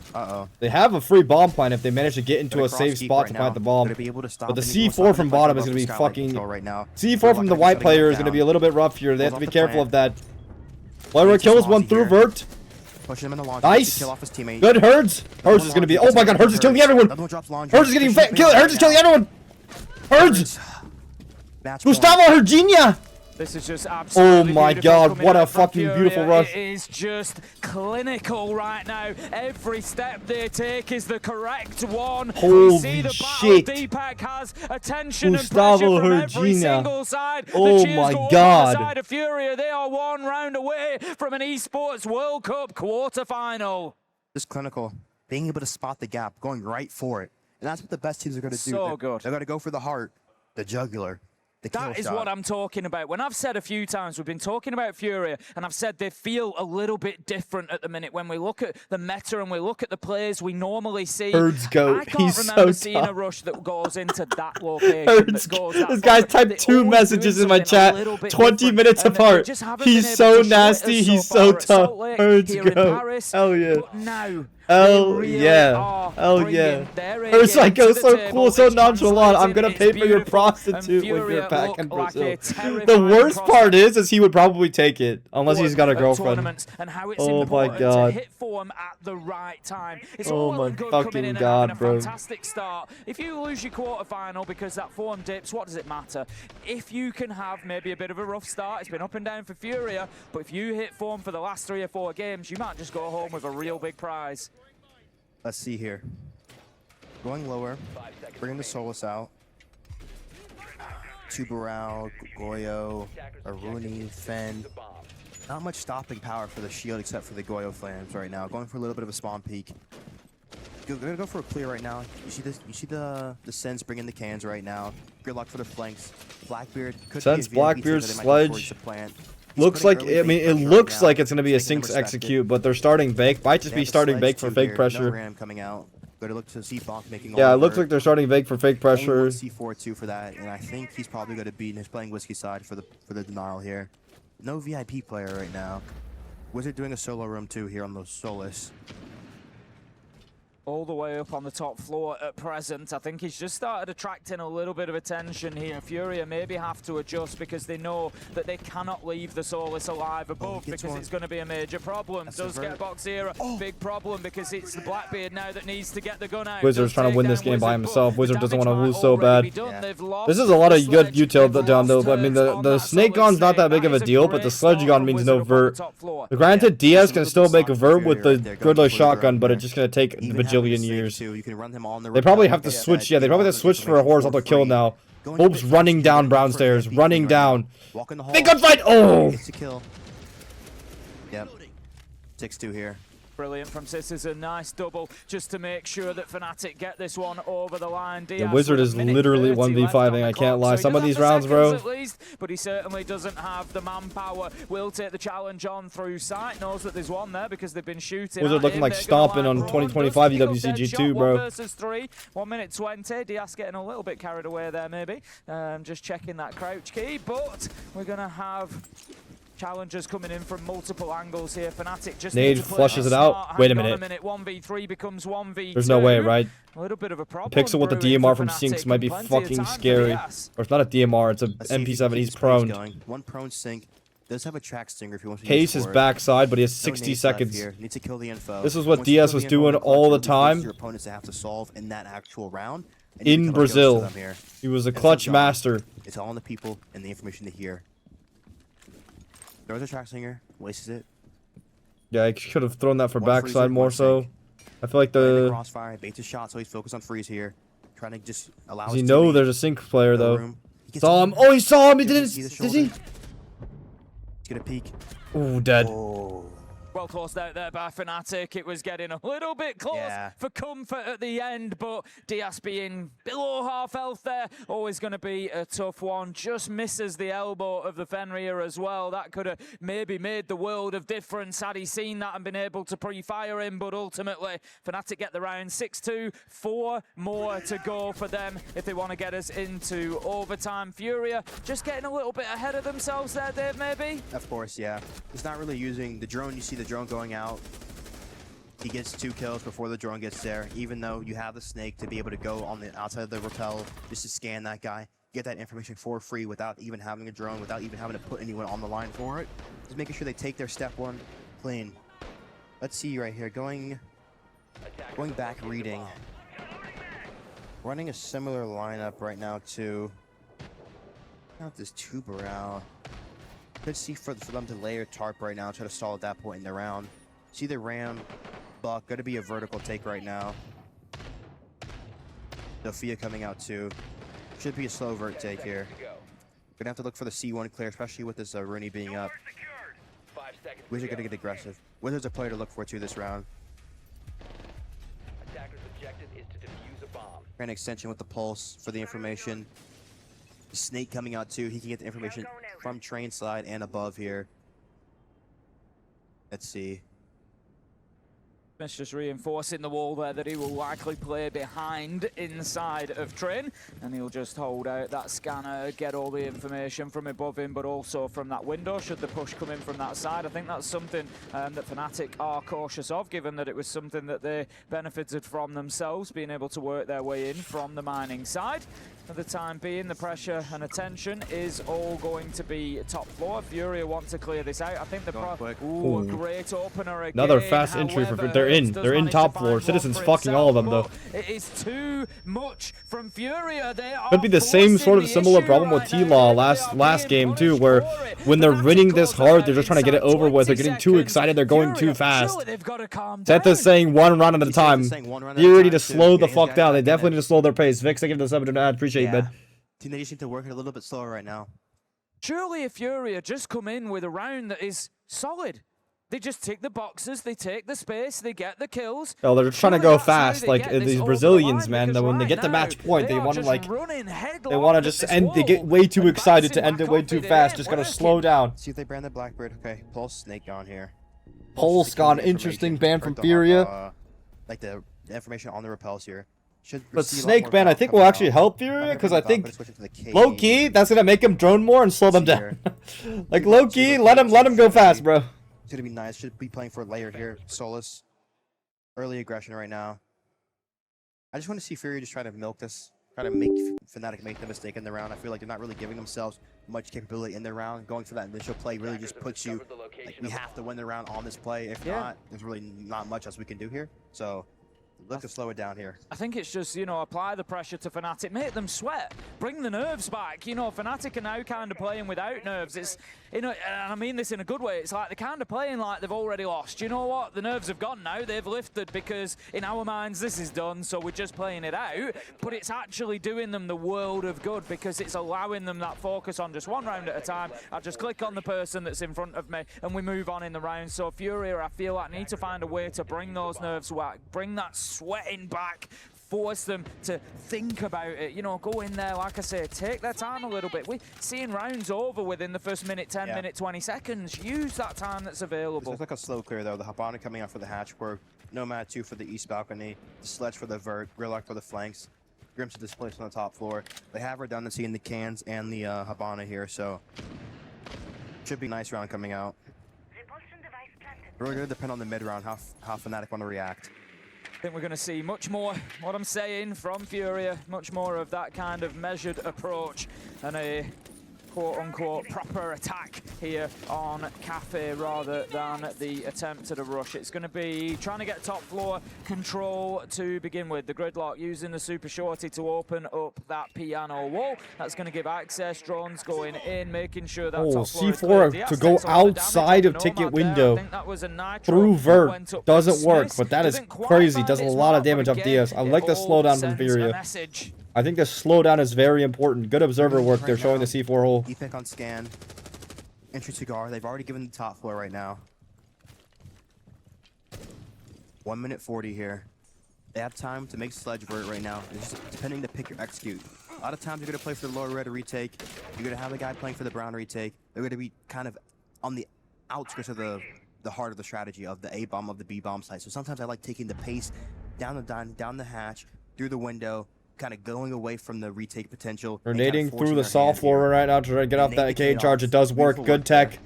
They have a free bomb plant if they manage to get into a safe spot to plant the bomb. But the C4 from bottom is going to be fucking... C4 from the white player is going to be a little bit rough here. They have to be careful of that. LOIRA kills one through Vert. Nice. Good Herds. Herds is going to be... Oh my god, Herds is killing everyone. Herds is getting... Herds is killing everyone. Herds. Gustavo Herginia. This is just absolutely oh my god, what a fucking beautiful rush. It is just clinical right now. Every step they take is the correct one. Holy see the shit. Deepak has attention Gustavo and pressure from every Herginia. single side. Oh my god. The side of Furia. They are 1 round away from an esports World Cup quarterfinal. Just clinical. Being able to spot the gap, going right for it. And that's what the best teams are going to do. So good. They're going to go for the heart, the jugular. That is what I'm talking about. When I've said a few times, we've been talking about Furia, and I've said they feel a little bit different at the minute. When we look at the meta and we look at the players we normally see, Herds go. I can't remember seeing a rush that goes into that location. Herds, this guy's typed 2 messages in my chat, 20 minutes apart. He's so nasty, he's so tough. Herds go. Hell yeah. Now, hell yeah. Hell yeah. Herds like go so cool, so nonchalant. I'm gonna pay for your prostitute with your pack in Brazil. The worst part is he would probably take it unless he's got a girlfriend. Oh my god. Hit form at the right time. It's oh my fucking god, bro. Fantastic start. If you lose your quarterfinal because that form dips, what does it matter? If you can have maybe a bit of a rough start, it's been up and down for Furia, but if you hit form for the last 3 or 4 games, you might just go home with a real big prize. Let's see here. Going lower, bringing the Solus out. Tubarao, Goyo, Aruni, Fen. Not much stopping power for the shield except for the Goyo flames right now. Going for a little bit of a spawn peek. They're gonna go for a clear right now. You see this? You see the Sens bringing the cans right now. Gridlock for the flanks. Blackbeard could Sens, Blackbeard, Sledge. Looks like, I mean, it looks like it's going to be a Sinks execute, but they're starting Bake. Might just be starting Bake for fake pressure. Yeah, it looks like they're starting Bake for fake pressure. C4 for that, and I think he's probably going to be playing Whiskey side for the denial here. No VIP player right now. Wizard doing a solo room too here on the Solus. All the way up on the top floor at present. I think he's just started attracting a little bit of attention here. Furia maybe have to adjust because they know that they cannot leave the Solus alive above because it's going to be a major problem. Does get Boxera. Big problem because it's the Blackbeard now that needs to get the gun out. Wizard's trying to win this game by himself. Wizard doesn't want to lose so bad. This is a lot of good util down though. I mean, the Snake Gun's not that big of a deal, but the Sledge Gun means no vert. Granted, Diaz can still make a vert with the Gridlock shotgun, but it's just going to take the bajillion years. They probably have to switch. Yeah, they probably have to switch for a horizontal kill now. Hope's running down brown stairs, running down. Big gunfight! Oh! Yep. 6-2 here. Brilliant from Citizen, nice double, just to make sure that FNATIC get this one over the line. The Wizard is literally 1v5ing, I can't lie. Some of these rounds, bro. At least, but he certainly doesn't have the manpower. Will take the challenge on through sight, knows that there's one there because they've been shooting. Wizard looking like stomping on 2025 EWC G2, bro. 1 versus 3, 1 minute 20. Diaz getting a little bit carried away there, maybe. Just checking that crouch key, but we're going to have challengers coming in from multiple angles here. FNATIC just Nade flushes it out. Wait a minute. 1v3 becomes 1v2. There's no way, right? A little bit of a problem. Pixel with the DMR from Sinks might be fucking scary. Or it's not a DMR, it's a MP7. He's prone. One prone Sink. Does have a track stinger if you want to Case is backside, but he has 60 seconds. Need to kill the info. This is what Diaz was doing all the time. Your opponents have to solve in that actual round. In Brazil. He was a clutch master. It's all on the people and the information to hear. Throws a track stinger, wastes it. Yeah, I could have thrown that for backside more so. I feel like the crossfire baits a shot, so he's focused on freeze here, trying to just allow. Does he know there's a Sink player though? Saw him. Oh, he saw him. He didn't. Did he? He's gonna peek. Ooh, dead. Oh. Well closed out there by FNATIC. It was getting a little bit close for comfort at the end, but Diaz being below half health there, always going to be a tough one. Just misses the elbow of the FURIA as well. That could have maybe made the world of difference had he seen that and been able to pre-fire him, but ultimately FNATIC get the round 6-2, 4 more to go for them if they want to get us into overtime. FURIA just getting a little bit ahead of themselves there, Dave, maybe? Of course, yeah. He's not really using the drone. You see the drone going out. He gets 2 kills before the drone gets there, even though you have the Snake to be able to go on the outside of the rappel just to scan that guy, get that information for free without even having a drone, without even having to put anyone on the line for it. Just making sure they take their step 1 clean. Let's see right here, going back reading. Running a similar lineup right now to not this tuber out. Could see for them to layer tarp right now, try to stall at that point in the round. See the Ram, Buck, going to be a vertical take right now. Sophia coming out too. Should be a slow vert take here. Gonna have to look for the C1 clear, especially with this Rooney being up. Wizards are gonna get aggressive. Wizards a player to look for too this round. Attacker's objective is to defuse a bomb. Grand extension with the pulse for the information. Snake coming out too. He can get the information from train side and above here. Let's see. It's just reinforcing the wall there that he will likely play behind inside of Train, and he'll just hold out that scanner, get all the information from above him, but also from that window should the push come in from that side. I think that's something that FNATIC are cautious of, given that it was something that they benefited from themselves, being able to work their way in from the mining side. For the time being, the pressure and attention is all going to be top floor. FURIA want to clear this out. I think the a great opener again. Another fast entry for they're in top floor. Citizens fucking all of them though. It is too much from FURIA. They are could be the same sort of similar problem with T-Law last game too, where when they're winning this hard, they're just trying to get it over with. They're getting too excited. They're going too fast. Zeta's saying 1 round at a time. You need to slow the fuck down. They definitely need to slow their pace. Vix, I give the 7 I appreciate it, man. Team, they just need to work it a little bit slower right now. Surely if FURIA just come in with a round that is solid. They just tick the boxes, they take the space, they get the kills. Oh, they're trying to go fast, like these Brazilians, man. That when they get the match point, they want to they want to just end. They get way too excited to end it way too fast. Just gotta slow down. See if they brand the Blackbird. Okay, Pulse Snake gone here. Pulse gone. Interesting ban from FURIA. Like the information on the repels here. But Snake ban, I think, will actually help FURIA, because I think low key that's gonna make him drone more and slow them down. Like low key, let him go fast, bro. It's gonna be nice. Should be playing for a layer here. Solus. Early aggression right now. I just want to see FURIA just try to milk this. Try to make FNATIC make the mistake in the round. I feel like they're not really giving themselves much capability in the round. Going for that initial play really just puts you, like, we have to win the round on this play. If not, there's really not much else we can do here. So Look to slow it down here. I think it's just, you know, apply the pressure to FNATIC, make them sweat, bring the nerves back. You know, FNATIC are now kind of playing without nerves. It's, you know, and I mean this in a good way, it's like they're kind of playing like they've already lost. You know what? The nerves have gone now, they've lifted because in our minds this is done, so we're just playing it out. But it's actually doing them the world of good because it's allowing them that focus on just one round at a time. I just click on the person that's in front of me and we move on in the round. So FURIA, I feel like need to find a way to bring those nerves back, bring that sweating back, force them to think about it, you know, go in there, like I say, take their time a little bit. We're seeing rounds over within the first minute, 10 minute, 20 seconds. Use that time that's available. This looks like a slow clear though. The Habana coming out for the hatchwork, Nomad 2 for the east balcony, the Sledge for the vert, Grillock for the flanks, Grimps to displace on the top floor. They have redundancy in the cans and the Habana here, so should be a nice round coming out. Really going to depend on the mid round, how FNATIC want to react. I think we're going to see much more, what I'm saying, from FURIA, much more of that kind of measured approach and a quote-unquote proper attack here on Cafe rather than the attempt at a rush. It's going to be trying to get top floor control to begin with. The gridlock using the super shorty to open up that piano wall. That's going to give access, drones going in, making sure that top floor C4 to go outside of ticket window through vert doesn't work, but that is crazy. Does a lot of damage up DS. I like the slowdown from FURIA. I think the slowdown is very important. Good observer work. They're showing the C4 hole. E-pick on scan. Entry cigar. They've already given the top floor right now. 1 minute 40 here. They have time to make Sledge vert right now. It's just depending to pick your execute. A lot of times you're going to play for the lower red retake. You're going to have a guy playing for the brown retake. They're going to be kind of on the outskirts of the heart of the strategy of the A-bomb, of the B-bomb site. So sometimes I like taking the pace down the hatch, through the window, kind of going away from the retake potential. Grenading through the soft floor right now to try to get off that cage charge. It does work. Good tech.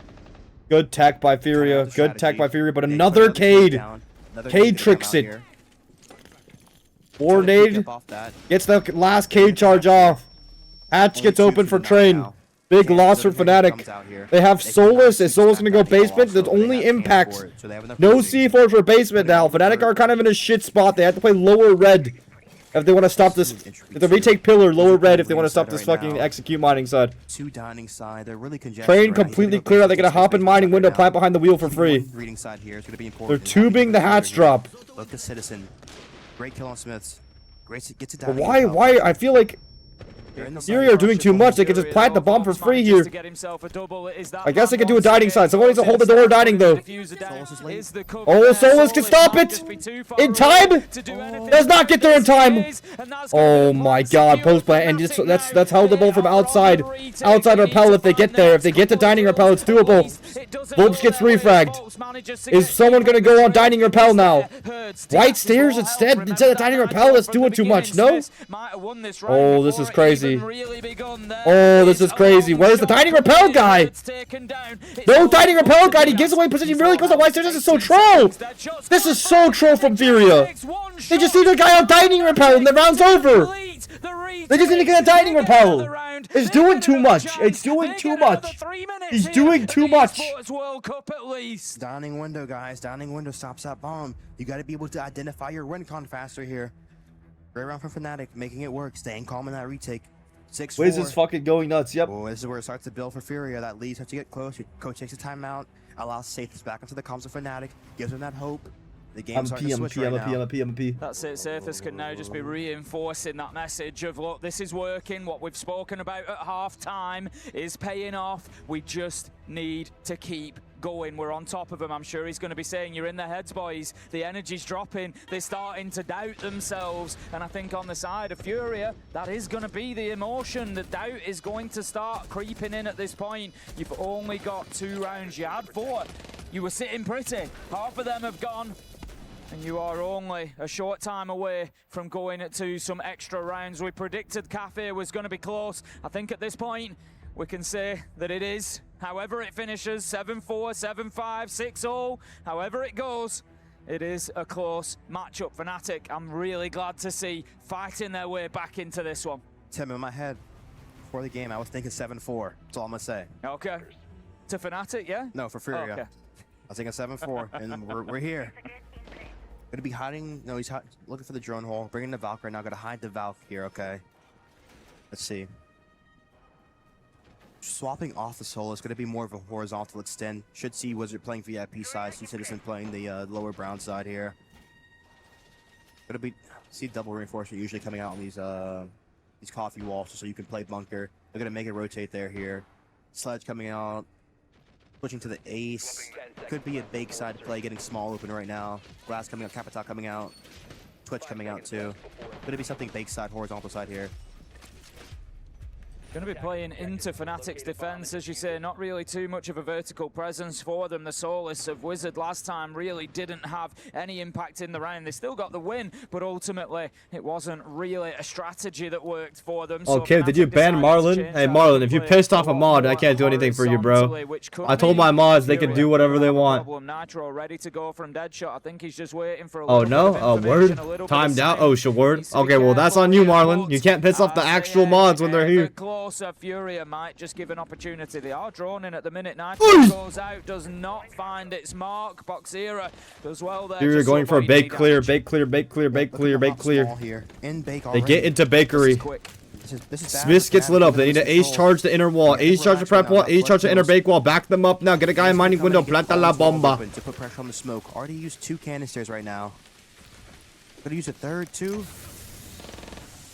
Good tech by FURIA. Good tech by FURIA, but another Cade. Cade tricks it. Four nade. Gets the last Cade charge off. Hatch gets open for Train. Big loss for FNATIC. They have Solus. Is Solus going to go basement? There's only impact. No C4 for basement now. FNATIC are kind of in a shit spot. They have to play lower red if they want to stop this. If the retake pillar, lower red if they want to stop this fucking execute mining side. Two dining side. They're really congested. Train completely clear out. They're going to hop in mining window, plant behind the wheel for free. Reading side here is going to be important. They're tubing the hatch drop. Look to Citizen. Great kill on Smiths. Great gets it But down. why? I feel like FURIA are doing too much. They can just plant the bomb for free here. I guess they can do a dining side. Someone needs to hold the door dining though. Oh, Solus can stop it! In time? Does not get there in time! Oh my god, post plant. And just, that's holdable from outside. Outside repel if they get there. If they get to dining repel, it's doable. Volps gets refragged. Is someone gonna go on dining repel now? White stairs instead of dining repel? That's doing too much, no? Oh, this is crazy. Oh, this is crazy. Where's the dining repel guy? No dining repel guy. He gives away position really close to white stairs. This is so troll. This is so troll from FURIA. They just need a guy on dining repel and the round's over. They just need to get a dining repel. It's doing too much. It's doing too much. He's doing too much. Dining window, guys. Dining window stops that bomb. You got to be able to identify your win con faster here. Great round from FNATIC, making it work, staying calm in that retake. 6-4. Wiz is fucking going nuts, yep. Oh, this is where it starts to build for FURIA. That lead starts to get close. Your coach takes a timeout, allows Sathis back into the comms of FNATIC, gives them that hope. The game's starting to switch right now. That's it. Sathis can now just be reinforcing that message of, look, this is working. What we've spoken about at half-time is paying off. We just need to keep going. We're on top of him. I'm sure he's going to be saying, you're in their heads, boys. The energy's dropping. They're starting to doubt themselves. And I think on the side of FURIA, that is going to be the emotion. The doubt is going to start creeping in at this point. You've only got 2 rounds. You had 4. You were sitting pretty. Half of them have gone. And you are only a short time away from going to some extra rounds. We predicted Cafe was going to be close. I think at this point, we can say that it is. However it finishes, 7-4, 7-5, 6-0, however it goes, it is a close matchup. FNATIC, I'm really glad to see fighting their way back into this one. Tim, in my head, before the game, I was thinking 7-4. That's all I'm going to say. Okay. To FNATIC, yeah? No, for FURIA. Okay. I was thinking 7-4, and we're here. Gonna be hiding. No, he's looking for the drone hole. Bringing the Valk right now. Gotta hide the Valk here. Okay. Let's see. Swapping off the Soul is gonna be more of a horizontal extend. Should see Wizard playing VIP side. See Citizen playing the lower brown side here. Gonna be see double reinforcement usually coming out on these coffee walls so you can play bunker. They're gonna make it rotate there here. Sledge coming out. Switching to the ace. Could be a bake side play getting small open right now. Glass coming out, Capita coming out. Twitch coming out too. Gonna be something bake side, horizontal side here. Going to be playing into FNATIC's defense, as you say, not really too much of a vertical presence for them. The Solace of Wizard last time really didn't have any impact in the round. They still got the win, but ultimately it wasn't really a strategy that worked for them. Okay, did you ban Marlon? Hey Marlon, if you pissed off a mod, I can't do anything for you, bro. I told my mods they can do whatever they want. Nitro ready to go from Deadshot. I think he's just waiting for a oh no? Oh, word? Timed out? Oh, shit, word? Okay, well that's on you, Marlon. You can't piss off the actual mods when they're here. FURIA might just give an opportunity. They are drawn in at the minute. Nitro goes out, does not find its mark. Boxera does well there. You're going for a bake clear, bake clear, bake clear, bake clear, bake clear. They get into bakery. Smith gets lit up. They need to ace charge the inner wall, ace charge the prep wall, ace charge the inner bake wall. Back them up now. Get a guy in mining window. Planta la bomba. To put pressure on the smoke. Already used 2 canisters right now. Gonna use a third too.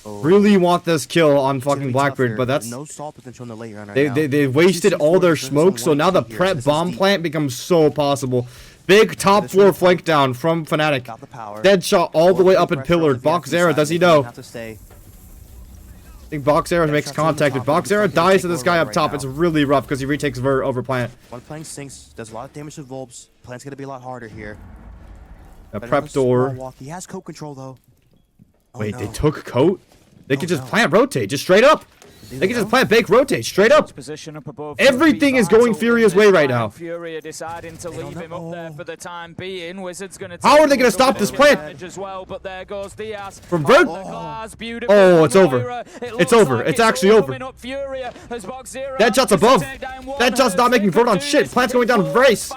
Really want this kill on fucking Blackbeard, but that's no salt potential in the late run right now. They wasted all their smoke, so now the prep bomb plant becomes so possible. Big top 4 flank down from FNATIC. Deadshot all the way up and pillared. Boxera, does he know? I think Boxera makes contact. If Boxera dies to this guy up top, it's really rough because he retakes Vert over plant. One playing sinks, does a lot of damage to Volbs. Plant's gonna be a lot harder here. A prep door. He has coat control though. Wait, they took coat? They could just plant rotate, just straight up. They can just plant bake rotate straight up. Everything is going Furia's way right now. Furia deciding to leave him up there for the time being. Wizard's gonna How are they going to stop this plant? As well, but there goes Diaz. From Vert? Oh, it's over. It's over. It's actually over. Deadshot's above. Deadshot's not making Vert on shit. Plant's going down race.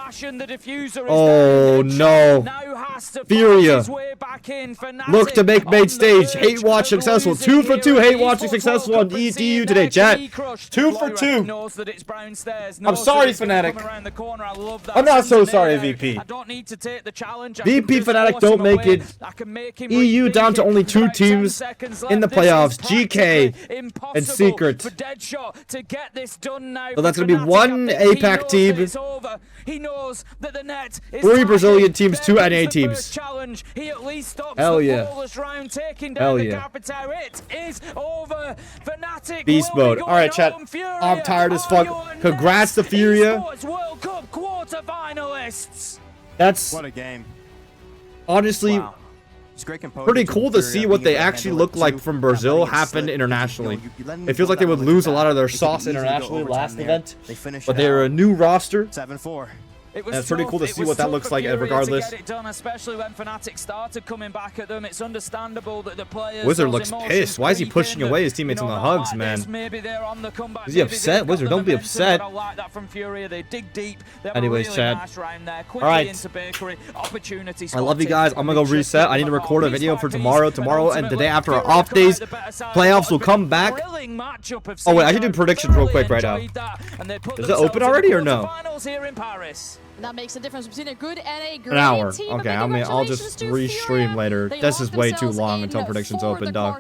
Oh no. Furia. Look to make main stage. Hate watch successful. 2 for 2 hate watching successful on EDU today, chat. 2 for 2. I'm sorry, FNATIC. I'm not so sorry, VP. VP FNATIC don't make it. EU down to only 2 teams in the playoffs. GK and Secret. So that's going to be 1 APAC team. 3 Brazilian teams, 2 NA teams. Hell yeah. Hell yeah. Beast mode. Alright, chat. I'm tired as fuck. Congrats to Furia. That's what a game. Honestly, pretty cool to see what they actually look like from Brazil happen internationally. It feels like they would lose a lot of their sauce internationally last event, but they're a new roster. 7-4. It's pretty cool to see what that looks like regardless. To get it done, especially when FNATIC started coming back at them. It's understandable that the players Wizard looks pissed. Why is he pushing away his teammates on the hugs, man? Is he upset? Wizard, don't be upset. Anyways, chat. Alright. I love you guys. I'm gonna go reset. I need to record a video for tomorrow. Tomorrow and the day after our off days. Playoffs will come back. Oh wait, I should do predictions real quick right now. Is it open already or no? That makes a difference between a good and a great an hour. team. Okay, I mean, I'll just restream later. This is way too long until predictions open, dog.